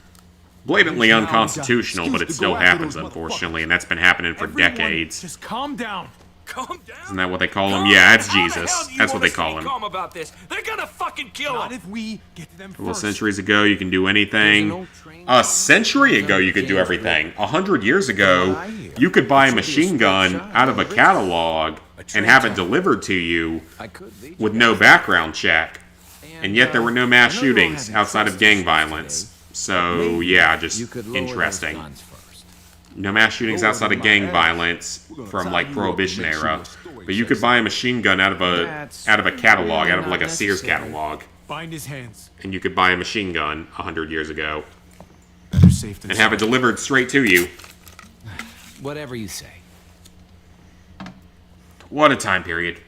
Blatantly Now we got unconstitutional, but it excuse to still go after happens, those unfortunately, and that's been happening for Everyone, decades. just calm down. Calm down. Isn't that what they call him? Calm Yeah, down. it's How the hell Jesus. do you That's what want they us to call be him. calm about this. They're gonna fucking kill Not him. if we get to them Well, first. centuries ago, you can do anything. old train A century ago, you could do everything. 100 years ago, you could buy a machine gun out of a catalog and have it delivered to you I could lead with you no guys. background check. And yet there were no mass I know you all shootings haven't outside of trust gang issues violence. today, So, Maybe yeah, just you could lower those interesting. guns first. No mass shootings Lower outside them of my gang ass. violence We're gonna from tie like you up Prohibition and make sure era. your story But you could checks buy a machine gun out of That's a catalog, out of really like a not Sears necessary. catalog. Bind his hands. And you could buy a machine gun 100 years ago Better safe than and have it sorry. delivered straight to you. Whatever you say. What a time period.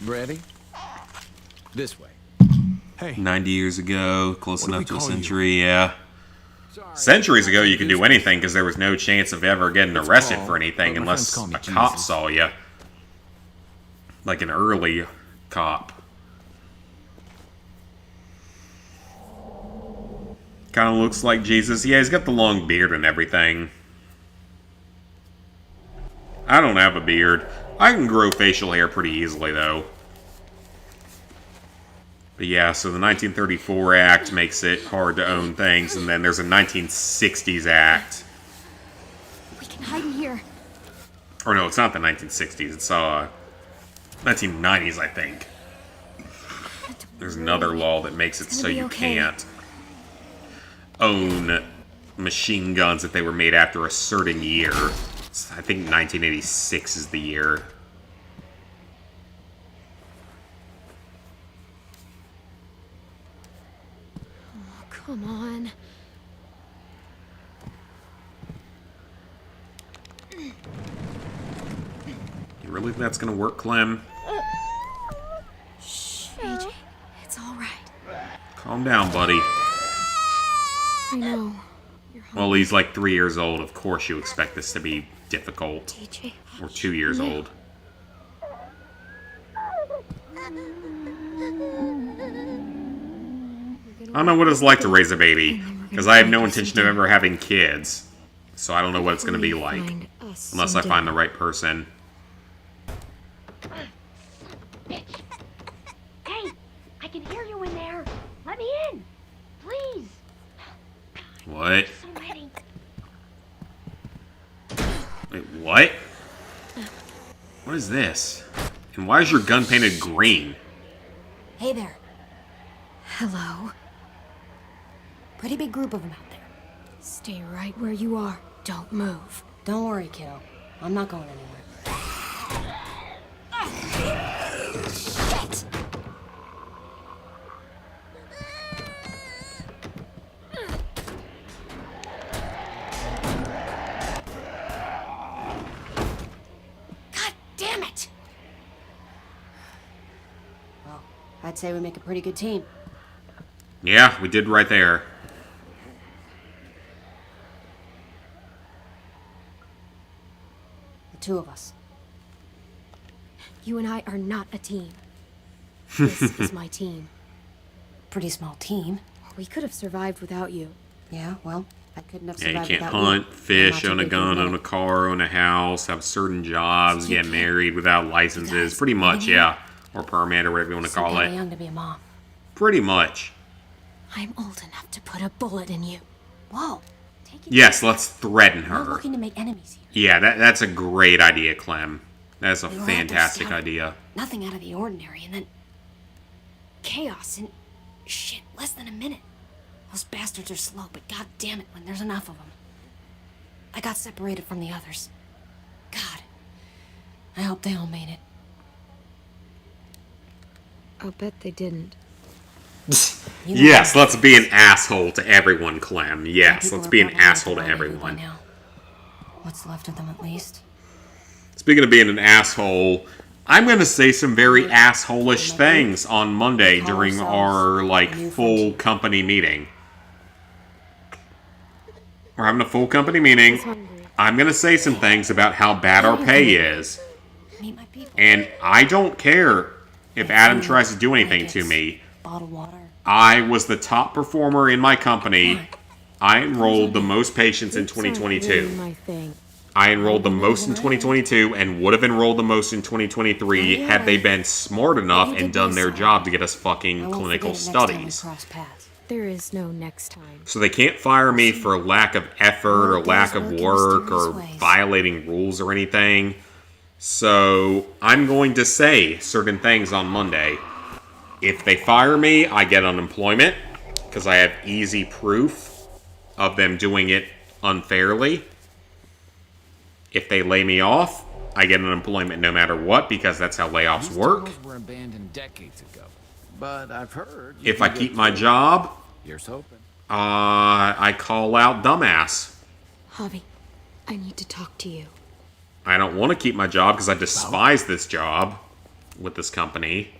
Ready? This way. Hey, 90 years ago, close What do enough we to a call you? century, yeah. Centuries ago, you could do anything because there was no chance of ever getting arrested called- for anything but my unless friends call me a cop Jesus. saw you. Like an early cop. Kind of looks like Jesus. Yeah, he's got the long beard and everything. I don't have a beard. I can grow facial hair pretty easily, though. But yeah, so the 1934 Act makes it hard to own things, and then there's a 1960s Act. We can hide in here. Or no, it's not the 1960s. It's 1990s, I think. There's another law that makes it so gonna be you okay. can't own machine guns if they were made after a certain year. I think 1986 is the year. Come on. You really think that's gonna work, Clem? Shh, AJ. It's all right. Calm down, buddy. I know. Well, he's like 3 years old. Of course you expect this to be difficult. AJ. Or 2 years old. don't know what it's like to raise a baby, because I have no intention of ever having kids. So I don't know what it's going to be like, unless I find the right person. Hey, I can hear you in there. Let me in, please. What? So ready. Wait, what? What is this? And why is your gun painted green? Hey there. Hello. Pretty big group of them out there. Stay right where you are. Don't move. Don't worry, kiddo. I'm not going anywhere. Shit! God damn it! Well, I'd say we make a pretty good team. Yeah, we did right there. The two of us. You and I are not a team. This is my team. Pretty small team. We could have survived without you. Yeah, well, I couldn't have Yeah, you survived can't without hunt, you. fish, I'm own not a too big gun, for own a car, own a house, have certain jobs, So you get can't- married without licenses. Pretty much, yeah. Or permit, or whatever you want to Still call kinda it. young to be a mom. Pretty much. I'm old enough to put a bullet in you. Whoa. Take it Yes, easy. let's threaten I'm not her. looking to make enemies here. Yeah, that's a great idea, Clem. That's a We were out there fantastic scouting. idea. Nothing out of the ordinary, and then chaos and shit. Less than a minute. Those bastards are slow, but god damn it, when there's enough of them. I got separated from the others. God, I hope they all made it. I'll bet they didn't. You know Yes, what? let's be an asshole to everyone, Clem. Yes, People let's are be an probably asshole to looking at me by everyone. now. What's left of them, at least. Speaking of being an asshole, I'm going to say some very asshole-ish things on Monday during our, full company meeting. We're having a full company meeting. I'm going to say some things about how bad our pay is. Meet my people. And I don't care if Adam tries to do anything to me. Bottled water. I was the top performer in my company. I enrolled the most patients in 2022. My thing. I enrolled the most in 2022 and would have enrolled the most in 2023 had they been smart enough and done their job to get us fucking clinical studies. There is no next time. So they can't fire me for lack of effort or lack of work or violating rules or anything. So I'm going to say certain things on Monday. If they fire me, I get unemployment because I have easy proof of them doing it unfairly. If they lay me off, I get unemployment no matter what because that's how layoffs work. Were abandoned decades ago, but I've heard. If I keep my job, Here's hoping. I call out dumbass. Javi, I need to talk to you. I don't want to keep my job because I despise this job with this company.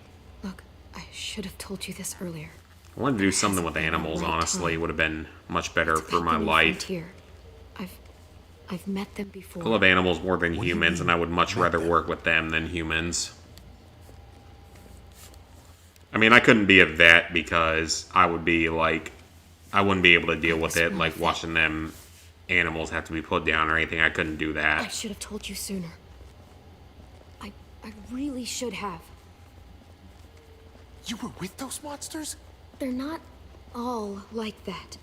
Look, I should have told you this earlier. I wanted to do something with animals, honestly. Would have been much better for my life. I've met them before. I love animals more than humans, and I would much rather work with them than humans. I mean, I couldn't be a vet because I would be like, I wouldn't be able to deal with it, like watching them animals have to be put down or anything. I couldn't do I that. should have told you sooner. I really should have. You were with those monsters? They're not all like that.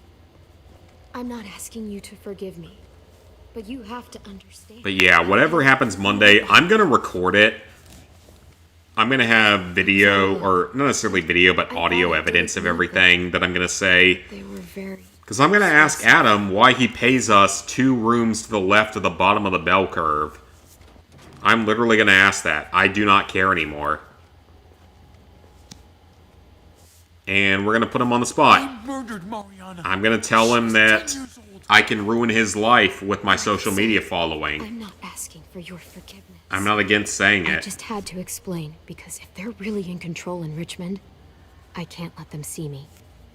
I'm not asking you to forgive me, but you have to understand. But yeah, whatever happens Monday, I'm going to record it. I'm going to have video, or not necessarily video, but audio evidence of everything that I'm going to say. They were very... Because I'm going to ask Adam why he pays us 2 rooms to the left of the bottom of the bell curve. I'm literally going to ask that. I do not care anymore. And we're going to put him on the spot. I murdered Mariana. I'm going to tell him that I can ruin his life with my social media following. I'm not asking for your forgiveness. I'm not against saying I it. just had to explain, because if they're really in control in Richmond, I can't let them see me.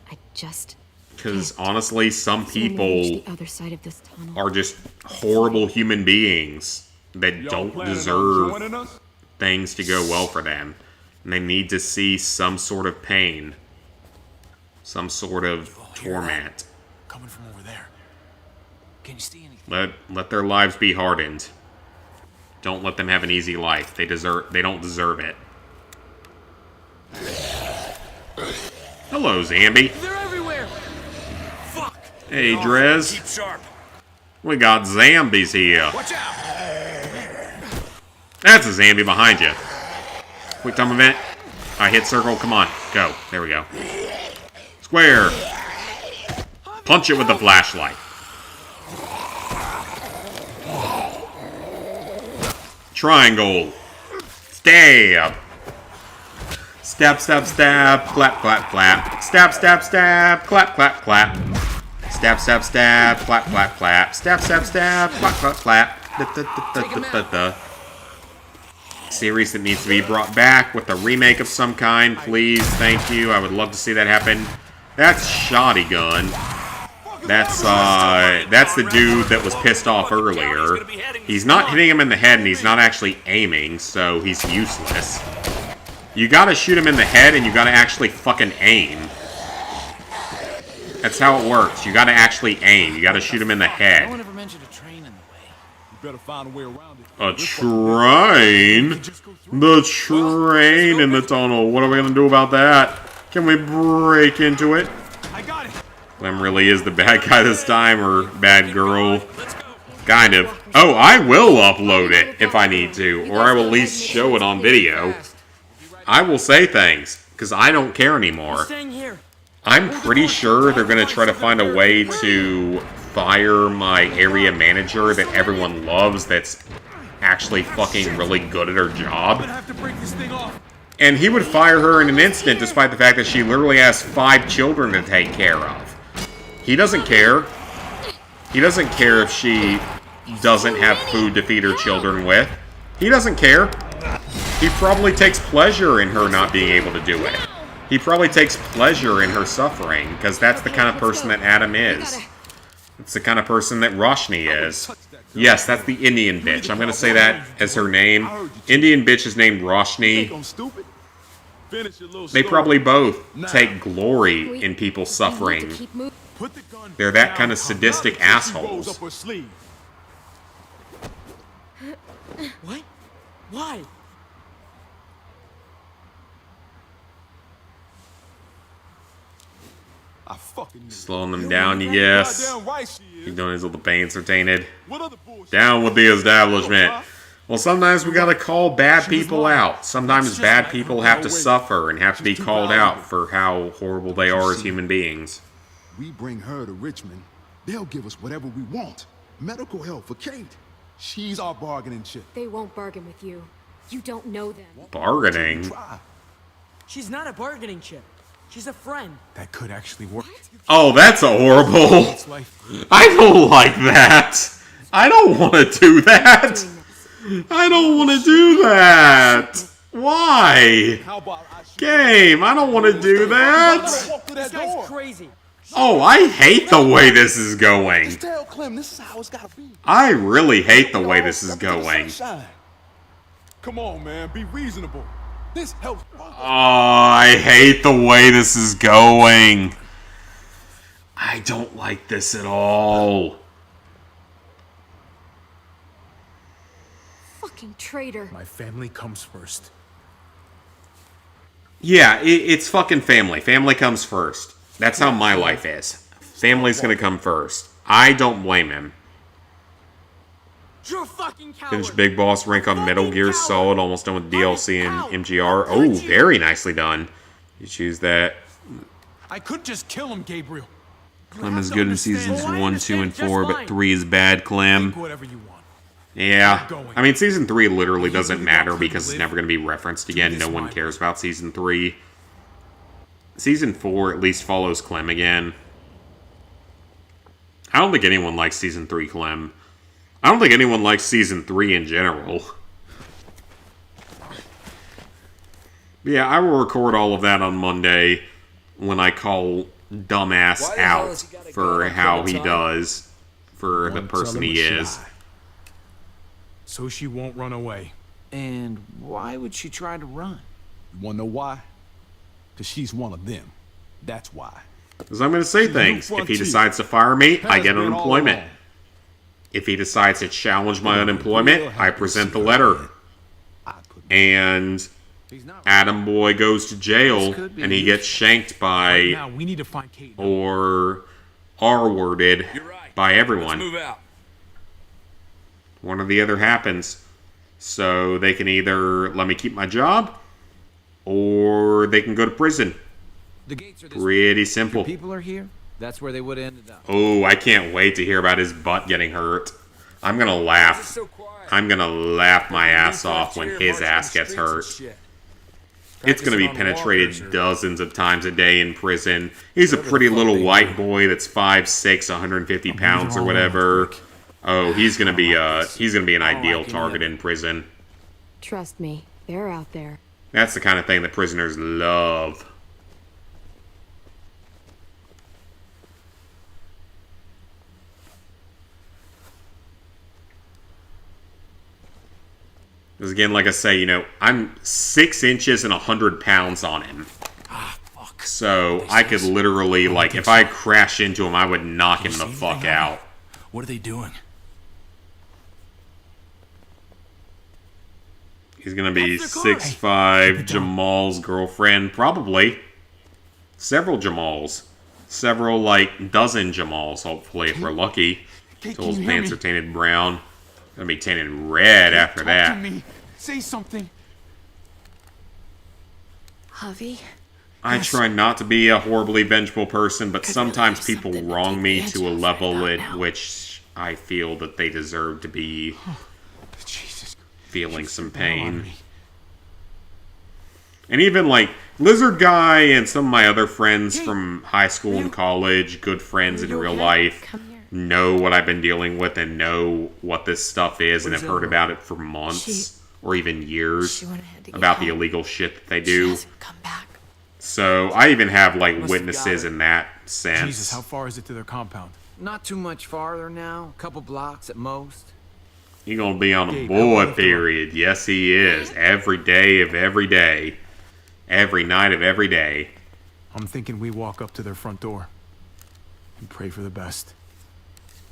I just... Because honestly, some When we reach people the other side of this tunnel, are just horrible human beings that don't planning on deserve joining us? things to go well for them. And they need to see some sort of pain. some sort of torment. Coming from over there. Can you see anything? Let their lives be hardened. Don't let them have an easy life. They don't deserve it. Hello, Zambi. They're everywhere. Fuck. Hey, Drez. Keep sharp. We got zombies here. Watch out. That's a zombie behind you. Quick time event. I hit circle. Come on. Go. There we go. Square. Punch it with the flashlight. Triangle. Stab. Stab, stab, stab. Clap, clap, clap. Stab, stab, stab. Clap, clap, clap. Stab, stab, stab. Clap, clap, clap. Stab, stab, stab. Clap, clap, clap. Series that needs to be brought back with a remake of some kind, please. Thank you. I would love to see that happen. That's Shoddy Gun. That's the dude that was pissed off earlier. He's not hitting him in the head, and he's not actually aiming, so he's useless. You gotta shoot him in the head, and you gotta actually fucking aim. That's how it works. You gotta actually aim. You gotta shoot him in the head. No one ever mentioned a train in the way. You better find a way around it. A train? The train in the tunnel. What are we gonna do about that? Can we break into it? I got it. Clem really is the bad guy this time, or bad girl. Kind of. Oh, I will upload it if I need to, or I will at least show it on video. I will say things, because I don't care anymore. Staying here. I'm pretty sure they're going to try to find a way to fire my area manager that everyone loves that's actually fucking really good at her job. And he would fire her in an instant despite the fact that she literally has 5 children to take care of. He doesn't care. He doesn't care if she doesn't have food to feed her children with. He doesn't care. He probably takes pleasure in her not being able to do it. He probably takes pleasure in her suffering, because that's the kind of person that Adam is. It's the kind of person that Roshni is. Yes, that's the Indian bitch. I'm going to say that as her name. Indian bitch is named Roshni. They probably both take glory in people suffering. They're that kind of sadistic assholes. What? Why? Slowing them down, yes. He's doing his little pains are tainted. Down with the establishment. Well, sometimes we gotta call bad people out. Sometimes bad people have to suffer and have to be called out for how horrible they are as human beings. We bring her to Richmond, they'll give us whatever we want. Medical help for Kate. She's our bargaining chip. They won't bargain with you. You don't know them. Bargaining? She's not a bargaining chip. She's a friend. That could actually work. Oh, that's horrible. I don't like that. I don't want to do that. I don't want to do that. Why? Game, I don't want to do that. This guy's crazy. Oh, I hate the way this is going. I really hate the way this is going. Come on, man, be reasonable. This helps. Oh, I hate the way this is going. I don't like this at all. Fucking traitor. My family comes first. Yeah, it's fucking family. Family comes first. That's how my life is. Family's gonna come first. I don't blame him. You're a fucking coward. Finished Big Boss rank on Metal Gear Solid, almost done with DLC and MGR. Oh, very nicely done. You choose that. I could just kill him, Gabriel. Clem is good in seasons 1, 2, and 4, but 3 is bad, Clem. Whatever you want. Yeah. I mean, season 3 literally doesn't matter because it's never going to be referenced again. No one cares about season 3. Season 4 at least follows Clem again. I don't think anyone likes season 3 Clem. I don't think anyone likes season 3 in general. But yeah, I will record all of that on Monday when I call Dumbass out for how he does, for the person he is. So she won't run away. And why would she try to run? You wanna know why? Because she's one of them. That's why. Because I'm going to say things. If he decides to fire me, I get unemployment. If he decides to challenge my unemployment, I present the letter. And Adam Boy goes to jail, and he gets shanked by, Now we need to find Kate. or R-worded by everyone. Let's move out. One or the other happens. So they can either let me keep my job, or they can go to prison. The gates are this Pretty simple. People are here. That's where they would have ended up. Oh, I can't wait to hear about his butt getting hurt. I'm gonna laugh. I'm gonna laugh my ass off when his ass gets hurt. It's gonna be penetrated dozens of times a day in prison. He's a pretty little white boy that's 5'6", 150 pounds or whatever. Oh, he's gonna be an ideal target in prison. Trust me, they're out there. That's the kind of thing that prisoners love. Because again, like I say, you know, I'm 6 inches and 100 pounds on him. So I could literally, like, if I crash into him, I would knock him the fuck out. What are they doing? He's gonna be 6'5", Jamal's girlfriend, probably. Several Jamals. Several, like, dozen Jamals, hopefully, if we're lucky. Until his pants are tainted brown. Gonna be tainted red after that. Talk to me. Say something. Javi? I try not to be a horribly vengeful person, but sometimes people wrong me to a level at which I feel that they deserve to be feeling some pain. And even like Lizard Guy and some of my other friends from high school and college, good friends in real life, know what I've been dealing with and know what this stuff is and have heard about it for months or even years about the illegal shit that they do. So I even have like witnesses in that sense. Jesus, how far is it to their compound? Not too much farther now. A couple blocks at most. He's gonna be on a boy period. Yes, he is. Every day of every day. Every night of every day. I'm thinking we walk up to their front door and pray for the best.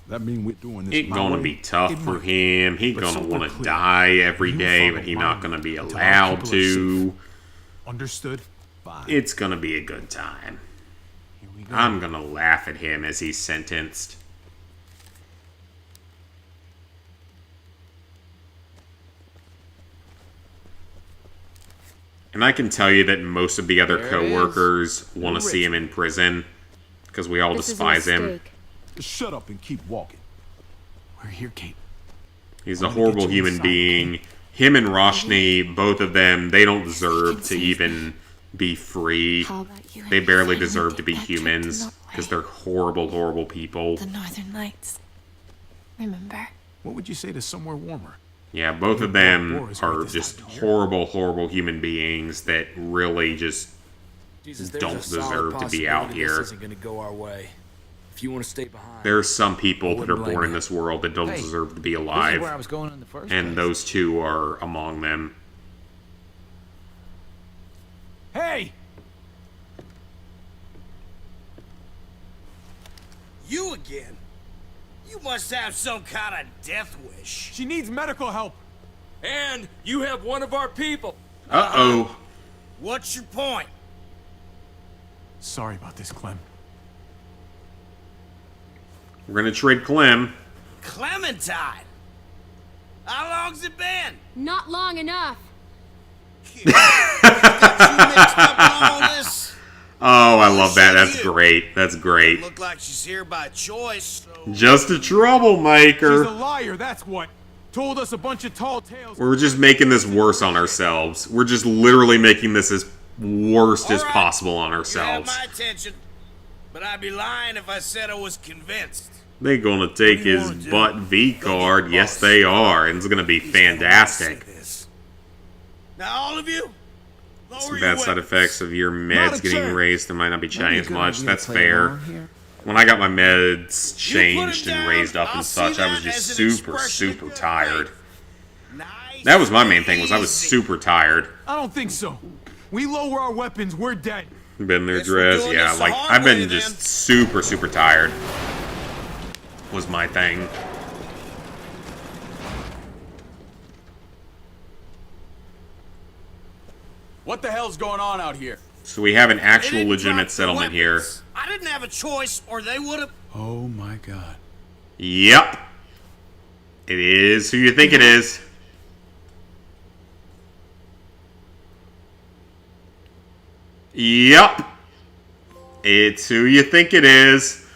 That mean we're doing this. It's gonna be tough for him. He's gonna want to die every day, but he's not gonna be allowed to. Understood? It's gonna be a good time. I'm gonna laugh at him as he's sentenced. And I can tell you that most of the other co-workers want to see him in prison because we all despise him. Just shut up and keep walking. We're here, Kate. He's a horrible human being. Him and Roshni, both of them, they don't deserve to even be free. They barely deserve to be humans because they're horrible, horrible people. The Northern Lights. Remember? What would you say to somewhere warmer? Yeah, both of them are just horrible, horrible human beings that really just don't deserve to be out here. This isn't gonna go our way. If you want to stay behind, There are some people that are born in this world that don't deserve to be alive, where I was going in the first and place. those two are among them. Hey! You again? You must have some kind of death wish. She needs medical help. and you have one of our people. Uh-oh. What's your point? Sorry about this, Clem. We're gonna trade Clem. Clementine! How long's it been? Not long enough. Oh, I love that. That's great. That's great. Look like she's here by choice. So... Just a troublemaker. She's a liar, that's what. Told us a bunch of tall tales. We're just making this worse on ourselves. We're just literally making this as worst as possible on You have ourselves. my attention, but I'd be lying if I said I was convinced. They're gonna take his butt V card. Yes, they are. And it's gonna be fantastic. Now, all of you, lower Some your bad side weapons. effects of your Not meds a getting chance. raised. There might not be changed good much. idea That's to play fair. along here. When I got my meds You put it changed and down, raised up I'll and see such, I was that just as an super, expression of super good tired. That was my main thing, was I was super tired. I don't think so. We lower our weapons, we're dead. Been there, Drez? Yeah, like, I've been just super, super tired. Was my thing. What the hell's going on out here? So we have an actual legitimate settlement here. I didn't have a choice, or they would have. Oh my god. Yep. It is who you think it is. Yep. It's who you think it is.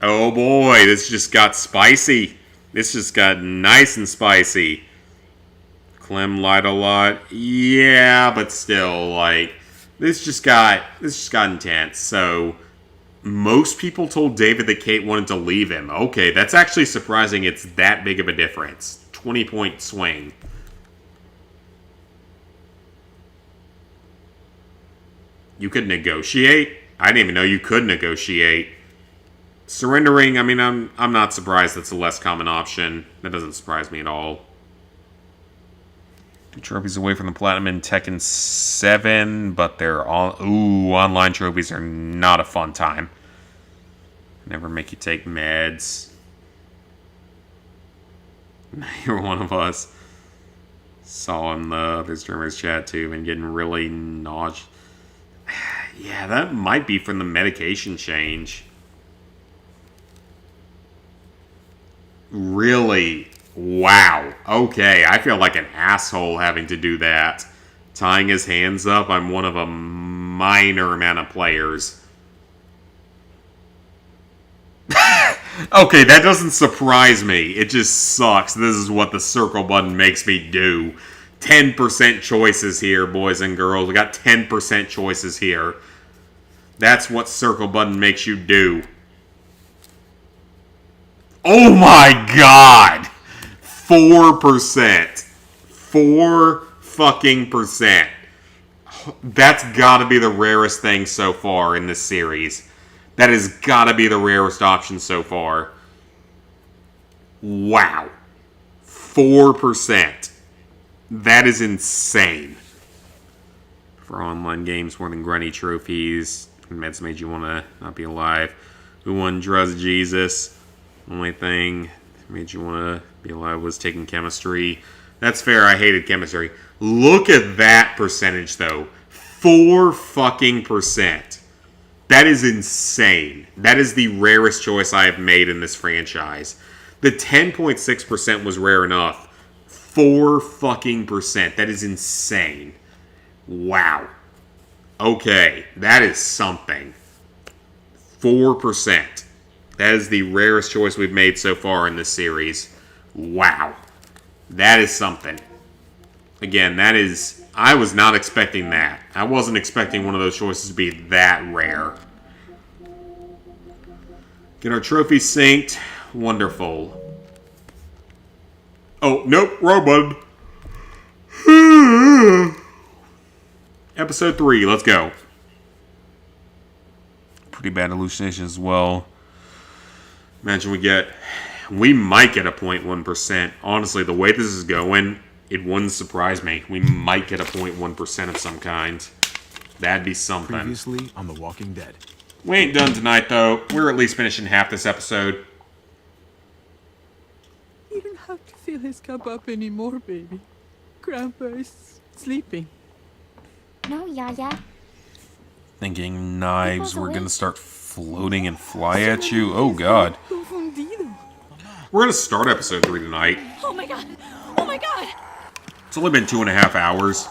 Oh boy, this just got spicy. This just got nice and spicy. Clem lied a lot. Yeah, but still, like, this just got intense. So, most people told David that Kate wanted to leave him. Okay, that's actually surprising it's that big of a difference. 20-point swing. You could negotiate? I didn't even know you could negotiate. Surrendering, I mean, I'm not surprised that's a less common option. That doesn't surprise me at all. 2 trophies away from the Platinum in Tekken 7, but they're all... Ooh, online trophies are not a fun time. Never make you take meds. You're one of us. Saw in the other streamers chat too, and getting really nauseous. Yeah, that might be from the medication change. Really? Wow. Okay, I feel like an asshole having to do that. Tying his hands up, I'm one of a minor amount of players. Okay, that doesn't surprise me. It just sucks. This is what the circle button makes me do. 10% choices here, boys and girls. We got 10% choices here. That's what circle button makes you do. Oh my god! 4%. 4 fucking percent. That's gotta be the rarest thing so far in this series. That has gotta be the rarest option so far. Wow. 4%. That is insane. For online games, more than grunty trophies. Meds made you want to not be alive. Who won Druz Jesus? Only thing that made you want to be alive was taking chemistry. That's fair, I hated chemistry. Look at that percentage, though. 4 fucking percent. That is insane. That is the rarest choice I have made in this franchise. The 10.6% was rare enough. 4 fucking percent. That is insane. Wow. Okay, that is something. 4%. That is the rarest choice we've made so far in this series. Wow. That is something. Again, that is... I was not expecting that. I wasn't expecting one of those choices to be that rare. Get our trophy synced. Wonderful. Oh, nope, wrong button. Episode 3, let's go. Pretty bad hallucinations as well. Imagine we might get a 0.1%. Honestly, the way this is going, it wouldn't surprise me. We might get a 0.1% of some kind. That'd be something. Previously on The Walking Dead. We ain't done tonight, though. We're at least finishing half this episode. You don't have to feel his cup up anymore, baby. Grandpa is sleeping. No, Yaya. Thinking knives were gonna start floating and fly at you. Oh, God. We're gonna start episode 3 tonight. Oh my god! Oh my god! It's only been 2.5 hours.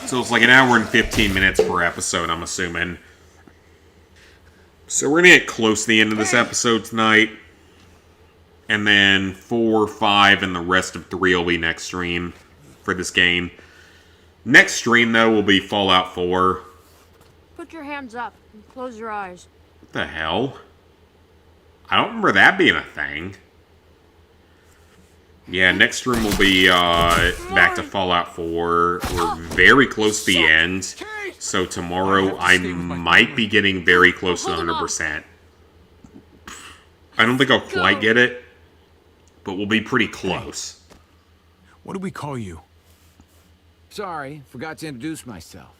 So it's like an hour and 15 minutes per episode, I'm assuming. So we're gonna get close to the end of this episode tonight. And then 4, 5, and the rest of 3 will be next stream for this game. Next stream, though, will be Fallout 4. Put your hands up and close your eyes. What the hell? I don't remember that being a thing. Yeah, next stream will be back to Fallout 4. We're very close to the end. So tomorrow I might be getting very close to 100%. I don't think I'll quite get it, but we'll be pretty close. What do we call you? Sorry, forgot to introduce myself.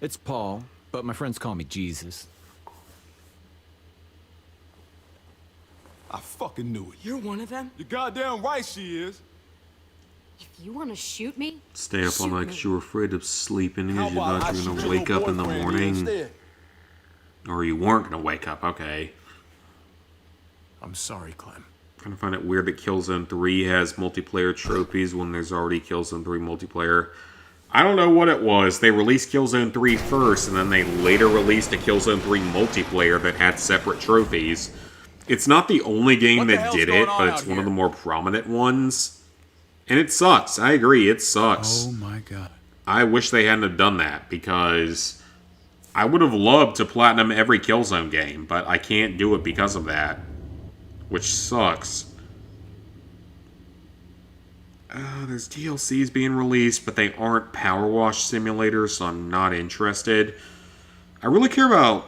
It's Paul, but my friends call me Jesus. I fucking knew it. You're one of them? You're goddamn right she is. If you want to shoot me, Stay up all night because you're afraid of sleeping because you How about thought I you were going shoot to your wake up in the boyfriend morning. instead? Or you weren't going to wake up, okay. I'm sorry, Clem. Kind of find it weird that Killzone 3 has multiplayer trophies when there's already Killzone 3 multiplayer. I don't know what it was. They released Killzone 3 first, and then they later released a Killzone 3 multiplayer that had separate trophies. It's not the only game that did it, but it's one of the more prominent ones. And it sucks. I agree, it sucks. Oh my god. I wish they hadn't have done that, because I would have loved to platinum every Killzone game, but I can't do it because of that. Which sucks. There's DLCs being released, but they aren't Power Wash simulators, so I'm not interested. I really care about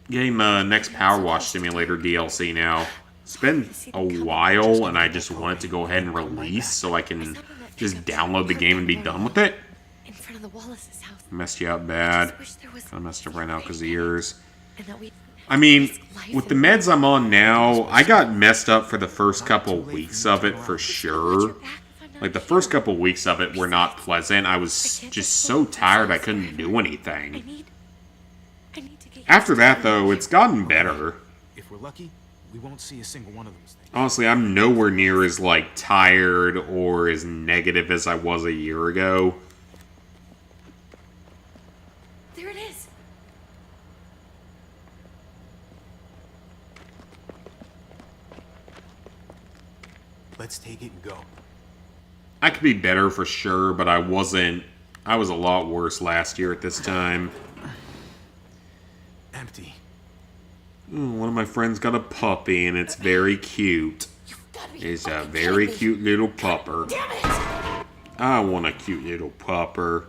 getting the next Power Wash Simulator DLC now. It's been a while, and I just want it to go ahead and release so I can just download the game and be done with it. In front of the Wallace's house. Messed you up bad. Wish there was Kind of messed up right now because of yours. and that we I mean, with the meds I'm on now, I got messed up for the first couple weeks of it for sure. Like, the first couple weeks of it were not pleasant. I was just so tired I couldn't do anything. After that, though, it's gotten better. If we're lucky, we won't see a single one of those things. Honestly, I'm nowhere near as, like, tired or as negative as I was a year ago. There it is. Let's take it and go. I could be better for sure, but I wasn't. I was a lot worse last year at this time. Empty. One of my friends got a puppy, and it's very cute. It's a very cute little pupper. I want a cute little pupper.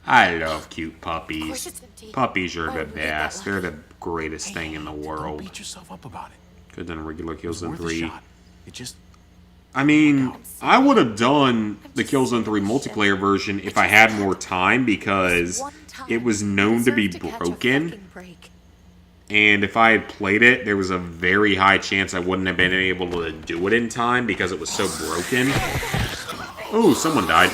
I love cute puppies. Puppies are the best. They're the greatest thing in the world. Beat yourself up about it. Could have done regular Killzone Worth a 3. shot. It just I mean, I would have done the Killzone 3 multiplayer version if I had more time, because it was known to be broken. And if I had played it, there was a very high chance I wouldn't have been able to do it in time because it was so broken. Oh, someone died.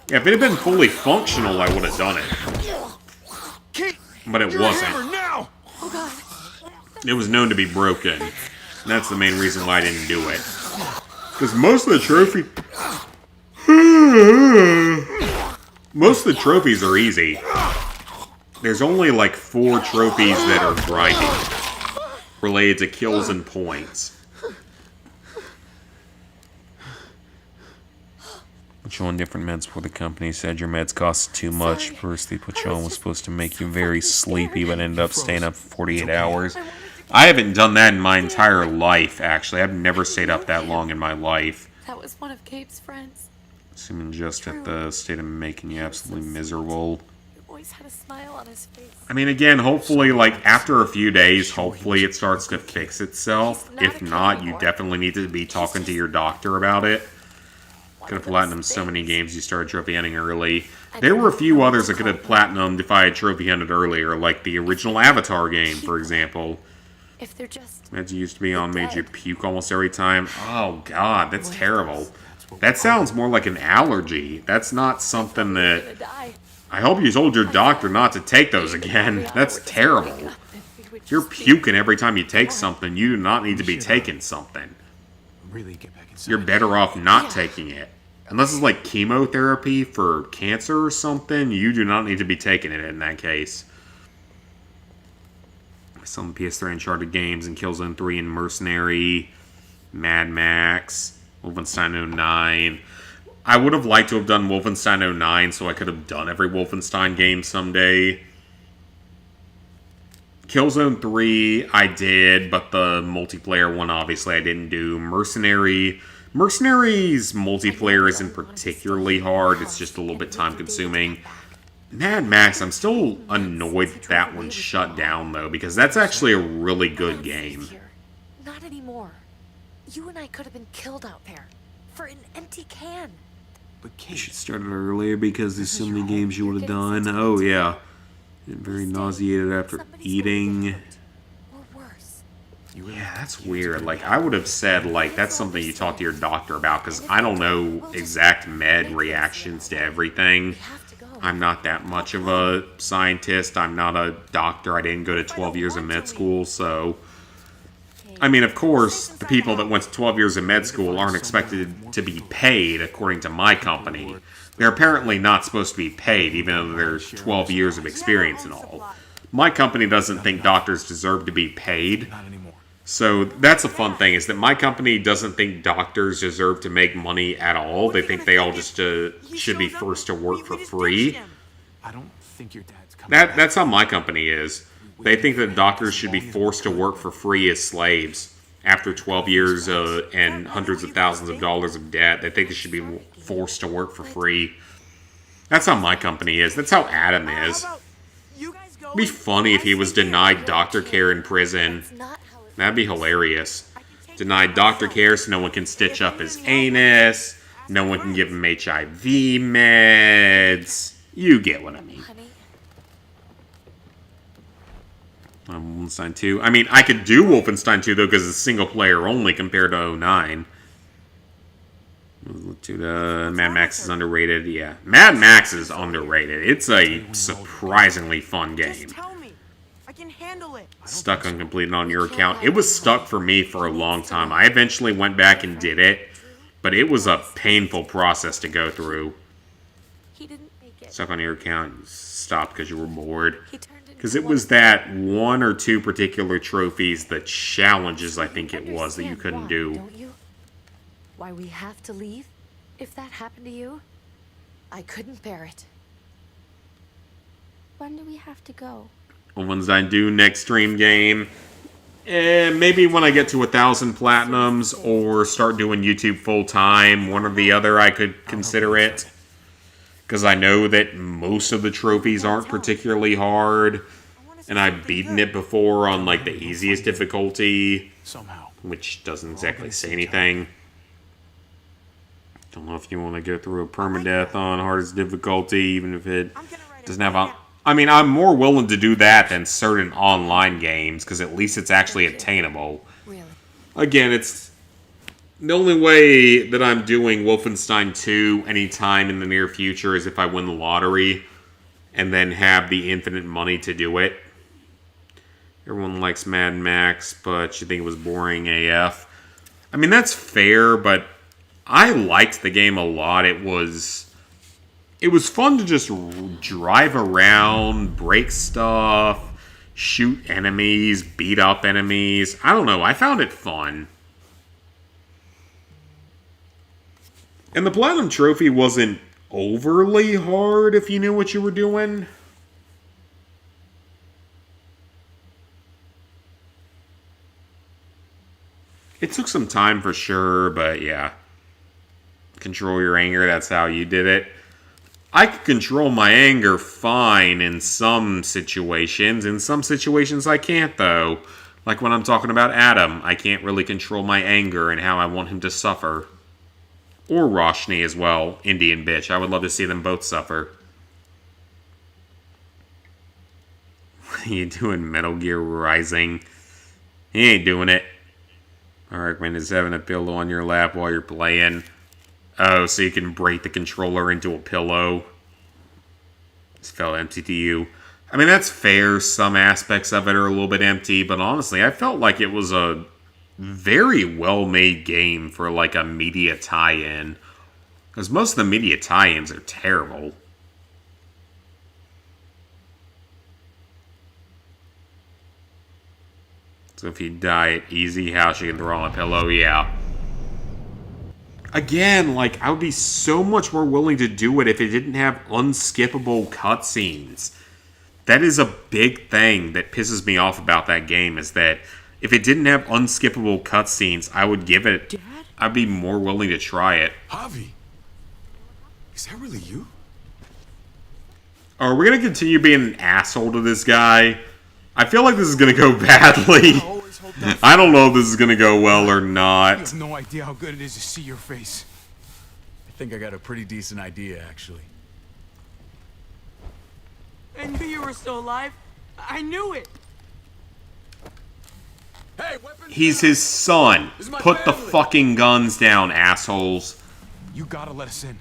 Yeah, if it had been fully functional, I would have done it. But it wasn't. It was known to be broken. And that's the main reason why I didn't do it. Because most of the trophies are easy. There's only like 4 trophies that are grinding, related to kills and points. Put you on different meds before the company said your meds cost too much. First, they put you on was supposed to make you very sleepy, but ended up staying up for 48 hours. I haven't done that in my entire life, actually. I've never stayed up that long in my life. That was one of Gabe's friends. Assuming just at the state of making you absolutely miserable. He always had a smile on his face. I mean, again, hopefully, like, after a few days, hopefully it starts to fix itself. If not, you definitely need to be talking to your doctor about it. Could have platinumed so many games you started trophy hunting early. There were a few others that could have platinumed if I had trophy hunted earlier, like the original Avatar game, for example. If they're just Meds you used to be on made you puke almost every time. Oh god, that's terrible. That sounds more like an allergy. That's not something that... I hope you told your doctor not to take those again. That's terrible. If you're puking every time you take something, you do not need to be taking something. really get back inside. You're better off not taking it. Unless it's like chemotherapy for cancer or something, you do not need to be taking it in that case. Some PS3 Uncharted games and Killzone 3 and Mercenary, Mad Max, Wolfenstein 09. I would have liked to have done Wolfenstein 09 so I could have done every Wolfenstein game someday. Killzone 3 I did, but the multiplayer one obviously I didn't do. Mercenary's multiplayer isn't particularly hard, it's just a little bit time consuming. Mad Max, I'm still annoyed that one shut down though, because that's actually a really good game. Not anymore. You and I could have been killed out there. for an empty can. But You Kate, should start it earlier because there's so many games you would have done. Oh, yeah. Getting very nauseated after eating. Yeah, that's weird. Like, I would have said, like, that's something you talk to your doctor about, because I don't know exact med reactions to everything. I'm not that much of a scientist. I'm not a doctor. I didn't go to 12 years of med school, so... I mean, of course, the people that went to 12 years of med school aren't expected to be paid, according to my company. They're apparently not supposed to be paid, even though there's 12 years of experience and all. My company doesn't think doctors deserve to be paid. So that's a fun thing, is that my company doesn't think doctors deserve to make money at all. They think they all just should be forced to work for free. I don't think your dad's coming. That's how my company is. They think that doctors should be forced to work for free as slaves. After 12 years and hundreds of thousands of dollars of debt, they think they should be forced to work for free. That's how my company is. That's how Adam is. It'd be funny if he was denied doctor care in prison. That'd be hilarious. Denied doctor care so no one can stitch up his anus. No one can give him HIV meds. You get what I mean. Wolfenstein 2. I mean, I could do Wolfenstein 2, though, because it's single player only compared to 09. Mad Max is underrated. Yeah, Mad Max is underrated. It's a surprisingly fun game. Stuck uncompleted on your account. It was stuck for me for a long time. I eventually went back and did it, but it was a painful process to go through. Stuck on your account. You stopped because you were bored. Because it was that one or two particular trophies, the challenges I think it was, that you couldn't do. Don't you? Why we have to leave? If that happened to you, I couldn't bear it. When do we have to go? Wolfenstein 2 next stream game. Maybe when I get to 1,000 platinums or start doing YouTube full time, one or the other, I could consider it. Because I know that most of the trophies aren't particularly hard. And I've beaten it before on like the easiest difficulty. Which doesn't exactly say anything. Don't know if you want to go through a permadeath on hardest difficulty, even if it doesn't have... I mean, I'm more willing to do that than certain online games, because at least it's actually attainable. Again, it's... The only way that I'm doing Wolfenstein 2 anytime in the near future is if I win the lottery, and then have the infinite money to do it. Everyone likes Mad Max, but you think it was boring AF. I mean, that's fair, but I liked the game a lot. It was fun to just drive around, break stuff, shoot enemies, beat up enemies. I don't know, I found it fun. And the Platinum Trophy wasn't overly hard if you knew what you were doing. It took some time for sure, but yeah. Control your anger, that's how you did it. I could control my anger fine in some situations. In some situations I can't, though. Like when I'm talking about Adam, I can't really control my anger and how I want him to suffer. Or Roshni as well, Indian bitch. I would love to see them both suffer. What are you doing, Metal Gear Rising? He ain't doing it. I recommend is having a pillow on your lap while you're playing. Oh, so you can break the controller into a pillow. This felt empty to you. I mean, that's fair. Some aspects of it are a little bit empty, but honestly, I felt like it was a very well-made game for, like, a media tie-in. Because most of the media tie-ins are terrible. So if you die at Easy House, you can throw on a pillow, yeah. Again, like, I would be so much more willing to do it if it didn't have unskippable cutscenes. That is a big thing that pisses me off about that game, is that if it didn't have unskippable cutscenes, I would give it... Dad? I'd be more willing to try it. Javi! Is that really you? Are we going to continue being an asshole to this guy? I feel like this is going to go badly. I don't know if this is going to go well or not. You have no idea how good it is to see your face. think I got a pretty decent idea, actually. I knew you were still alive. I knew it. Hey, weapons He's down. his son. This is my Put the family. fucking guns down, assholes. You gotta let us in.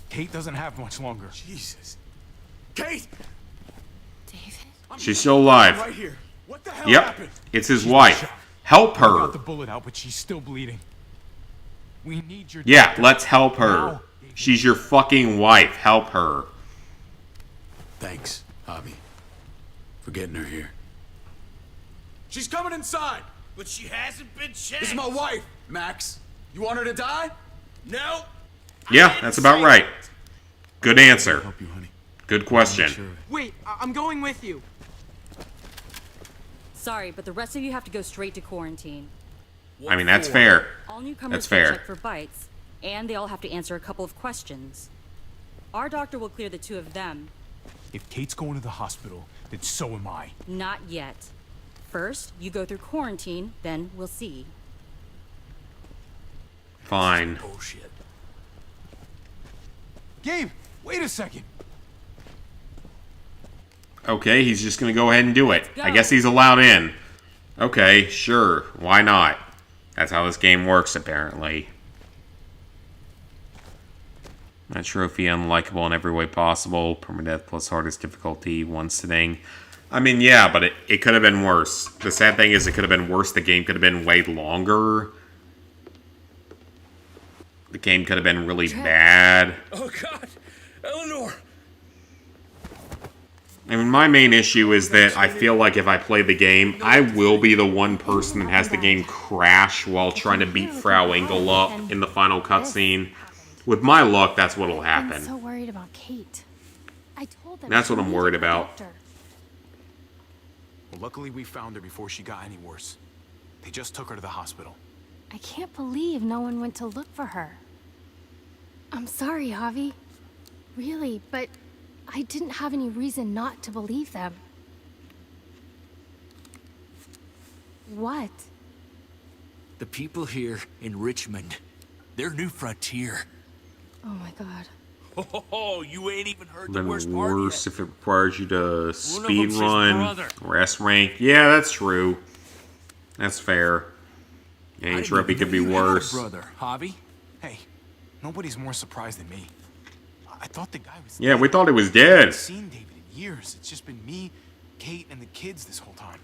Kate doesn't have much longer. Jesus. Kate! She's still alive. Right here. What the hell Yep, happened? it's his wife. Help I her. got the bullet out, but she's still bleeding. We need your Yeah, doctor. let's help her. Now. She's your fucking wife. Help her. Thanks, Javi, for getting her here. She's coming inside! But she hasn't been checked. This is my wife, Max. You want her to die? No. Yeah, that's about right. Good answer. Help you, honey. Good question. Wait, I'm going with you. Sorry, but the rest of you have to go straight to quarantine. I mean, that's fair. All newcomers That's get fair. checked for bites, and they all have to answer a couple of questions. Our doctor will clear the two of them. If Kate's going to the hospital, then so am I. Not yet. First, you go through quarantine, then we'll see. Fine. Bullshit. Gabe, wait a second. Okay, he's just gonna go ahead and do it. Go. I guess he's allowed in. Okay, sure. Why not? That's how this game works, apparently. That trophy unlikable in every way possible. Permadeath plus hardest difficulty, one sitting. I mean, yeah, but it could have been worse. The sad thing is it could have been worse. The game could have been way longer. The game could have been really bad. Oh God, Eleanor. I mean, my main issue is that I feel like if I play the game, I will be the one person that has the game crash while trying to beat Frau Engel up in the final cutscene. With my luck, that's what'll I'm happen. so worried about Kate. I told them. That's what she I'm needed worried a about. doctor. Well, luckily we found her before she got any worse. They just took her to the hospital. I can't believe no one went to look for her. I'm sorry, Javi. Really, but I didn't have any reason not to believe them. What? The people here in Richmond, they're New Frontier. Oh my god. Oh, you ain't even heard the Then worst part worse yet. if it requires you to speed them's his run brother. or S rank. Yeah, that's true. That's fair. I Any didn't trophy even could know be you had a worse. brother, Javi. Hey, nobody's more surprised than me. I thought the guy was Yeah, dead. we thought he was I dead. haven't seen David in years. It's just been me, Kate, and the kids this whole time.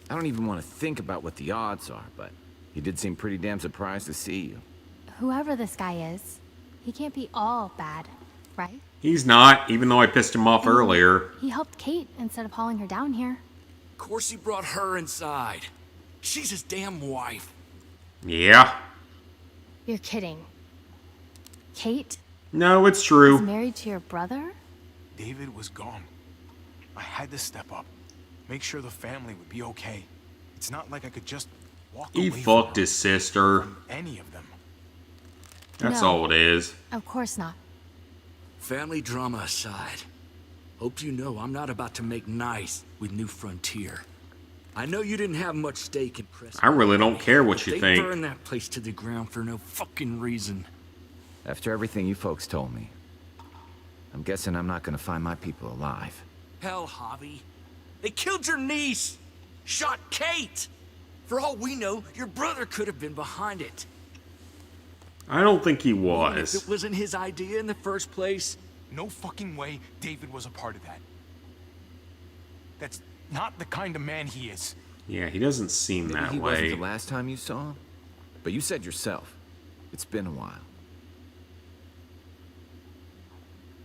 I don't even want to think about what the odds are, but he did seem pretty damn surprised to see you. Whoever this guy is, he can't be all bad, right? He's not, even though I pissed him off earlier. He helped Kate instead of hauling her down here. Of course he brought her inside. She's his damn wife. Yeah. You're kidding. Kate No, it's is true. married to your brother? David was gone. I had to step up, make sure the family would be okay. It's not like I could just walk He away fucked from his sister. any of them. That's No. all it is. Of course not. Family drama aside, hope you know I'm not about to make nice with New Frontier. I know you didn't have much stake in Prescott. I really don't care what but you they think. burned that place to the ground for no fucking reason. After everything you folks told me, I'm guessing I'm not gonna find my people alive. Hell, Javi. They killed your niece! Shot Kate! For all we know, your brother could have been behind it. I don't think he If was. it wasn't his idea in the first place, No fucking way David was a part of that. That's not the kind of man he is. Yeah, he doesn't seem Maybe that he wasn't way. the last time you saw him, but you said yourself, it's been a while.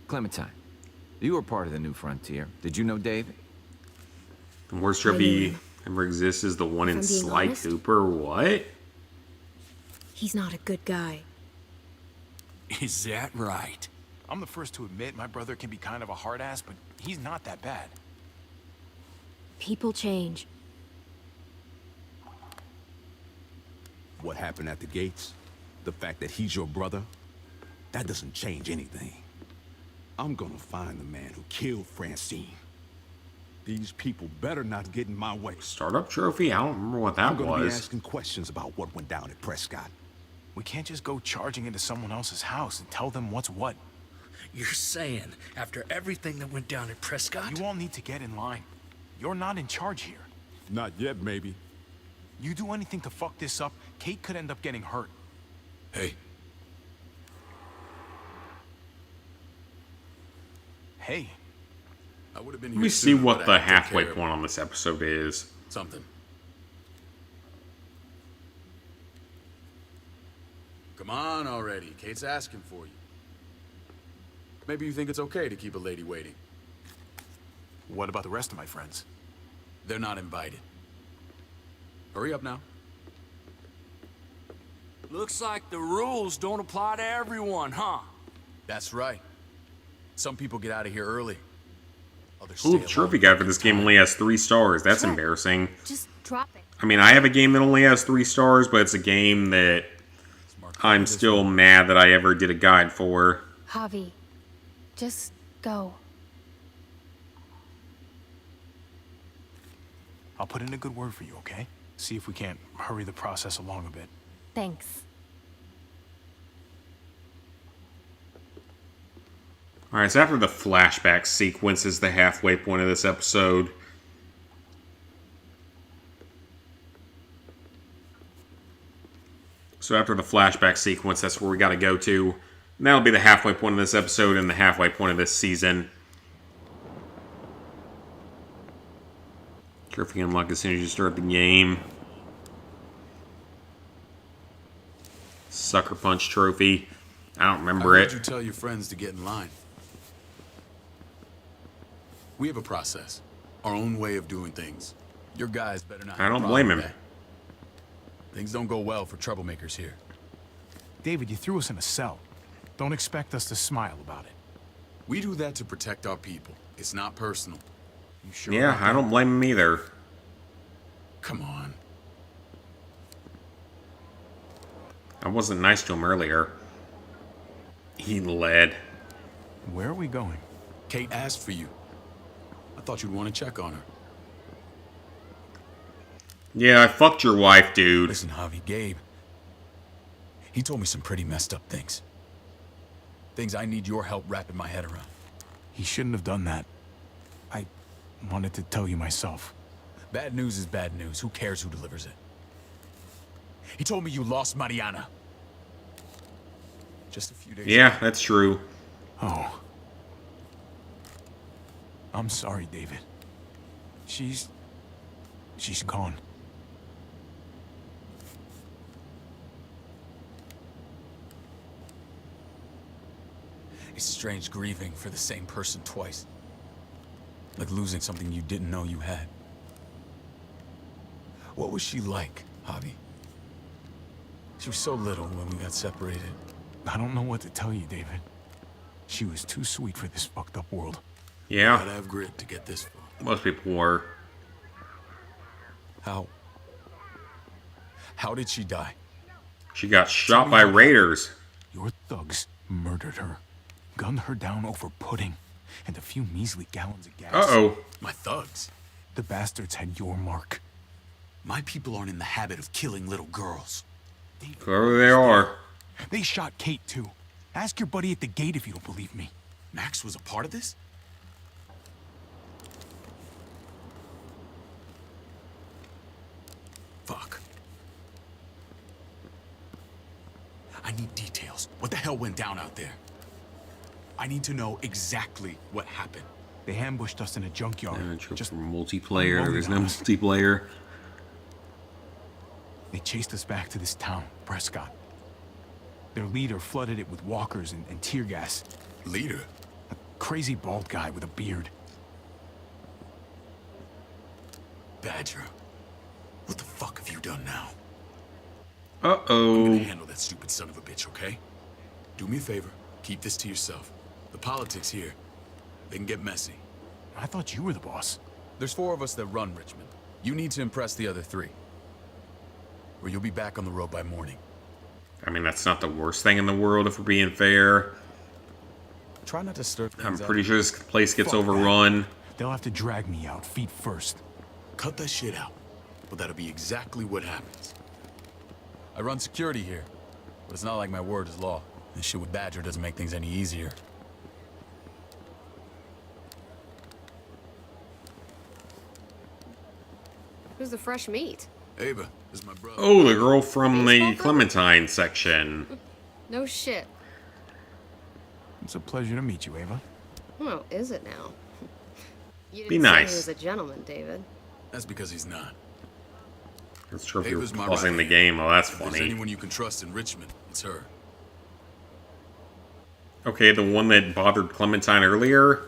Clementine, you were part of the New Frontier. Did you know David? The worst trophy ever exists is the one in If I'm being Sly honest. Cooper. What? He's not a good guy. is that right? I'm the first to admit my brother can be kind of a hard ass, but he's not that bad. People change. What happened at the gates? The fact that he's your brother? That doesn't change anything. I'm gonna find the man who killed Francine. These people better not get in my way. Startup trophy? I don't remember what that I'm gonna be was. asking questions about what went down at Prescott. We can't just go charging into someone else's house and tell them what's what. You're saying, after everything that went down at Prescott? You all need to get in line. You're not in charge here. Not yet, maybe. You do anything to fuck this up, Kate could end up getting hurt. Hey. Hey. I would have been Let here me see sooner, what but the I had to take halfway care of point on this episode is. something. Come on already. Kate's asking for you. Maybe you think it's okay to keep a lady waiting. What about the rest of my friends? They're not invited. Hurry up now. Looks like the rules don't apply to everyone, huh? That's right. Some people get out of here early. Others Ooh, stay the trophy guy for this game only has 3 stars. That's embarrassing. Just drop it. I mean, I have a game that only has 3 stars, but it's a game that I'm still mad that I ever did a guide for. Javi, just go. I'll put in a good word for you, okay? See if we can't hurry the process along a bit. Thanks. Alright, so after the flashback sequence is the halfway point of this episode. So after the flashback sequence, that's where we gotta go to. And that'll be the halfway point of this episode and the halfway point of this season. Trophy unlock as soon as you start the game. Sucker Punch trophy. I don't remember I it. heard you tell your friends to get in line. We have a process. Our own way of doing things. Your guys better not I have a don't problem blame with him. that. Things don't go well for troublemakers here. David, you threw us in a cell. Don't expect us to smile about it. We do that to protect our people. It's not personal. You sure? Yeah, I don't blame him either. Come on. I wasn't nice to him earlier. He led. Where are we going? Kate asked for you. I thought you'd want to check on her. Yeah, I fucked your wife, dude. Listen, Javi, Gabe. He told me some pretty messed up things. Things I need your help wrapping my head around. He shouldn't have done that. I wanted to tell you myself. Bad news is bad news. Who cares who delivers it? He told me you lost Mariana. Just a few days Yeah, ago. that's true. Oh. I'm sorry, David. She's gone. It's strange grieving for the same person twice. Like losing something you didn't know you had. What was she like, Javi? She was so little when we got separated. I don't know what to tell you, David. She was too sweet for this fucked up world. Yeah. Gotta have grit to get this far. Most people were. How did she die? She got shot by raiders. Your thugs murdered her. Gunned her down over pudding and a few measly gallons of gas. Uh-oh. My thugs? The bastards had your mark. My people aren't in the habit of killing little girls. Whoever they are. They shot Kate, too. Ask your buddy at the gate if you don't believe me. Max was a part of this? Fuck. I need details. What the hell went down out there? I need to know exactly what happened. They ambushed us in a junkyard. Just for multiplayer. There's no multiplayer. They chased us back to this town, Prescott. Their leader flooded it with walkers and tear gas. Leader? A crazy bald guy with a beard. Badger, what the fuck have you done now? Uh-oh. I'm gonna handle that stupid son of a bitch, okay? Do me a favor. Keep this to yourself. The politics here, they can get messy. I thought you were the boss. There's 4 of us that run Richmond. You need to impress the other 3. Or you'll be back on the road by morning. I mean, that's not the worst thing in the world, if we're being fair. Try not to stir I'm things pretty up. sure this place gets overrun. They'll have to drag me out, feet first. Cut that shit out. But that'll be exactly what happens. I run security here. but it's not like my word is law. This shit with Badger doesn't make things any easier. Who's the fresh meat? Ava is my brother. Oh, the girl from the Clementine section. No shit. It's a pleasure to meet you, Ava. Well, is it now? You didn't Be say nice. he was a gentleman, David. That's because he's not. That's true if you're Ava's my pausing right the hand. game. Oh, that's If there's funny. anyone you can trust in Richmond, it's her. Okay, the one that bothered Clementine earlier.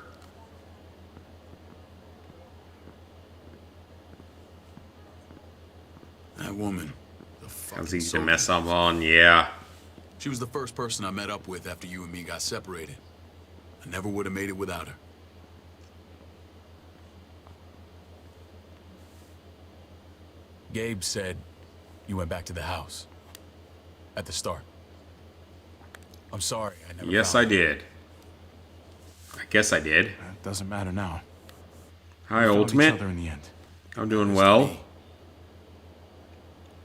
That woman. The Sounds fucking easy to soldier. mess up on, yeah. She was the first person I met up with after you and me got separated. I never would have made it without her. Gabe said you went back to the house. At the start. I'm sorry, I never Yes, I found her. did. I guess I did. It doesn't matter now. Hi, We found each Ultimate. other in the end. I'm doing well.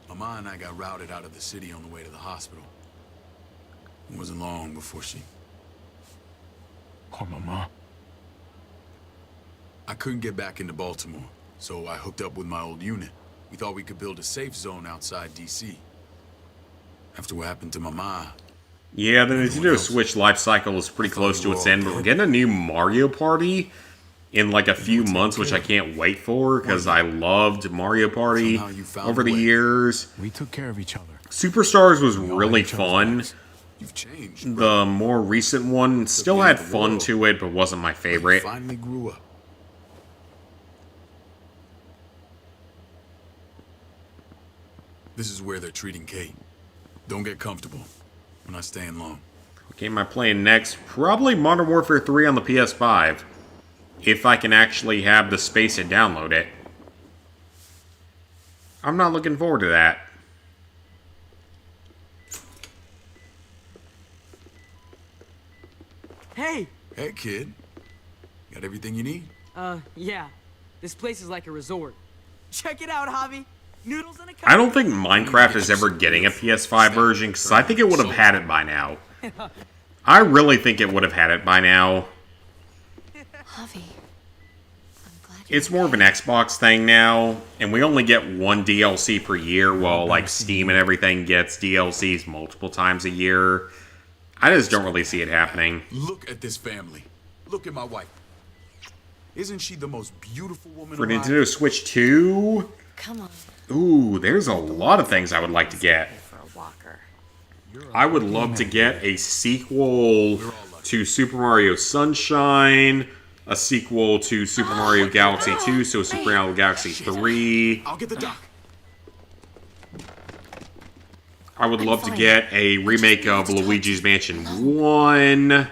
Mama and I got routed out of the city on the way to the hospital. It wasn't long before she... Poor Mama. I couldn't get back into Baltimore, so I hooked up with my old unit. We thought we could build a safe zone outside D.C. After what happened to Mama, Yeah, the Nintendo Switch life cycle is pretty close to its end, but we're getting a new Mario Party in like a few months, which I can't wait for because I loved Mario Party over the years. We took care of each other. Superstars was really fun. you've changed. The more recent one still had fun to it, but wasn't my favorite. Finally grew up. This is where they're treating Kate. Don't get comfortable. We're not staying long. What game am I playing next? Probably Modern Warfare 3 on the PS5. If I can actually have the space to download it. I'm not looking forward to that. Hey! Hey, kid. Got everything you need? Yeah. This place is like a resort. Check it out, Javi. Noodles and a cup. I don't think Minecraft is ever getting a PS5 version, because I think it would have had it by now. I really think it would have had it by now. Javi. It's more of an Xbox thing now, and we only get one DLC per year, while like Steam and everything gets DLCs multiple times a year. I just don't really see it happening. Look at this family. Look at my wife. Isn't she the most beautiful woman For alive? Nintendo Switch 2, Come on. ooh, there's a lot of things I would like to get. For a walker. I would love to get a sequel to Super Mario Sunshine, a sequel to Super Mario Galaxy 2, so Super Mario Galaxy 3. I'll get the doc. I would love to get a remake of Luigi's Mansion 1. I'm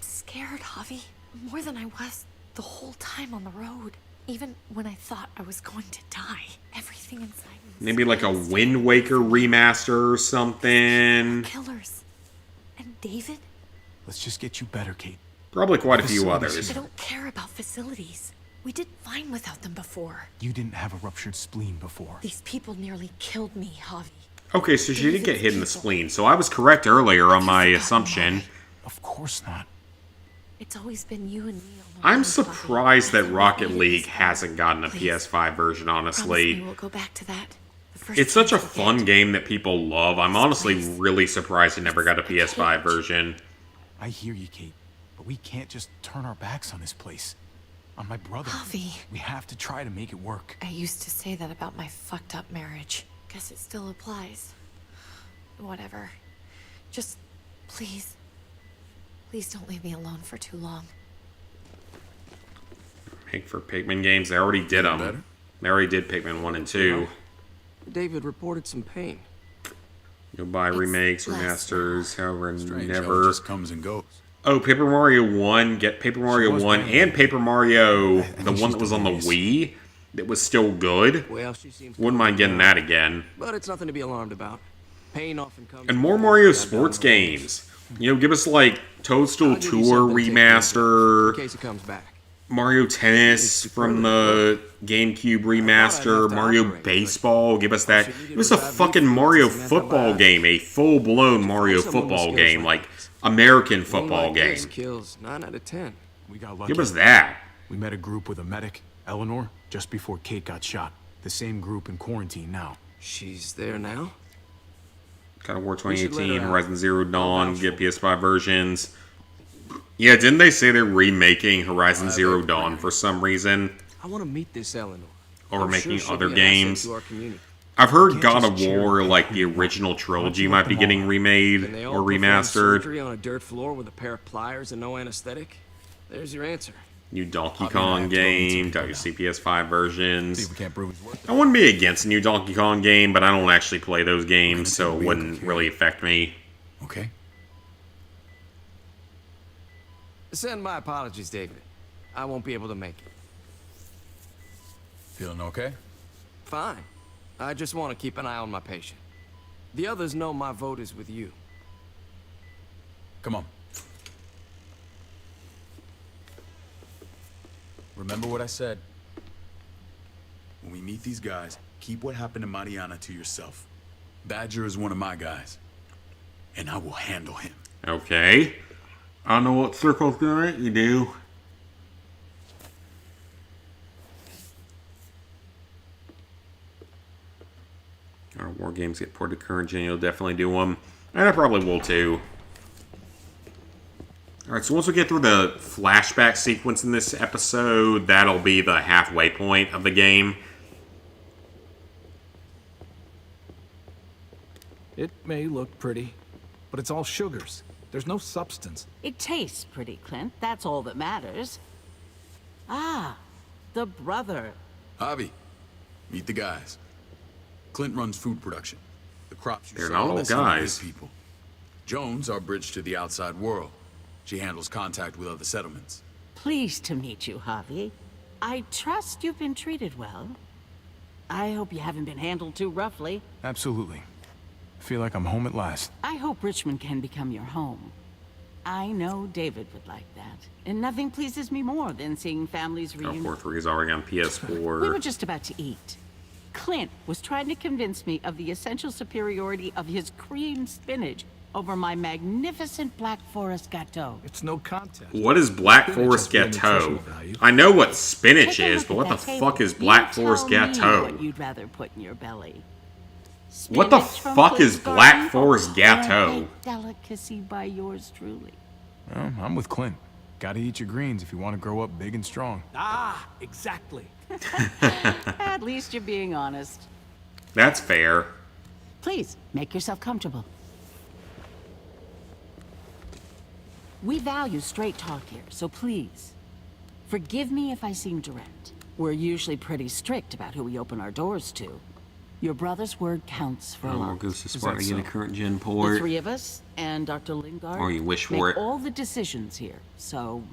scared, Javi. More than I was the whole time on the road. Even when I thought I was going to die. Everything inside me. Maybe like a Wind Waker remaster or something. Killers. And David? Let's just get you better, Kate. Probably quite a few others. I don't care about facilities. We did fine without them before. You didn't have a ruptured spleen before. These people nearly killed me, Javi. Okay, so she did get hit in the spleen, so I was correct earlier on my assumption. Of course not. It's always been you and me. I'm surprised that Rocket League hasn't gotten a PS5 version, honestly. We'll go back to that. It's such a fun game that people love. I'm honestly really surprised it never got a PS5 version. I hear you, Kate, but we can't just turn our backs on this place. On my brother. Javi. We have to try to make it work. I used to say that about my fucked up marriage. Guess it still applies. Whatever. Just, please. Please don't leave me alone for too long. Make for Pikmin games, they already did them. They already did Pikmin 1 and 2. David reported some pain. You'll buy remakes, remasters, however, Strange how it never. just comes and goes. Oh, Paper Mario 1, get Paper Mario 1 and Paper Mario, the one that was on the Wii, that was still good. Well, she seems Wouldn't mind getting that again. But it's nothing to be alarmed about. Pain often comes. And more Mario sports games. You know, give us like Toadstool Tour remaster. In case it comes back. Mario Tennis from the GameCube remaster, Mario Baseball. Give us that. Give us a fucking Mario football game, a full-blown Mario football game, like American football game. Kills 9 out of 10. We got lucky. Give us that. We met a group with a medic, Eleanor, just before Kate got shot. The same group in quarantine now. She's there now? God of War We should let 2018, her out. Horizon Zero Dawn, get PS5 versions. Yeah, didn't they say they're remaking Horizon Zero Dawn for some reason? I want to meet this Eleanor. Or I'm making sure she'll other be an asset games. to our community. I've heard Can't God just of cheer War, her like the original trilogy, might be them getting all. remade Can they or all perform remastered. surgery on a dirt floor with a pair of pliers and no anesthetic? There's your answer. New Donkey I'll be Kong back to go meet some game, people WCPS5 versions. See if we can't prove his worth. I wouldn't be against a new Donkey Kong game, but I don't actually play those games, so it wouldn't really affect me. Okay. Send my apologies, David. I won't be able to make it. Feeling okay? Fine. I just want to keep an eye on my patient. The others know my vote is with you. Come on. Remember what I said. When we meet these guys, keep what happened to Mariana to yourself. Badger is one of my guys. And I will handle him. Okay. I don't know what circle's gonna let you do. Our war games get ported to current gen, you'll definitely do them. And I probably will too. Alright, so once we get through the flashback sequence in this episode, that'll be the halfway point of the game. It may look pretty, but it's all sugars. There's no substance. It tastes pretty, Clint. That's all that matters. Ah, the brother. Javi, meet the guys. Clint runs food production. The crops you They're sell, not all that's how we guys. get people. Jones, our bridge to the outside world. She handles contact with other settlements. Pleased to meet you, Javi. I trust you've been treated well. I hope you haven't been handled too roughly. Absolutely. I feel like I'm home at last. I hope Richmond can become your home. I know David would like that. And nothing pleases me more than seeing families Oh, reunite. 4-3 is already on PS4. We were just about to eat. Clint was trying to convince me of the essential superiority of his cream spinach over my magnificent Black Forest gâteau. It's no contest. What is Black Spinach Forest has great nutritional Gâteau? value. I know what spinach Take a is, look but at what the that table. fuck is Black You Forest tell me Gâteau? what you'd rather put in your belly. What the Spinach from fuck is Clint's Black garden, Forest or a Gâteau? baked delicacy by yours truly. I'm with Clint. Gotta eat your greens if you want to grow up big and strong. Ah, exactly. At least you're being honest. That's fair. Please, make yourself comfortable. We value straight talk here, so please, forgive me if I seem direct. We're usually pretty strict about who we open our doors to. Your brother's word counts for a lot. Goes to Is Sparta that get a so? current gen The port. three of us and Dr. Lingard Or you wish for make it. all the decisions here, so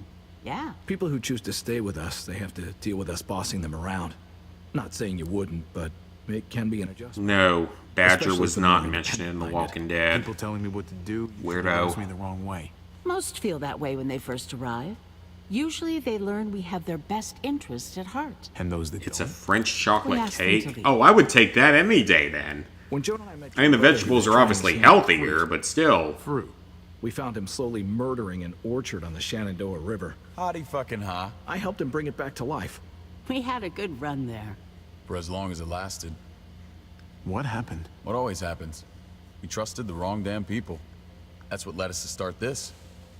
yeah. People who choose to stay with us, they have to deal with us bossing them around. Not saying you wouldn't, but it can be an adjustment. No, Badger Especially was for not the mentioned in The independent-minded. Walking Dead. People telling me what to do Weirdo. rubs me the wrong way. Most feel that way when they first arrive. Usually they learn we have their best interests at heart. And those that It's a don't. French We chocolate asked them to cake. leave. Oh, I would take that any day then. When Joan and I met I mean, the your brother, he vegetables was are trying obviously Shannon healthier, fruit. but still. Fruit. We found him slowly murdering an orchard on the Shenandoah River. Howdy fucking ha. I helped him bring it back to life. We had a good run there. For as long as it lasted. What happened? What always happens. We trusted the wrong damn people. That's what led us to start this.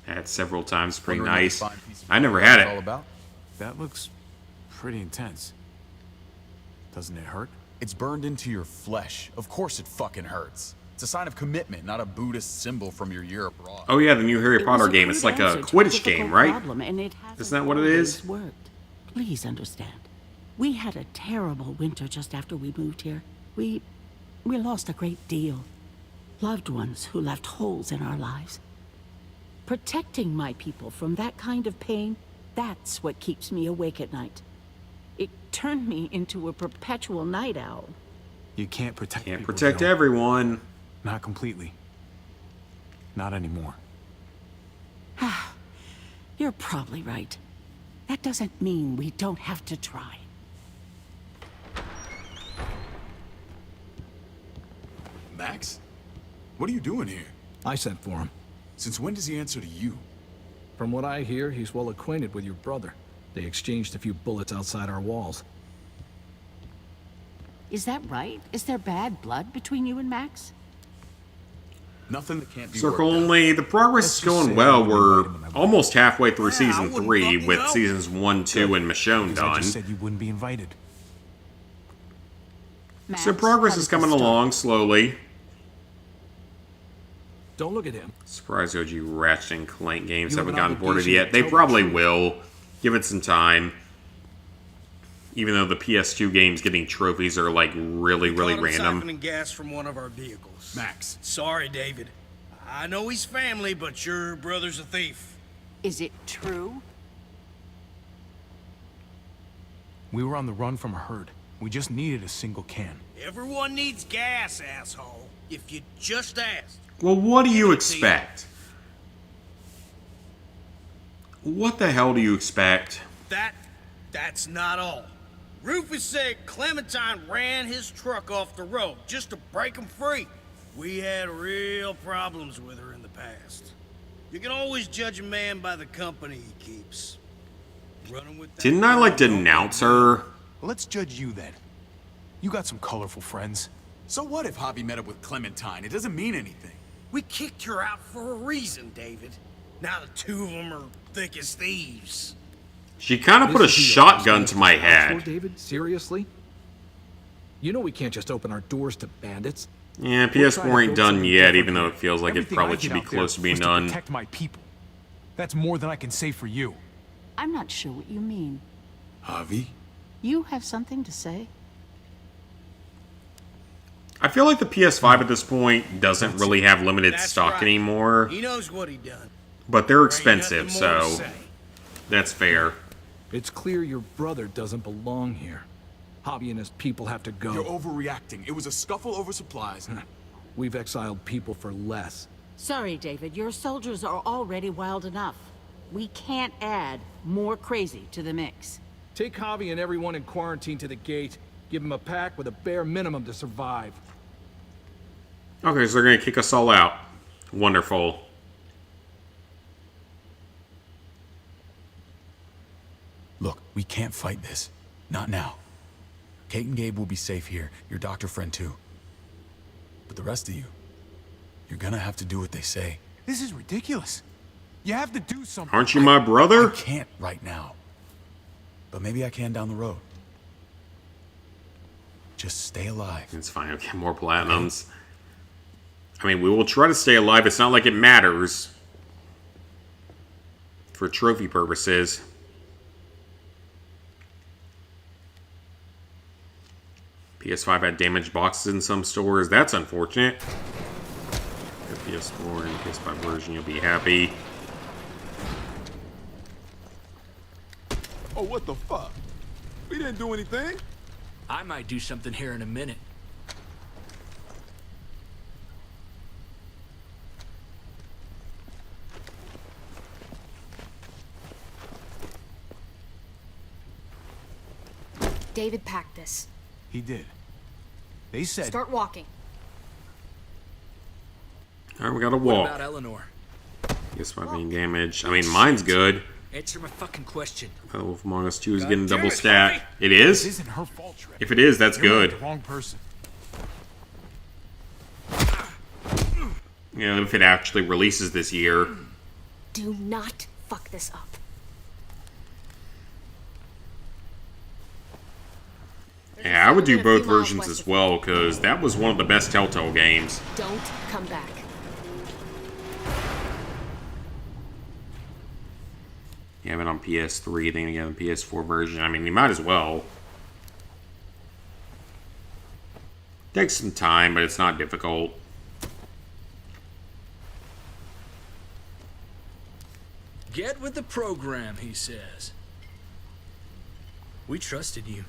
Had it several times, pretty Wondering what nice. this fine piece of I never property had is all it. about? That looks pretty intense. Doesn't it hurt? It's burned into your flesh. Of course it fucking hurts. It's a sign of commitment, not a Buddhist symbol from your year abroad. Oh yeah, the new Harry It was Potter a game. It's crude like a answer to Quidditch difficult game, right? problem, and it hasn't Isn't that what it always is? Worked. Please understand. We had a terrible winter just after we moved here. We lost a great deal. Loved ones who left holes in our lives. Protecting my people from that kind of pain, that's what keeps me awake at night. It turned me into a perpetual night owl. You can't protect Can't people, protect Joe. everyone. Not completely. Not anymore. You're probably right. that doesn't mean we don't have to try. Max? What are you doing here? I sent for him. Since when does he answer to you? From what I hear, he's well acquainted with your brother. They exchanged a few bullets outside our walls. Is that right? Is there bad blood between you and Max? Nothing that can't be Circle worked out. only. The progress is going well. We're almost halfway through season 3 with out. seasons 1, 2, and Michonne I done. just said you wouldn't be invited. Max, So progress how is did this coming start? along slowly. Don't look at him. Surprised OG Ratchet and Clank games You have haven't an gotten ported obligation yet. to They tell the probably truth. will. Give it some time. Even though the PS2 games getting trophies are like really Caught him random. siphoning gas from one of our vehicles. Max. Sorry, David. I know he's family, but your brother's a thief. Is it true? We were on the run from a herd. We just needed a single can. Everyone needs gas, asshole. If you just asked. Well, what do you expect? What the hell do you expect? That's not all. Rufus said Clementine ran his truck off the road just to break him free. We had real problems with her in the past. You can always judge a man by the company he keeps. Running with that Didn't I like denounce her? Well, let's judge you then. You got some colorful friends. So what if Javi met up with Clementine? It doesn't mean anything. We kicked her out for a reason, David. Now the two of them are thick as thieves. She kind of put a This is the shotgun to my for head. David, seriously? You know we can't just open our doors to bandits. Yeah, We're trying PS4 to ain't build done something yet, different even though here. it feels like it Everything probably I should did be out there close to being was done. protect my people. That's more than I can say for you. I'm not sure what you mean. Javi? You have something to say? I feel like the PS5 at this point doesn't really have limited That's stock right. anymore, He knows what he done. but they're There ain't expensive, nothing more to so say. that's fair. It's clear your brother doesn't belong here. Javi and his people have to go. You're overreacting. It was a scuffle over supplies. We've exiled people for less. Sorry, David, your soldiers are already wild enough. We can't add more crazy to the mix. Take Javi and everyone in quarantine to the gate. Give them a pack with a bare minimum to survive. Okay, so they're gonna kick us all out. Wonderful. Look, we can't fight this. Not now. Kate and Gabe will be safe here. Your doctor friend too. But the rest of you, you're gonna have to do what they say. This is ridiculous. You have to do something. Aren't you my brother? I can't right now. But maybe I can down the road. Just stay alive. It's fine, I'll get more platinums. I mean, we will try to stay alive. It's not like it matters. For trophy purposes. PS5 had damaged boxes in some stores. That's unfortunate. The PS4 and PS5 version, you'll be happy. Oh, what the fuck? We didn't do anything. I might do something here in a minute. David packed this. He did. They said. Start walking. Alright, we gotta What walk. about Eleanor? PS5 being damaged. I mean, mine's good. Answer my fucking question. The Wolf Among Us 2 is getting damn double it, stat. It This is? isn't her fault, Trip. If it is, that's You're good. The wrong person. You know, if it actually releases this year. Do not fuck this up. Yeah, I would do both versions as well, because that was one of the best Telltale games. Don't come back. You have it on PS3, then you have the PS4 version. I mean, you might as well. Takes some time, but it's not difficult. Get with the program, he says. We trusted you.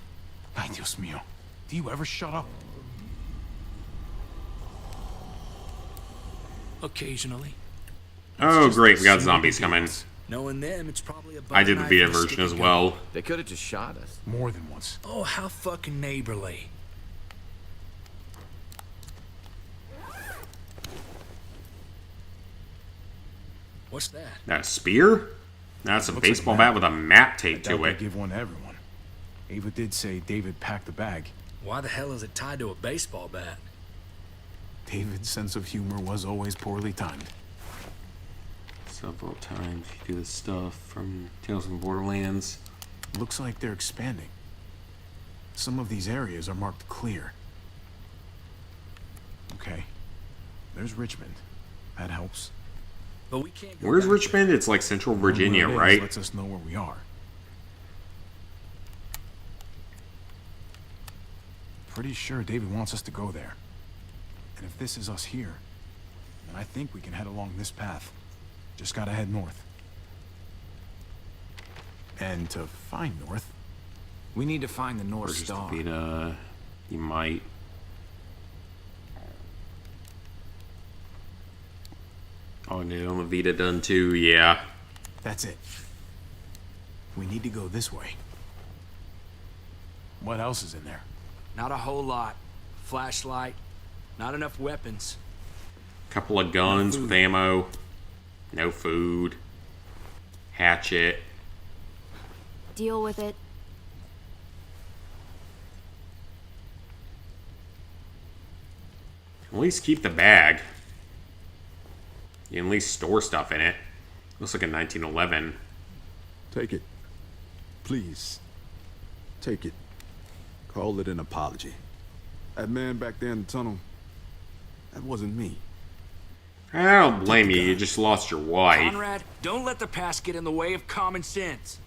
Ay, Dios mío. Do you ever shut up? Occasionally. Oh, great, we got zombies coming. Knowing them, it's probably a I did the butter Vita knife and a version stick as of well. They could have just shot us. More than once. Oh, how fucking neighborly. What's that? That spear? That's a Looks like baseball a bat map. with a map I taped doubt to they it. give one to everyone. Ava did say David packed the bag. Why the hell is it tied to a baseball bat? David's sense of humor was always poorly timed. Several times you do this stuff from Tales from Borderlands. Looks like they're expanding. Some of these areas are marked clear. Okay. There's Richmond. That helps. But we can't go Where's back Richmond? It's like Central Virginia, Knowing where it is right? lets us know where we are. Pretty sure David wants us to go there. And if this is us here, then I think we can head along this path. Just gotta head north. And to find north, we need to find the North Or just Star. Vita, you might. Oh, and on the Vita done too, yeah. That's it. We need to go this way. What else is in there? Not a whole lot. Flashlight. Not enough weapons. Couple of guns with ammo. No food. Hatchet. Deal with it. At least keep the bag. You can at least store stuff in it. Looks like a 1911. Take it. Please. Take it. Call it an apology. That man back there in the tunnel, that wasn't me. I don't blame you. You just lost your wife. Conrad, don't let the past get in the way of common sense.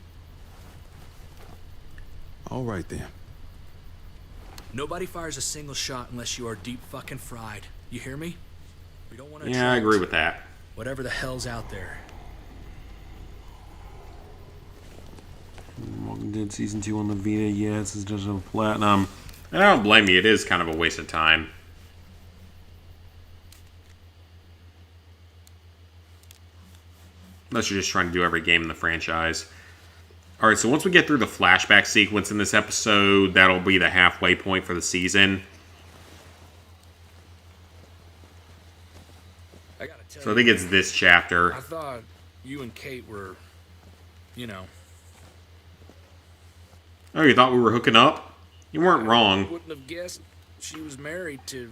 All right then. Nobody fires a single shot unless you are deep fucking fried. You hear me? We don't want to. Yeah, I agree with that. Whatever the hell's out there. Walking Dead Season 2 on the Vita, yeah, this is just a platinum. I don't blame you, it is kind of a waste of time. Unless you're just trying to do every game in the franchise. Alright, so once we get through the flashback sequence in this episode, that'll be the halfway point for the season. I gotta tell So I think it's this chapter. I thought you and Kate were, you know. Oh, you thought we were hooking up? You weren't wrong. Wouldn't have guessed she was married to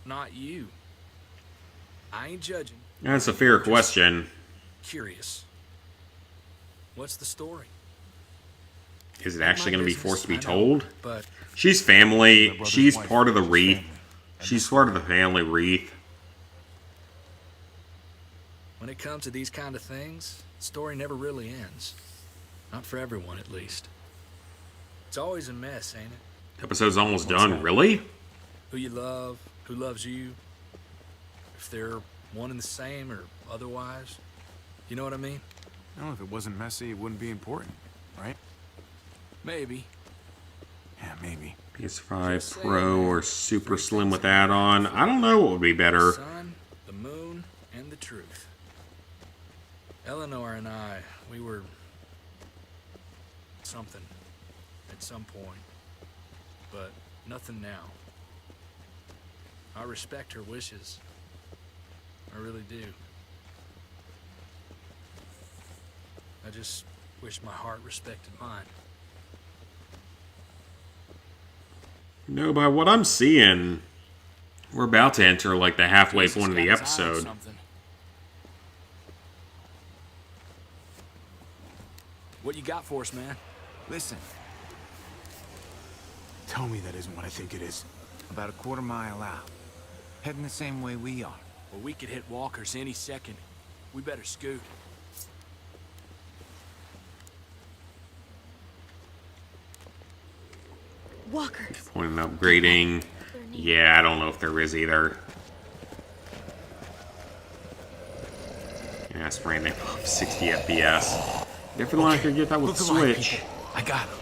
not you. I ain't judging. That's a fair question. Curious. What's the story? Is it actually going to be business, forced to be I know, told? but She's family. brother's She's wife, part of the she's wreath. family. She's part of the family wreath. when it comes to these kind of things, the story never really ends. Not for everyone, at least. It's always a mess, ain't it? Episode's almost done. Really? Who you love, who loves you, if they're one and the same or otherwise. You know what I mean? No, if it wasn't messy, it wouldn't be important, right? Maybe. Yeah, maybe. PS5 Pro or Super Slim with add-on. I don't know what would be better. The sun, the moon, and the truth. Eleanor and I, we were something at some point, but nothing now. I respect her wishes. I really do. I just wish my heart respected mine. No, by what I'm seeing, we're about to enter like the halfway point of the episode. What you got for us, man? Listen. Tell me that isn't what I think it is. About a quarter-mile out. Heading the same way we are. Well, we could hit walkers any second. We better scoot. Walkers. Point of upgrading. Yeah, I don't know if there is either. Yeah, spraying they 60 FPS. Definitely I could get that with the Switch. I got him.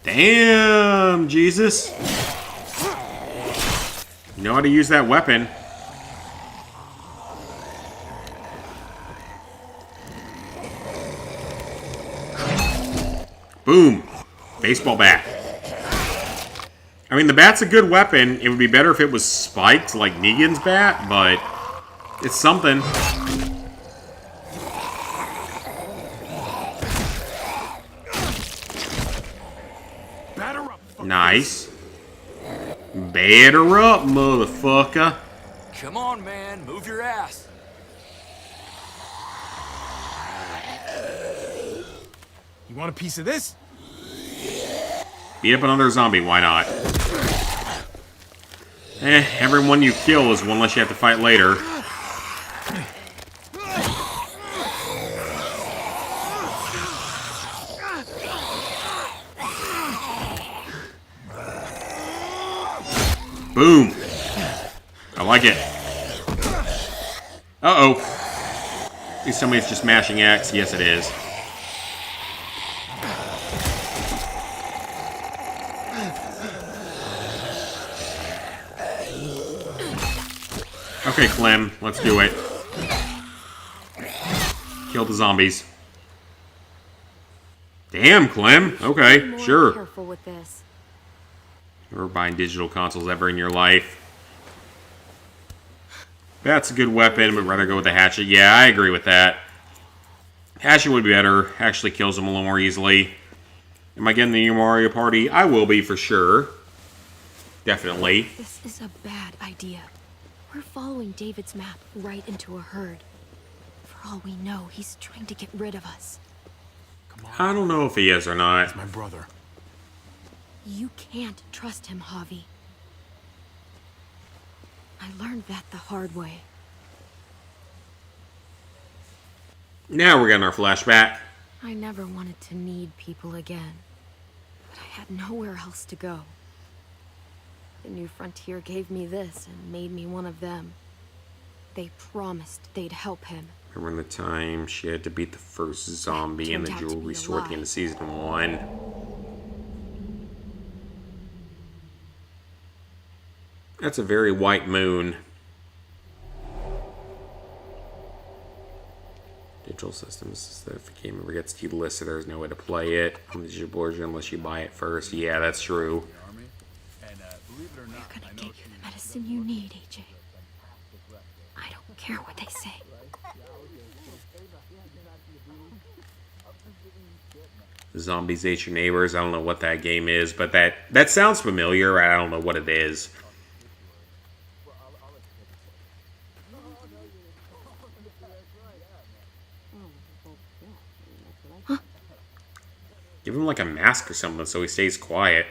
Damn, Jesus. You know how to use that weapon. Boom. Baseball bat. I mean, the bat's a good weapon. It would be better if it was spiked like Negan's bat, but it's something. Nice. Batter up, motherfucker. Come on, man. Move your ass. You want a piece of this? Beat up another zombie, why not? Everyone you kill is one less you have to fight later. Boom. I like it. Uh-oh. Is somebody's just mashing X? Yes, it is. Okay, Clem, let's do it. Kill the zombies. Damn, Clem. Okay, Be more sure. Careful with this. Never buying digital consoles ever in your life. That's a good weapon, but rather go with the hatchet. Yeah, I agree with that. Hatchet would be better. Actually kills them a little more easily. Am I getting the new Mario Party? I will be for sure. Definitely. This is a bad idea. We're following David's map right into a herd. For all we know, he's trying to get rid of us. I don't know if he is or not. It's my brother. You can't trust him, Javi. I learned that the hard way. Now we're getting our flashback. I never wanted to need people again. But I had nowhere else to go. The New Frontier gave me this and made me one of them. They promised they'd help him. Remember the time she had to beat the first zombie in the Turned out to jewelry be a store at the lie. end of season 1. That's a very white moon. Digital systems. If the game ever gets delisted, there's no way to play it on the digital version unless you buy it first. Yeah, that's true. They're gonna get you the medicine you need, AJ. I don't care what they say. Zombies Ate Your Neighbors. I don't know what that game is, but that sounds familiar. I don't know what it is. Give him like a mask or something so he stays quiet.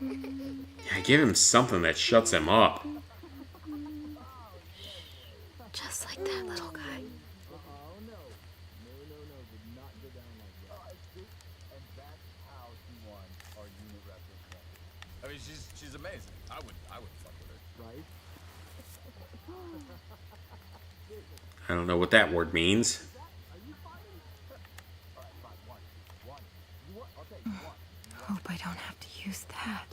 Yeah, give him something that shuts him up. Just like that little guy. I mean, she's amazing. I would fuck with her. Right? I don't know what that word means. Hope I don't have to use that.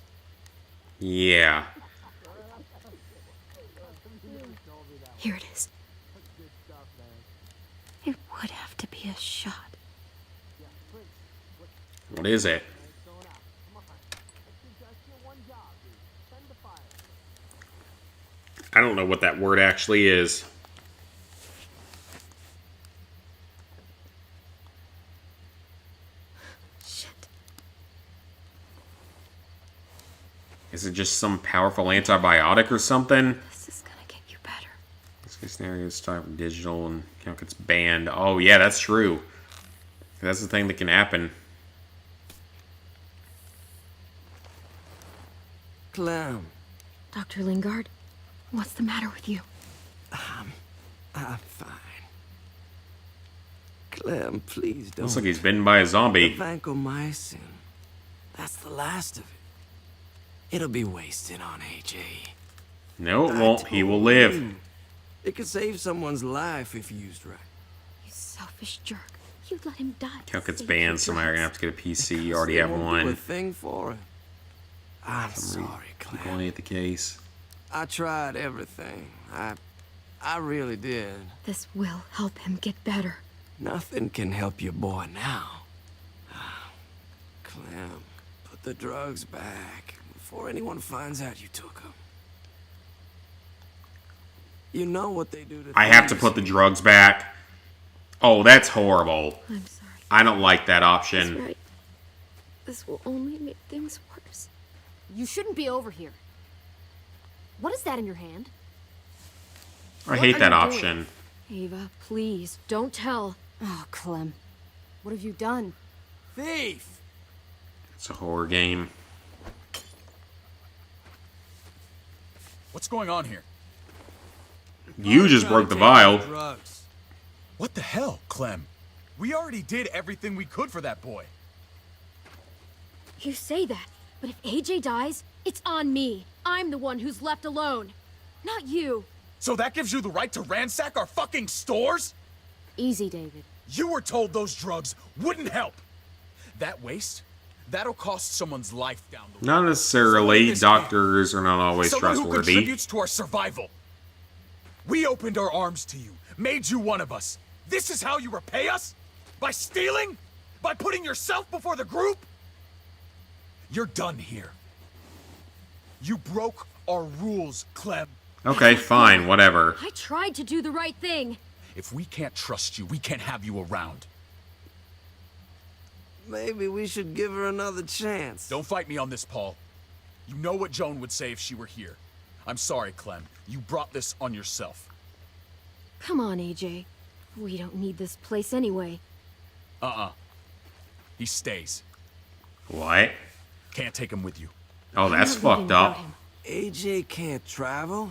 Yeah. Here it is. It would have to be a shot. What is it? I don't know what that word actually is. Shit. Is it just some powerful antibiotic or something? This is gonna get you better. This case scenario is time for digital and gets banned. Oh yeah, that's true. That's the thing that can happen. Clem. Dr. Lingard, what's the matter with you? I'm fine. Clem, please don't. Looks like he's bitten by a zombie. The vancomycin. That's the last of it. It'll be wasted on AJ. No, it won't. He will live. It could save someone's life if used right. You selfish jerk. You let him die. Cal gets banned, so now you're gonna have to get a PC. You already have Won't do a one. thing for it. I'm sorry, Keep Clem. going at the case. I tried everything. I really did. This will help him get better. Nothing can help your boy now. Clem, put the drugs back before anyone finds out you took them. You know what they do to I have to thieves. put the drugs back. Oh, that's horrible. I'm sorry. I don't like that option. That's right. This will only make things worse. You shouldn't be over here. What is that in your hand? I hate that option. Ava, please, don't tell. Oh, Clem. What have you done? Thief! It's a horror game. What's going on here? You just broke the vial. Drugs. What the hell, Clem? We already did everything we could for that boy. You say that, but if AJ dies, it's on me. I'm the one who's left alone. Not you. So that gives you the right to ransack our fucking stores? Easy, David. You were told those drugs wouldn't help. That waste, that'll cost someone's life down the road. Not necessarily. Doctors are not always Someone who trustworthy. contributes to our survival. We opened our arms to you, made you one of us. This is how you repay us? By stealing? By putting yourself before the group? You're done here. You broke our rules, Clem. Okay, fine, whatever. I tried to do the right thing. If we can't trust you, we can't have you around. Maybe we should give her another chance. Don't fight me on this, Paul. You know what Joan would say if she were here. I'm sorry, Clem. You brought this on yourself. Come on, AJ. We don't need this place anyway. He stays. What? Can't take him with you. Oh, that's fucked up. AJ can't travel.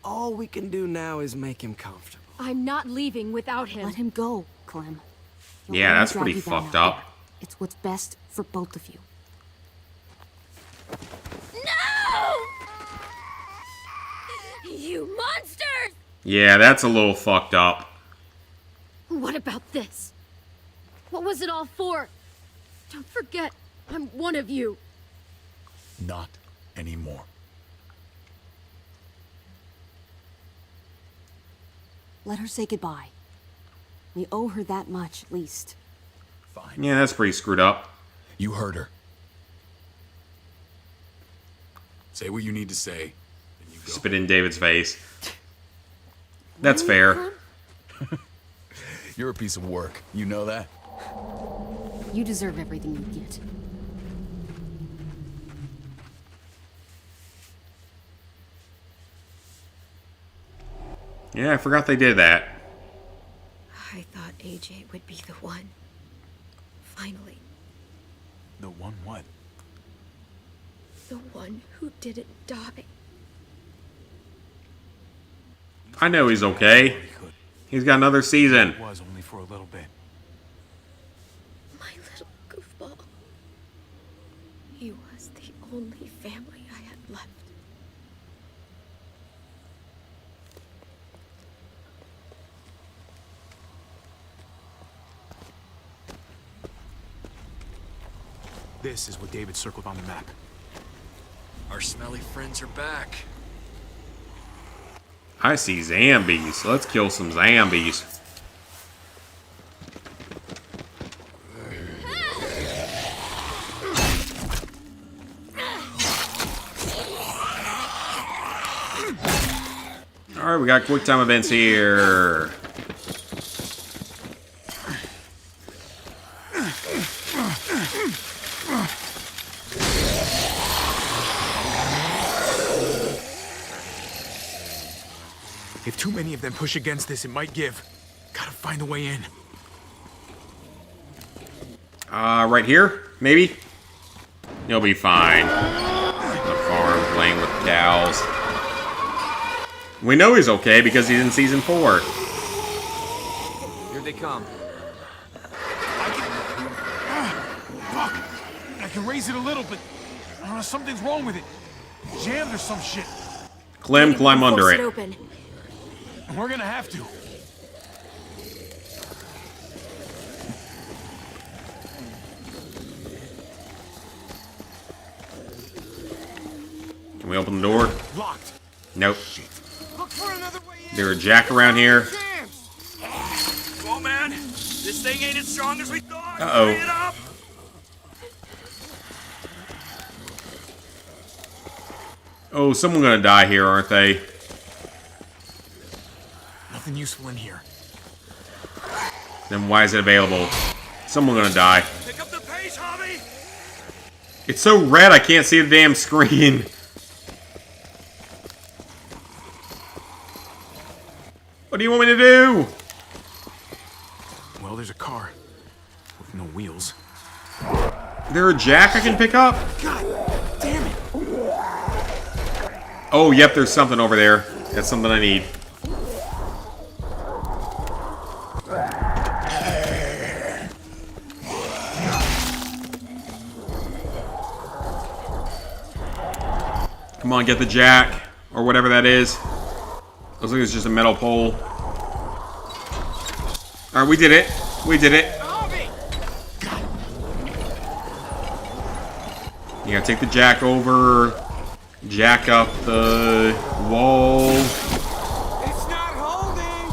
All we can do now is make him comfortable. I'm not leaving without him. Let him go, Clem. Don't Yeah, let him that's drag pretty you down fucked out up. there. It's what's best for both of you. No! You monsters! Yeah, that's a little fucked up. What about this? What was it all for? Don't forget, I'm one of you. Not anymore. Let her say goodbye. We owe her that much, at least. Fine. Yeah, that's pretty screwed up. You heard her. Say what you need to say. And you go. Spit in David's face. That's fair. You're a piece of work. You know that? You deserve everything you get. Yeah, I forgot they did that. I thought AJ would be the one. Finally. The one what? The one who didn't die. I know he's okay. He's got another season. It was only for a little bit. My little goofball. He was the only family I had left. This is what David circled on the map. Our smelly friends are back. I see zombies. Let's kill some zombies. Alright, we got quick time events here. If too many of them push against this, it might give. Gotta find a way in. Right here? Maybe? You'll be fine. The farm, playing with cows. We know he's okay because he's in season 4. Here they come. Fuck! I can raise it a little, but something's wrong with it. Jammed or some shit. Clem, climb under Force it. open. We're gonna have to. Can we open the door? Locked. Nope. There a jack around here? Oh man, this thing ain't as strong as we thought. Uh-oh. Hurry it up. Oh, someone gonna die here, aren't they? Nothing useful in here. Then why is it available? Someone gonna die. Pick up the pace, Javi. It's so red I can't see the damn screen. What do you want me to do? Well, there's a car with no wheels. There a jack I can pick up? God damn it! Oh, yep, there's something over there. That's something I need. Come on, get the jack. Or whatever that is. Looks like it's just a metal pole. Alright, we did it. We did it. You gotta take the jack over. Jack up the wall. It's not holding.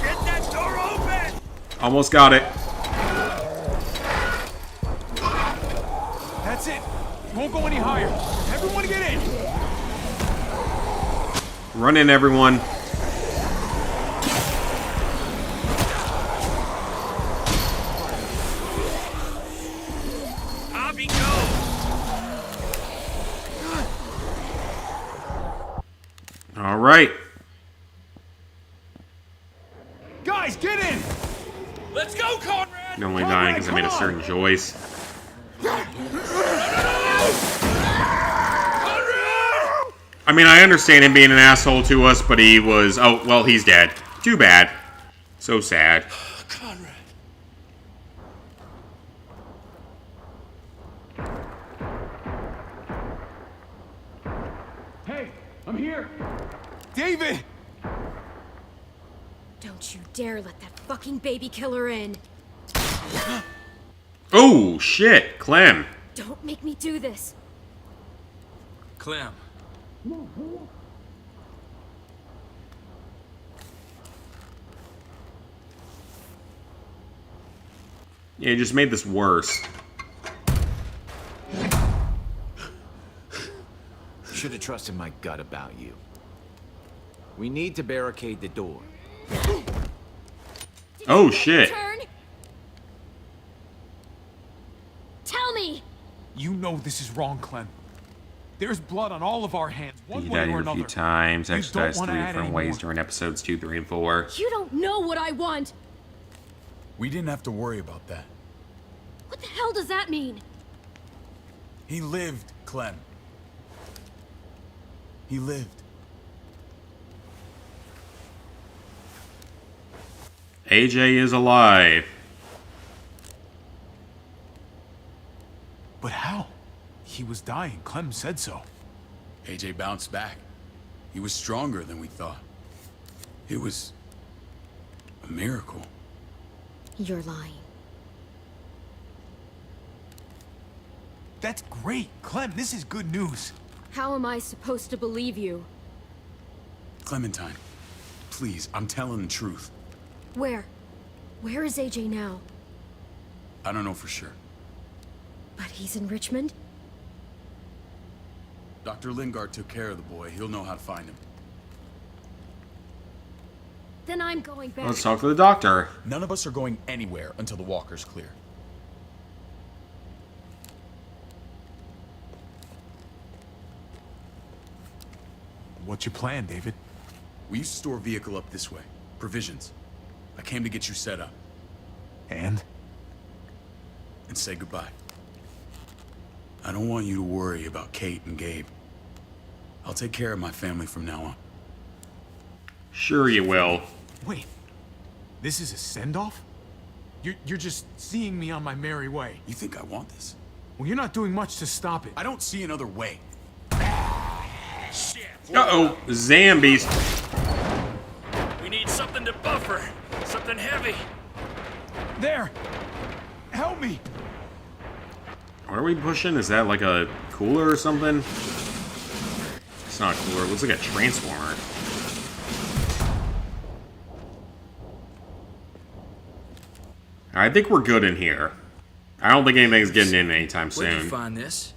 Get that door open. Almost got it. That's it. Won't go any higher. Everyone get in. Run in, everyone. Javi, go. All right. Guys, get in. Let's go, Conrad. I'm only dying because I made a certain choice. I mean, I understand him being an asshole to us, but he was... Oh, well, he's dead. Too bad. So sad. Conrad. Hey, I'm here. David! Don't you dare let that fucking baby killer in. Oh, shit. Clem. Don't make me do this. Clem. Yeah, you just made this worse. Should have trusted my gut about you. We need to barricade the door. Oh, shit. Turn. Tell me. You know this is wrong, Clem. There's blood on all of our hands, one He way died or here a another. few times. You Exercised don't wanna 3 add different any ways more. during episodes 2, 3, and 4. You don't know what I want. We didn't have to worry about that. What the hell does that mean? He lived, Clem. He lived. AJ is alive. But how? He was dying. Clem said so. AJ bounced back. He was stronger than we thought. It was a miracle. You're lying. That's great. Clem, this is good news. How am I supposed to believe you? Clementine, please, I'm telling the truth. Where? Where is AJ now? I don't know for sure. But he's in Richmond? Dr. Lingard took care of the boy. He'll know how to find him. Then I'm going back. Let's talk to the doctor. None of us are going anywhere until the walker's clear. What's your plan, David? We used to store a vehicle up this way. Provisions. I came to get you set up. And? And say goodbye. I don't want you to worry about Kate and Gabe. I'll take care of my family from now on. Sure you will. Wait. This is a send-off? You're just seeing me on my merry way. You think I want this? Well, you're not doing much to stop it. I don't see another way. Shit. Uh-oh. Zombies. We need something to buffer. Something heavy. There! Help me! What are we pushing? Is that like a cooler or something? not a cooler. It looks like a transformer. I think we're good in here. I don't think anything's getting in anytime Where'd you soon. find this?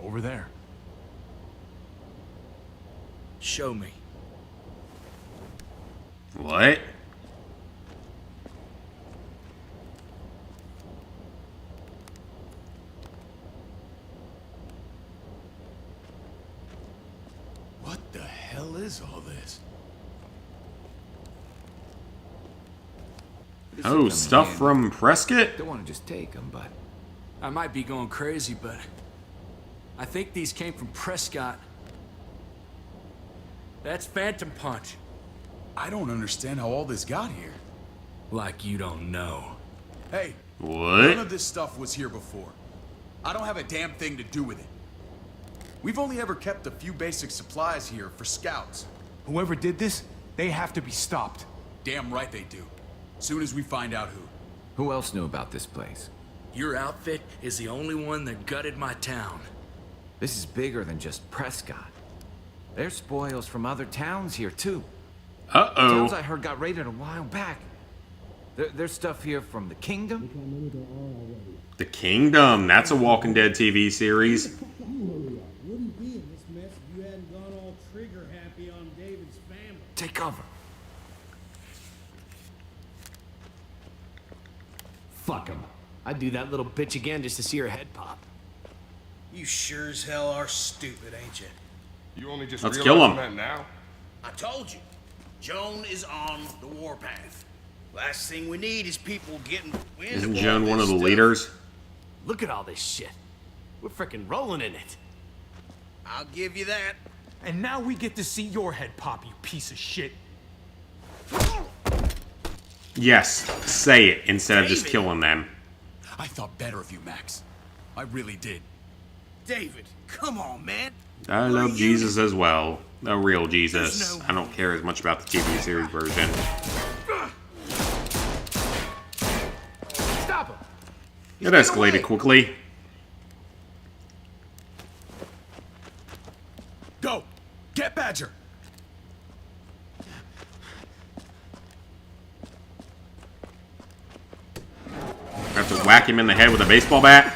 Over there. Show me. What? What the hell is all this? Oh, stuff from Prescott? Don't want to just take them, but I might be going crazy, but I think these came from Prescott. That's Phantom Punch. I don't understand how all this got here. Like you don't know. Hey, What? none of this stuff was here before. I don't have a damn thing to do with it. We've only ever kept a few basic supplies here for scouts. Whoever did this, they have to be stopped. Damn right they do. Soon as we find out who. who else knew about this place? Your outfit is the only one that gutted my town. This is bigger than just Prescott. There's spoils from other towns here, too. Uh-oh. Towns I heard got raided a while back. There's stuff here from the Kingdom. The Kingdom. That's a Walking Dead TV series. Wouldn't be in this mess if you hadn't gone all trigger happy on David's family. Take cover. Fuck him. I'd do that little bitch again just to see her head pop. You sure as hell are stupid, ain't you? You only just Let's kill him. realizing that now? I told you. Joan is on the warpath. Last thing we need is people getting wind of Isn't all Joan one this of the stuff. leaders? Look at all this shit. We're frickin' rolling in it. I'll give you that. And now we get to see your head pop, you piece of shit. Yes, say it instead of just killing them. I thought better of you, Max. I really did. David, come on, man. I love Jesus as well. The real Jesus. I don't care as much about the TV series version. Stop him. It escalated quickly. Go! Get Badger! I have to whack him in the head with a baseball bat.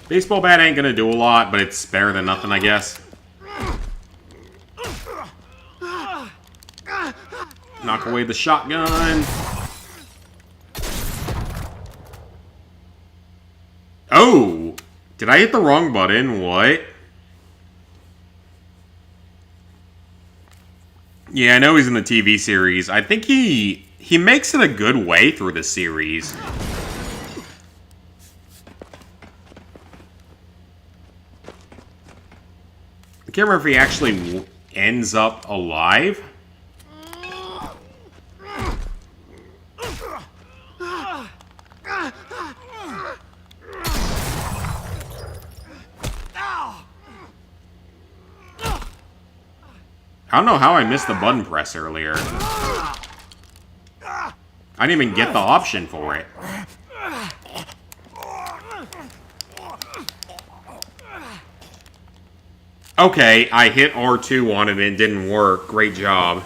Baseball bat ain't gonna do a lot, but it's better than nothing, I guess. Knock away the shotgun. Oh! Did I hit the wrong button? What? Yeah, I know he's in the TV series. I think he makes it a good way through the series. I can't remember if he actually ends up alive. I don't know how I missed the button press earlier. I didn't even get the option for it. Okay, I hit R2 on it and it didn't work. Great job.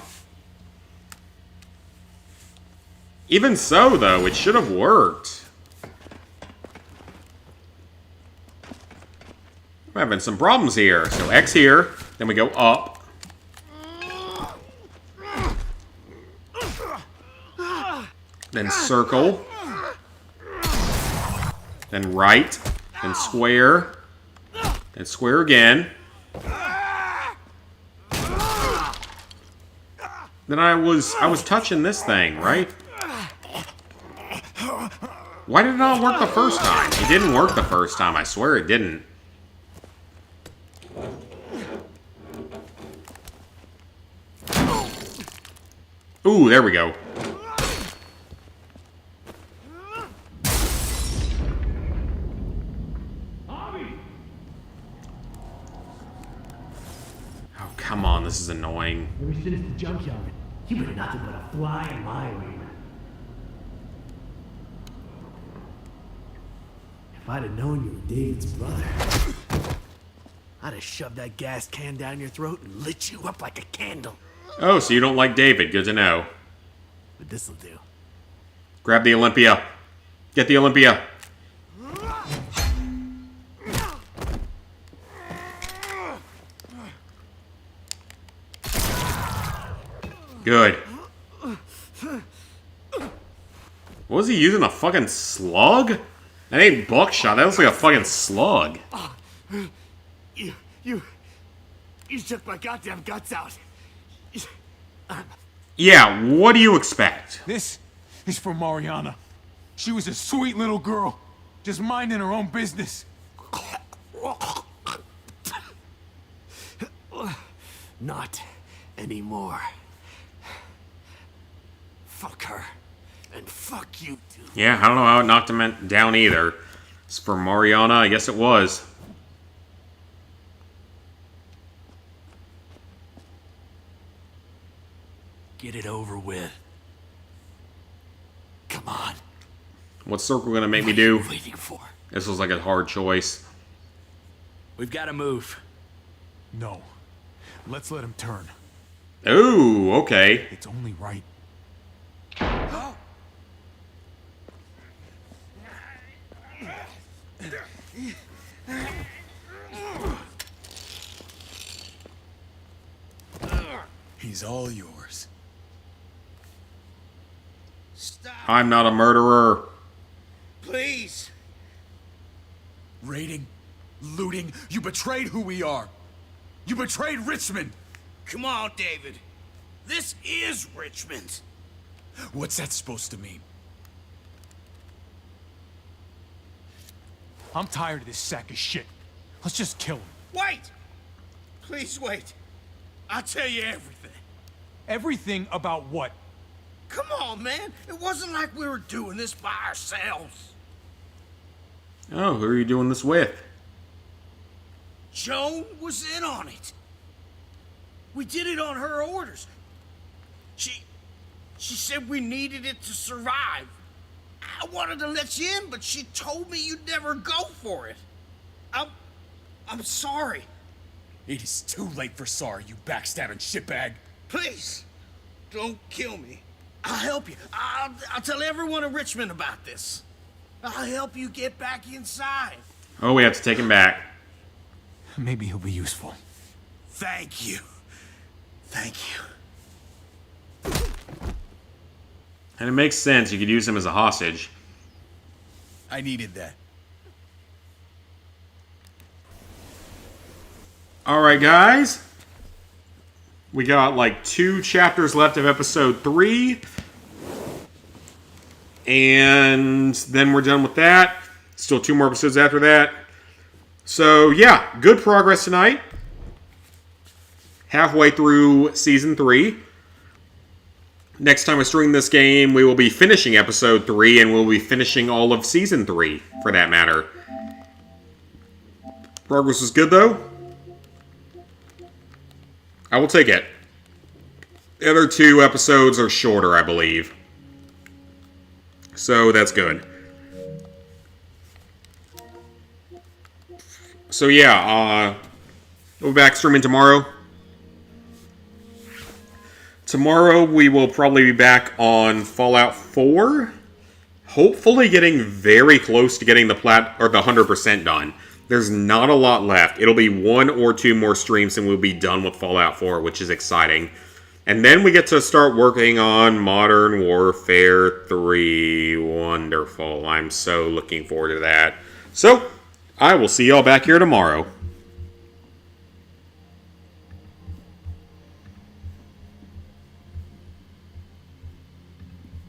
Even so, though, it should have worked. I'm having some problems here. So X here, then we go up. Then circle. Then right. Then square. Then square again. Then I was touching this thing, right? Why did it not work the first time? It didn't work the first time, I swear it didn't. Ooh, there we go. Oh, come on, this is annoying. Ever since the junkyard, you've been nothing but a fly in my wing. I'd have known you were David's brother, I'd have shoved that gas can down your throat and lit you up like a candle. Oh, so you don't like David. Good to know. But this'll do. Grab the Olympia. Get the Olympia. Good. What was he using? A fucking slug? That ain't buckshot. That looks like a fucking slug. You took my goddamn guts out. Yeah, what do you expect? This is for Mariana. She was a sweet little girl, just minding her own business. Not anymore. Fuck her. And fuck you, too. Yeah, I don't know how it knocked him down either. It's for Mariana, I guess it was. Get it over with. Come on. What's Circle gonna make me do? What are you waiting for? This was like a hard choice. We've got to move. No. Let's let him turn. Ooh, okay. It's only right. He's all yours. Stop. I'm not a murderer. Please. Raiding, looting, you betrayed who we are. You betrayed Richmond. Come on, David. This is Richmond. What's that supposed to mean? I'm tired of this sack of shit. Let's just kill him. Wait! Please wait. I'll tell you everything. Everything about what? Come on, man. It wasn't like we were doing this by ourselves. Oh, who are you doing this with? Joan was in on it. We did it on her orders. She said we needed it to survive. I wanted to let you in, but she told me you'd never go for it. I'm sorry. It is too late for sorry, you backstabbing shitbag. Please, don't kill me. I'll help you. I'll tell everyone in Richmond about this. I'll help you get back inside. Oh, we have to take him back. Maybe he'll be useful. Thank you. Thank you. And it makes sense. You could use him as a hostage. I needed that. Alright, guys. We got like 2 chapters left of episode 3. And then we're done with that. Still 2 more episodes after that. So, yeah, good progress tonight. Halfway through Season 3. Next time I stream this game, we will be finishing Episode 3, and we'll be finishing all of Season 3, for that matter. Progress was good, though. I will take it. The other 2 episodes are shorter, I believe. So, that's good. So, yeah, we'll be back streaming tomorrow. Tomorrow, we will probably be back on Fallout 4. Hopefully getting very close to getting the 100% done. There's not a lot left. It'll be 1 or 2 more streams and we'll be done with Fallout 4, which is exciting. And then we get to start working on Modern Warfare 3. Wonderful. I'm so looking forward to that. So, I will see y'all back here tomorrow.